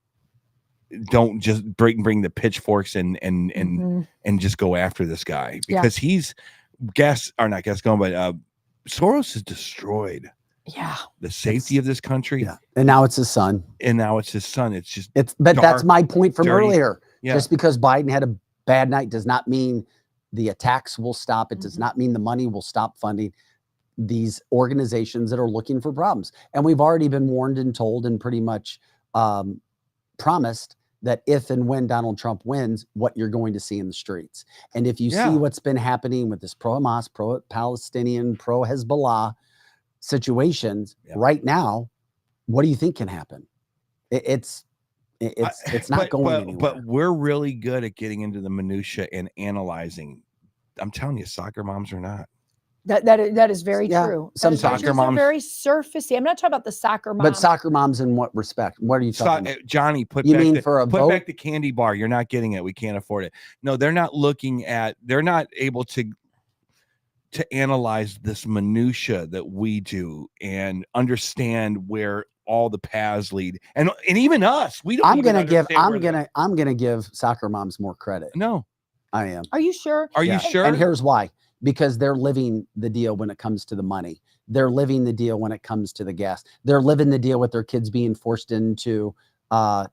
don't just bring the pitchforks and just go after this guy, because he's Soros has destroyed the safety of this country. Yeah. And now it's his son. It's just but that's my point from dirty. earlier. Yeah. Just because Biden had a bad night does not mean the attacks will stop. It does not mean the money will stop funding these organizations that are looking for problems. And we've already been warned and told and pretty much promised that if and when Donald Trump wins, what you're going to see in the streets. And if you see what's been happening with this pro-Hamas, pro-Palestinian, pro-Hezbollah situations right now, what do you think can happen? It's not going anywhere. But we're really good at getting into the minutia and analyzing. I'm telling you, soccer moms are not. That is very true. Some soccer moms are very surfacey. I'm not talking about the soccer moms. But soccer moms in what respect? What are you talking about? Johnny, put back the candy bar. You're not getting it. We can't afford it. No, they're not they're not able to analyze this minutia that we do and understand where all the paths lead. And even us, we don't. I'm gonna give soccer moms more credit. No, I am. Are you sure? Are you sure? And here's why. Because they're living the deal when it comes to the money. They're living the deal when it comes to the gas. They're living the deal with their kids being forced into all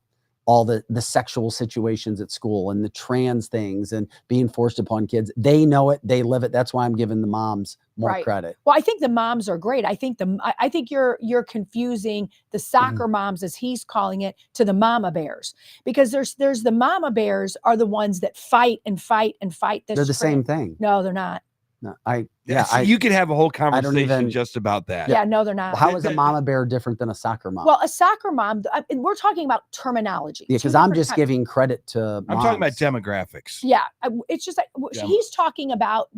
the sexual situations at school and the trans things and being forced upon kids. They know it. They live it. That's why I'm giving the moms more credit. Well, I think the moms are great. I think you're confusing the soccer moms, as he's calling it, to the mama bears, because there's the mama bears are the ones that fight and fight and fight. They're the same thing. No, they're not. No, you could have a whole conversation just about that. Yeah, no, they're not. How is a mama bear different than a soccer mom? Well, a soccer mom, we're talking about terminology. Yeah, because I'm just giving credit to I'm talking about demographics. Yeah, it's just like he's talking about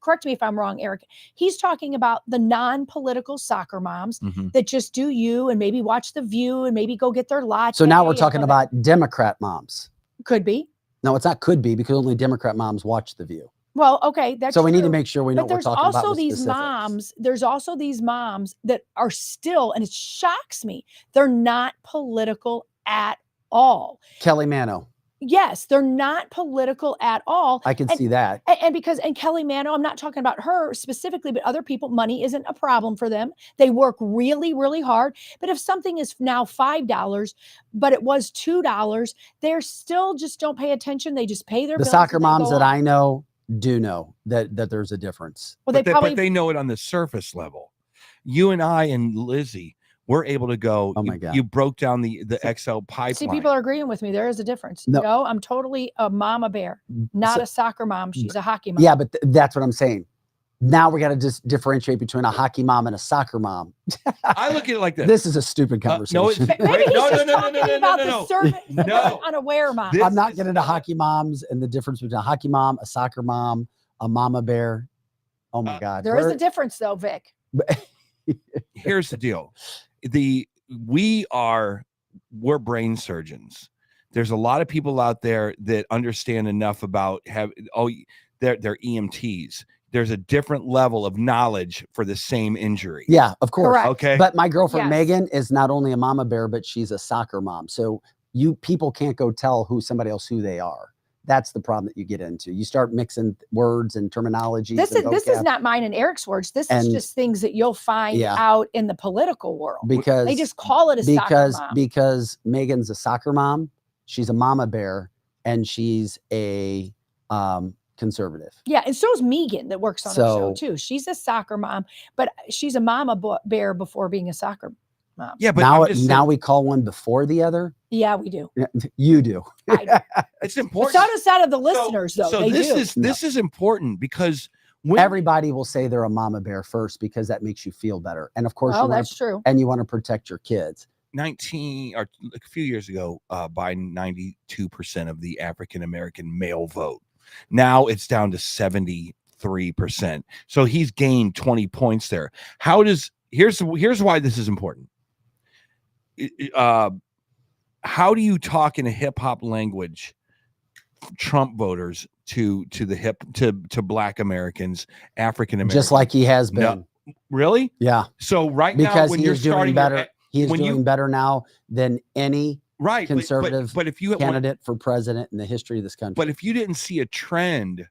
correct me if I'm wrong, Eric. He's talking about the non-political soccer moms that just do you and maybe watch The View and maybe go get their latte. So now we're talking about Democrat moms. Could be. No, it's not could be, because only Democrat moms watch The View. Well, okay, that's so we true. need to make sure we know what we're talking about. There's also these moms that are still, and it shocks me, they're not political at all. Kelly Mano. Yes, they're not political at all. I can see that. And Kelly Mano, I'm not talking about her specifically, but other people, money isn't a problem for them. They work really, really hard. But if something is now $5, but it was $2, they're still just don't pay attention. They just pay their bills. The soccer moms that I know do know that there's a difference. Well, but they know it on the surface level. You and I and Lizzie, we're able to go. Oh my God! You broke down the XL pipeline. See, people are agreeing with me. There is a difference. No, I'm totally a mama bear, not a soccer mom. She's a hockey mom. Yeah, but that's what I'm saying. Now we got to just differentiate between a hockey mom and a soccer mom. I look at it like this. This is a stupid conversation. No, unaware mom. I'm not getting into hockey moms and the difference between a hockey mom, a soccer mom, a mama bear. Oh my God. There is a difference though, Vic. Here's the deal. We're brain surgeons. There's a lot of people out there that understand enough about they're EMTs. there's a different level of knowledge for the same injury. Yeah, of course. Correct. Okay. But my girlfriend Yes. Megan is not only a mama bear, but she's a soccer mom. So people can't go tell somebody else who they are. That's the problem that you get into. You start mixing words and terminologies. This and is vocab. not mine and Eric's words. This And- is just things that you'll find Yeah. out in the political world. because They just call it a soccer mom. because Megan's a soccer mom. She's a mama bear, and she's a conservative. Yeah, and so is Megan that works on the show So- too. She's a soccer mom, but she's a mama bear before being a soccer mom. Yeah, but now I'm just now saying- we call one before the other. Yeah, we do. You do. it's But important. so does that of the listeners, though. So They this do. is important because when Everybody will say they're a mama bear first because that makes you feel better, and of course, Well, you wanna- that's true. and you want to protect your kids. 19 or a few years ago, Biden 92% of the African American male vote. Now it's down to 73%. So he's gained 20 points there. Here's why this is important. How do you talk in a hip hop language Trump voters to Black Americans, African Americans? Just like he has been. No, really? Yeah. So right Because now, when he you're is doing starting better, he is when doing you- better now than any right conservative but if you candidate for president in the history of this country. But if you didn't see a trend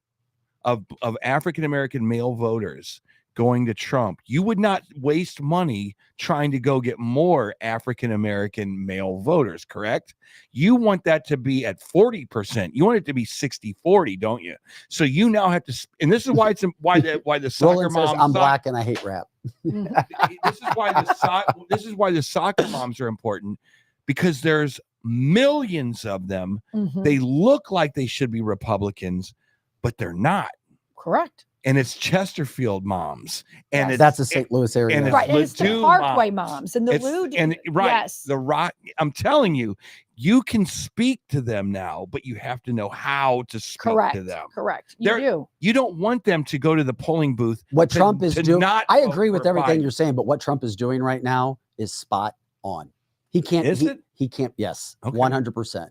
of African American male voters going to Trump, you would not waste money trying to go get more African American male voters, correct? You want that to be at 40%. You want it to be 60-40, don't you? So you now have to, and this is why it's why the soccer Roland says, moms. I'm black and I hate rap. This is why the soccer moms are important, because there's millions of them. Mhm. They look like they should be Republicans, but they're not. Correct. And it's Chesterfield moms, and Yes. it's That's a St. Louis area. and Right, and it's the Ladue Parkway moms and the It's- Ladue. and right, Yes. the rock. I'm telling you, you can speak to them now, but you have to know how to speak Correct. to them. Correct. You They're- do. You don't want them to go to the polling booth. What to- Trump is to doing, not I vote agree with for everything Biden. you're saying, but what Trump is doing right now is spot on. He can't. Is it? He can't. Yes, Okay. 100%.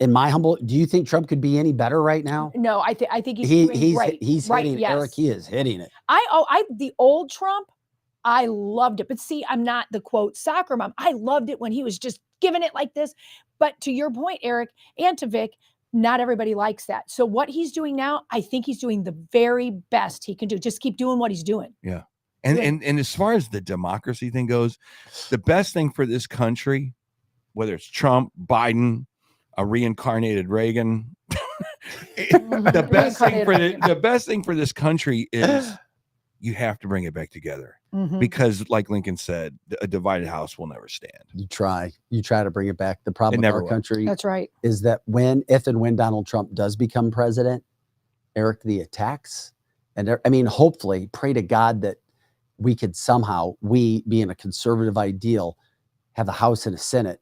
In my humble, do you think Trump could be any better right now? No, I think he's doing He's great. he's right, hitting yes. Eric. He is hitting it. The old Trump, I loved it. But see, I'm not the quote soccer mom. I loved it when he was just giving it like this. But to your point, Eric, and to Vic, not everybody likes that. So what he's doing now, I think he's doing the very best he can do. Just keep doing what he's doing. Yeah. And as far as the democracy thing goes, the best thing for this country, whether it's Trump, Biden, a reincarnated Reagan, the best thing for this country is you have to bring it back together. Mhm. Because like Lincoln said, a divided house will never stand. You try to bring it back. The problem It with never our will. country That's right. is that if and when Donald Trump does become president, Eric, the attacks, and I mean, hopefully, pray to God that we could somehow, we being a conservative ideal, have a House and a Senate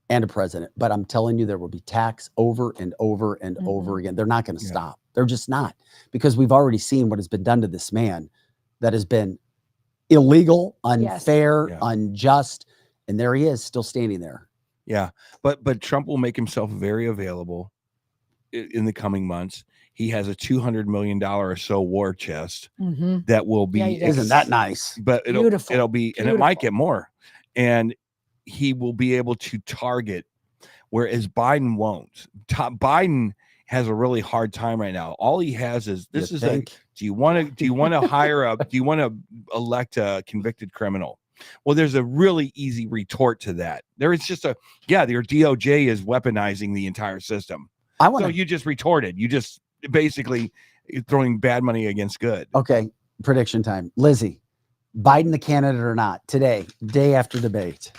and a president. But I'm telling you, there will be attacks over and over and over again. They're not going to stop. They're just not, because we've already seen what has been done to this man that has been illegal, unfair, unjust. And there he is, still standing there. Yeah. But Trump will make himself very available in the coming months. He has a $200 million or so war chest Mhm. that will be, Yeah, he does. Isn't that nice? but Beautiful. it'll be, and it might get more, and he will be able to target, whereas Biden won't. Biden has a really hard time right now. All he has is You this is think? do you want to hire do you want to elect a convicted criminal? Well, there's a really easy retort to that. There is just your DOJ is weaponizing the entire system. So you just retorted. You just basically throwing bad money against good. Okay, prediction time. Lizzie, Biden the candidate or not today, day after debate?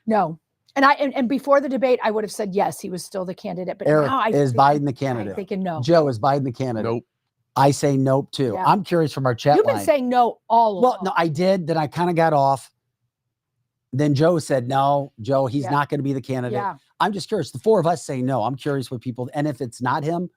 No. And before the debate, I would have said yes, he was still the candidate. But Eric, now is Biden the candidate? I'm thinking no. Joe, is Biden the candidate? Nope. I say nope too. Yeah. I'm curious from our chat You've been line. saying no all along. Well, no, I did. Then I kind of got off. Then Joe said, no, Joe, he's not going to be the candidate. Yeah. I'm just curious. The four of us say no. I'm curious what people, and if it's not him,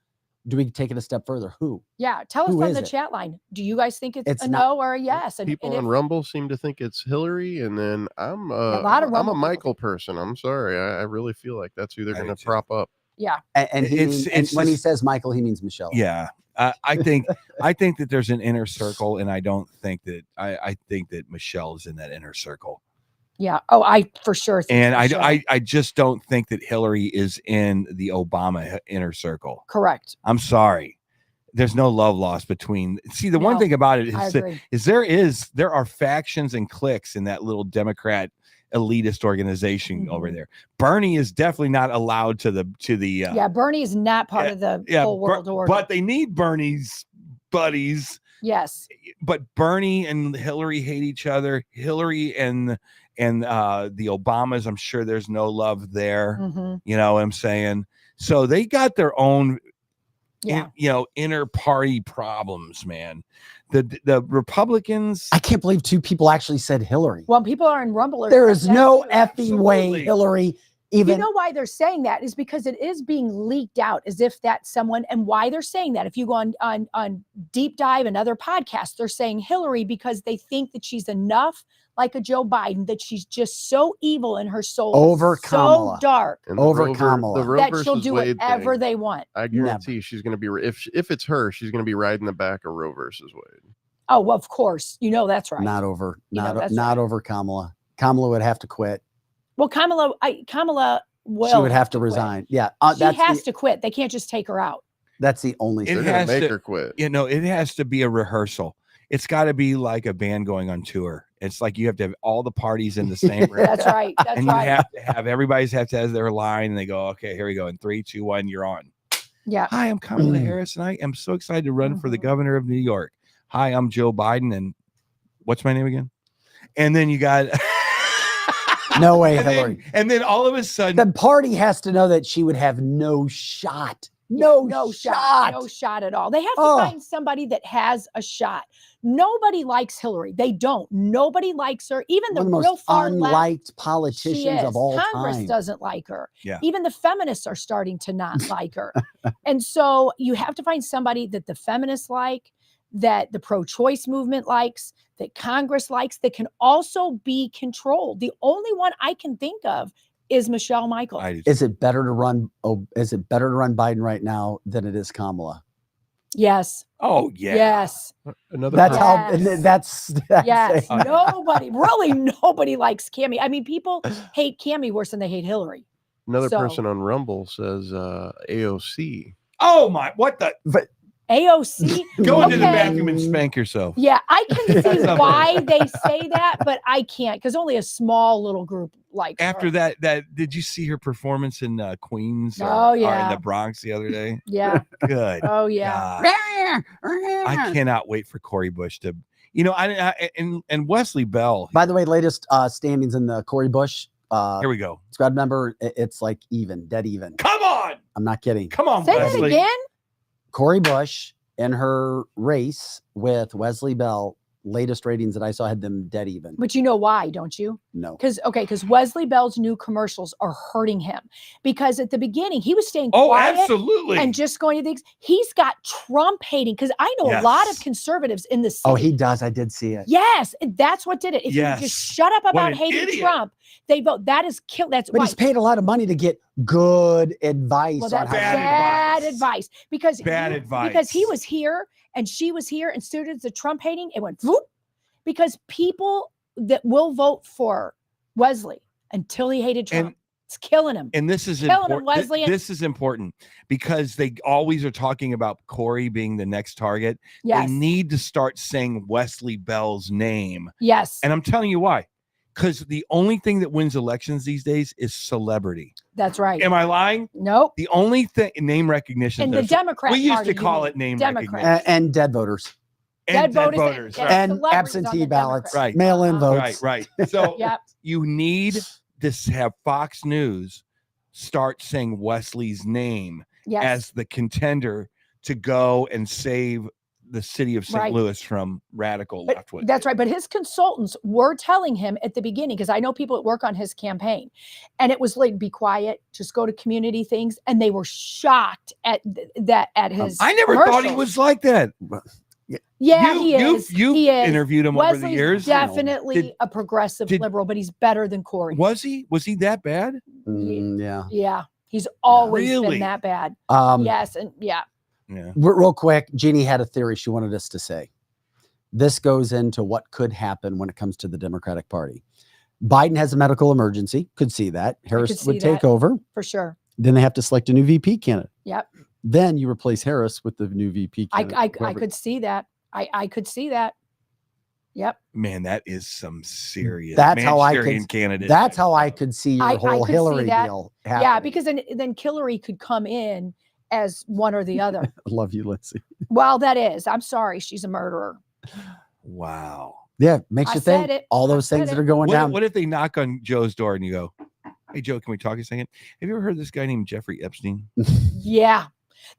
do we take it a step further? Who? Yeah. Tell us Who on is the it? chat line. Do you guys think it's a It's not- no or a yes? And, People and on if- Rumble seem to think it's Hillary, and then I'm lot of I'm Rumble a people Michael person. I'm sorry. I really feel like that's who they're going to prop up. yeah. And he It's- means, it's and when he just- says Michael, he means Michelle. Yeah. I think that there's an inner circle, and I don't think that I think that Michelle is in that inner circle. Yeah. Oh, I for sure think And Michelle. I just don't think that Hillary is in the Obama inner circle. Correct. I'm sorry. There's no love lost between. See, the one No, thing about it I agree. is there are factions and cliques in that little Democrat elitist organization over there. Bernie is definitely not allowed to the Yeah, Bernie is not part of the whole world order. but they need Bernie's buddies. Yes. But Bernie and Hillary hate each other. Hillary and the Obamas, I'm sure there's no love there. You know what I'm saying? So they got their own inner party problems, man. The Republicans. I can't believe 2 people actually said Hillary. Well, people are in Rumble. There is no effing way Hillary even. You know why they're saying that is because it is being leaked out as if that's someone, and why they're saying that. If you go on Deep Dive and other podcasts, they're saying Hillary because they think that she's enough like a Joe Biden, that she's just so evil in her soul, Over so Kamala. dark, And Over the Kamala. Roe that versus she'll do Wade whatever thing, they want. I guarantee she's going to be if it's her, she's going to be riding the back of Roe versus Wade. Oh, well, of course, that's right. Not over. that's Not over Kamala. Kamala would have to quit. Well, Kamala will. She would have to resign. Yeah, She has to quit. They can't just take her out. That's the only. They're going to make her quit. You know, it has to be a rehearsal. It's got to be like a band going on tour. It's like you have to have all the parties in the same room. That's right. That's and right. you have to have everybody's have to have their line, and they go, okay, here we go. In 3, 2, 1, you're on. Yeah. Hi, I'm Kamala Harris, and I am so excited to run for the governor of New York. Hi, I'm Joe Biden, and what's my name again? And then you got no way, Hillary. And then all of a sudden, the party has to know that she would have no shot. No shot. No shot at all. They have to find somebody that has a shot. Nobody likes Hillary. They don't. Nobody likes her. Even the One of real most far left. unliked politicians of all Congress time. doesn't like her. Yeah. Even the feminists are starting to not like her. And so you have to find somebody that the feminists like, that the pro-choice movement likes, that Congress likes, that can also be controlled. The only one I can think of is Michelle Michael. Is it better to run Biden right now than it is Kamala? Yes. Oh yeah. Yes. Another. That's person, how. That's Yes. it. Nobody likes Cammie. I mean, people hate Cammie worse than they hate Hillary. Another So- person on Rumble says AOC. oh my, what the? But AOC. Go into the Okay. bathroom and spank yourself. Yeah, I can see why they say that, but I can't because only a small little group likes After her. that, did you see her performance in Queens? Oh, or yeah. in the Bronx the other day. Yeah. Good. Oh yeah. God. I cannot wait for Cori Bush to, and Wesley Bell. By the way, latest standings in the Cori Bush. Here we go. Squad member, it's like dead even. Come on. I'm not kidding. Come on, Say Wesley. that again. Cori Bush in her race with Wesley Bell, latest ratings that I saw had them dead even. But you know why, don't you? No. Because Wesley Bell's new commercials are hurting him. Because at the beginning, he was staying Oh, quiet absolutely. and just going to things. He's got Trump hating, because I know a lot of conservatives in the city. Oh, he does. I did see it. Yes, and that's what did it. If you Yes. just shut up What about an hating idiot. Trump, they vote. That is kill. That's But why. he's paid a lot of money to get good advice Well, on that's how bad advice. advice. Because Bad he, advice. Because he was here and she was here, and so did the Trump hating. It went whoop. Because people that will vote for Wesley until he hated Trump, And- it's killing him. And this is Killing him, important. Wesley. This is important because they always are talking about Cori being the next target. Yes. They need to start saying Wesley Bell's name. Yes, And I'm telling you why. Because the only thing that wins elections these days is celebrity. that's right. Am I lying? Nope. The only thing, name recognition. And the Democrat we used Party, to call you it name Democrats. recognition. and dead voters And Dead dead voters voters. and- Right. and celebrities on absentee the ballots, Democrats. Right. mail-in votes. Right. So Yep. you need to have Fox News start saying Wesley's name Yes. as the contender to go and save the city of St. Right. Louis from radical But left wing. that's right. But his consultants were telling him at the beginning, because I know people that work on his campaign, and it was like, be quiet, just go to community things. And they were shocked at that, at his. I never thought he commercials. was like that. Yeah, You- he is. you've He is. interviewed him over the Wesley's years. Definitely Did- a progressive did- liberal, but he's better than Cori. Was he? Was he that bad? Yeah. Yeah, he's always Really? been that bad. Um, Yes, and yeah. Yeah. Real quick, Jeannie had a theory she wanted us to say. This goes into what could happen when it comes to the Democratic Party. Biden has a medical emergency. Could see that. Harris would take over. for sure. Then they have to select a new VP candidate. Yep. Then you replace Harris with the new VP candidate. I could see that. I could see that. Yep. Man, that is some serious. That's how I could candidate. That's how I could see your I whole could see Hillary that. deal happening. Yeah, because then Hillary could come in as one or the other. I love you, Lindsay. Well, that is. I'm sorry. She's a murderer. Wow. Yeah, makes I you said think it. all I those things said that it. are going down. What if they knock on Joe's door and you go, "Hey, Joe, can we talk a second? Have you ever heard of this guy named Jeffrey Epstein?" Yeah.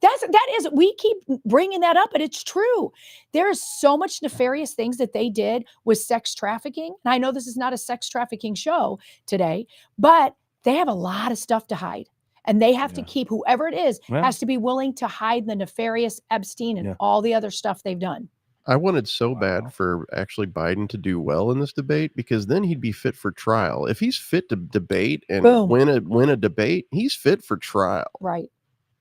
That is, we keep bringing that up, but it's true. There is so much nefarious things that they did with sex trafficking. And I know this is not a sex trafficking show today, but they have a lot of stuff to hide. And they have to keep, whoever it is, Well- has to be willing to hide the nefarious Epstein and all the other stuff they've done. I wanted so bad for actually Biden to do well in this debate, because then he'd be fit for trial. If he's fit to debate and Boom. win a debate, he's fit for trial. Right.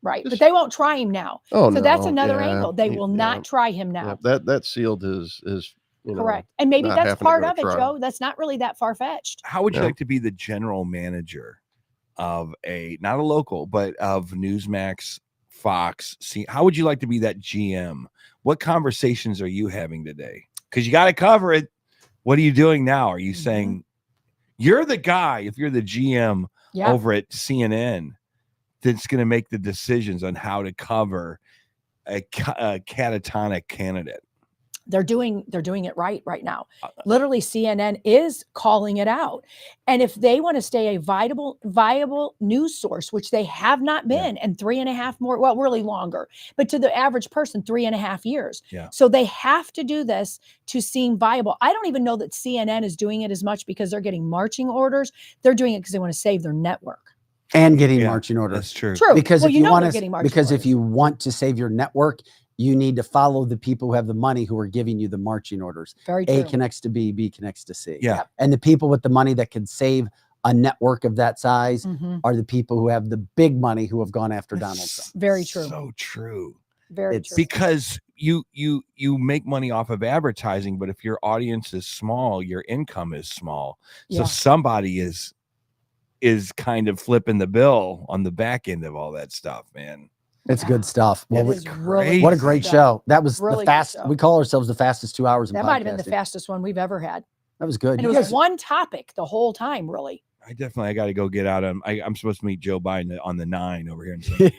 Right. But they won't try him now. Oh, so that's no. another Yeah. angle. They Yeah. will not try him now. Yeah, that sealed his Correct. And maybe not that's having to part go to of it, trial. Joe. That's not really that far-fetched. How would you No. like to be the general manager of not a local, but of Newsmax, Fox? How would you like to be that GM? What conversations are you having today? Because you got to cover it. What are you doing now? Are you saying you're the guy, if you're the GM over at CNN, that's going to make the decisions on how to cover a catatonic candidate? They're doing it right now. Literally, CNN is calling it out. And if they want to stay a viable news source, which they have not been in 3.5 more, well, really longer, but to the average person, 3.5 years. Yeah. So they have to do this to seem viable. I don't even know that CNN is doing it as much because they're getting marching orders. They're doing it because they want to save their network. And getting marching orders. That's true. True. Because Well, if you you know want they're to, getting marching because if you want to save your network, you need to follow the people who have the money who are giving you the marching orders. Very A true. connects to B, B connects to C. Yeah. And the people with the money that can save a network of that size are the people who have the big money who have gone after Donald Trump. Very true. So true. Very true. Because you make money off of advertising, but if your audience is small, your income is small. So Yeah. somebody is kind of flipping the bill on the back end of all that stuff, man. It's good stuff. Well, It is really what a good great stuff. show. That was Really the good fast. show. We call ourselves the fastest 2 hours in That might have been the podcasting. fastest one we've ever had. That was good. And You it was guys- one topic the whole time, really. I got to go get out. I'm supposed to meet Joe Biden on the 9 over here. In Good,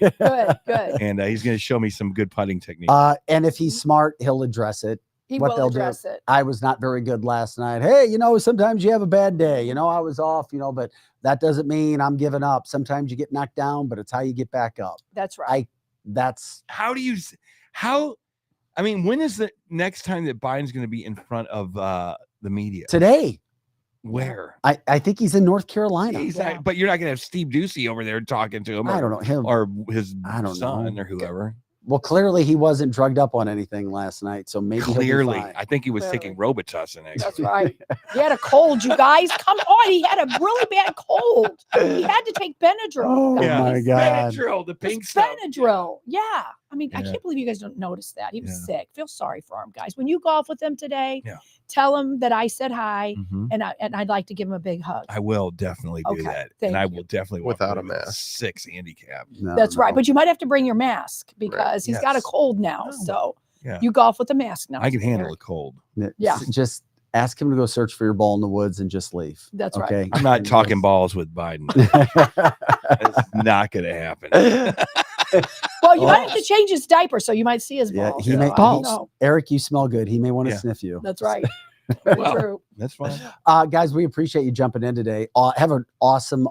good. And he's going to show me some good putting techniques. And if he's smart, he'll address it. He what will they'll address do. it. I was not very good last night. Hey, sometimes you have a bad day. I was off, but that doesn't mean I'm giving up. Sometimes you get knocked down, but it's how you get back up. That's right. When is the next time that Biden's going to be in front of the media? Today. Where? I think he's in North Carolina. But you're not going to have Steve Ducey over there talking to him. I don't know him. Or his know. son or whoever. Well, clearly he wasn't drugged up on anything last night, so maybe he'll be Clearly, fine. I think he was taking Robitussin. That's right. He had a cold, you guys. Come on. He had a really bad cold. He had to take Benadryl. Oh, guys. my God. Benadryl, the pink It's stuff. Benadryl. Yeah. I mean, I Yeah. can't believe you guys don't notice that. He was Yeah. sick. Feel sorry for him, guys. When you golf with him today, tell him that I said hi, Mhm. and I'd like to give him a big hug. I will definitely do Okay, that. thank And I you. will definitely walk Without away a with mask. 6 handicap. That's right. But you might have to bring your mask because he's got a Yes. cold now. So Yeah. you golf with a mask now. I can handle Eric. a cold. Yeah. Just ask him to go search for your ball in the woods and just leave. That's right. Okay. I'm not talking balls with Biden. It's not going to happen. Well, you might have to change his diaper, so you might see his Yeah, balls. he So may. I don't know. Eric, you smell good. He may want to Yeah. sniff you. That's right. Well, True. that's fine. Guys, we appreciate you jumping in today. Have an awesome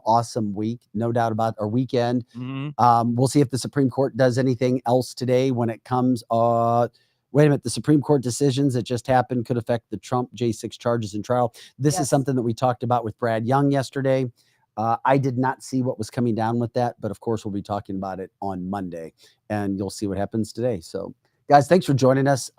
week. No doubt about our weekend. Mhm. We'll see if the Supreme Court does anything else today when it comes. Wait a minute. The Supreme Court decisions that just happened could affect the Trump J6 charges in trial. This is Yes. something that we talked about with Brad Young yesterday. I did not see what was coming down with that, but of course we'll be talking about it on Monday, and you'll see what happens today. So, guys, thanks for joining us.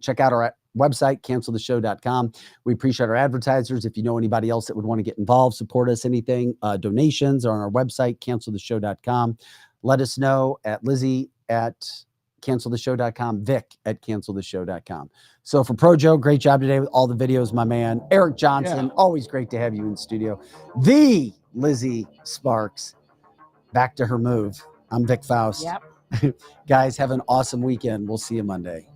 Check out our website, canceltheshow.com. We appreciate our advertisers. If you know anybody else that would want to get involved, support us, anything, donations are on our website, canceltheshow.com. Let us know at Lizzie at canceltheshow.com, Vic at canceltheshow.com. So for Pro Joe, great job today with all the videos, my man. Eric Johnson, always great to have you in studio. The Lizzie Sparks, back to her move. I'm Vic Faust. Yep. Guys, have an awesome weekend. We'll see you Monday.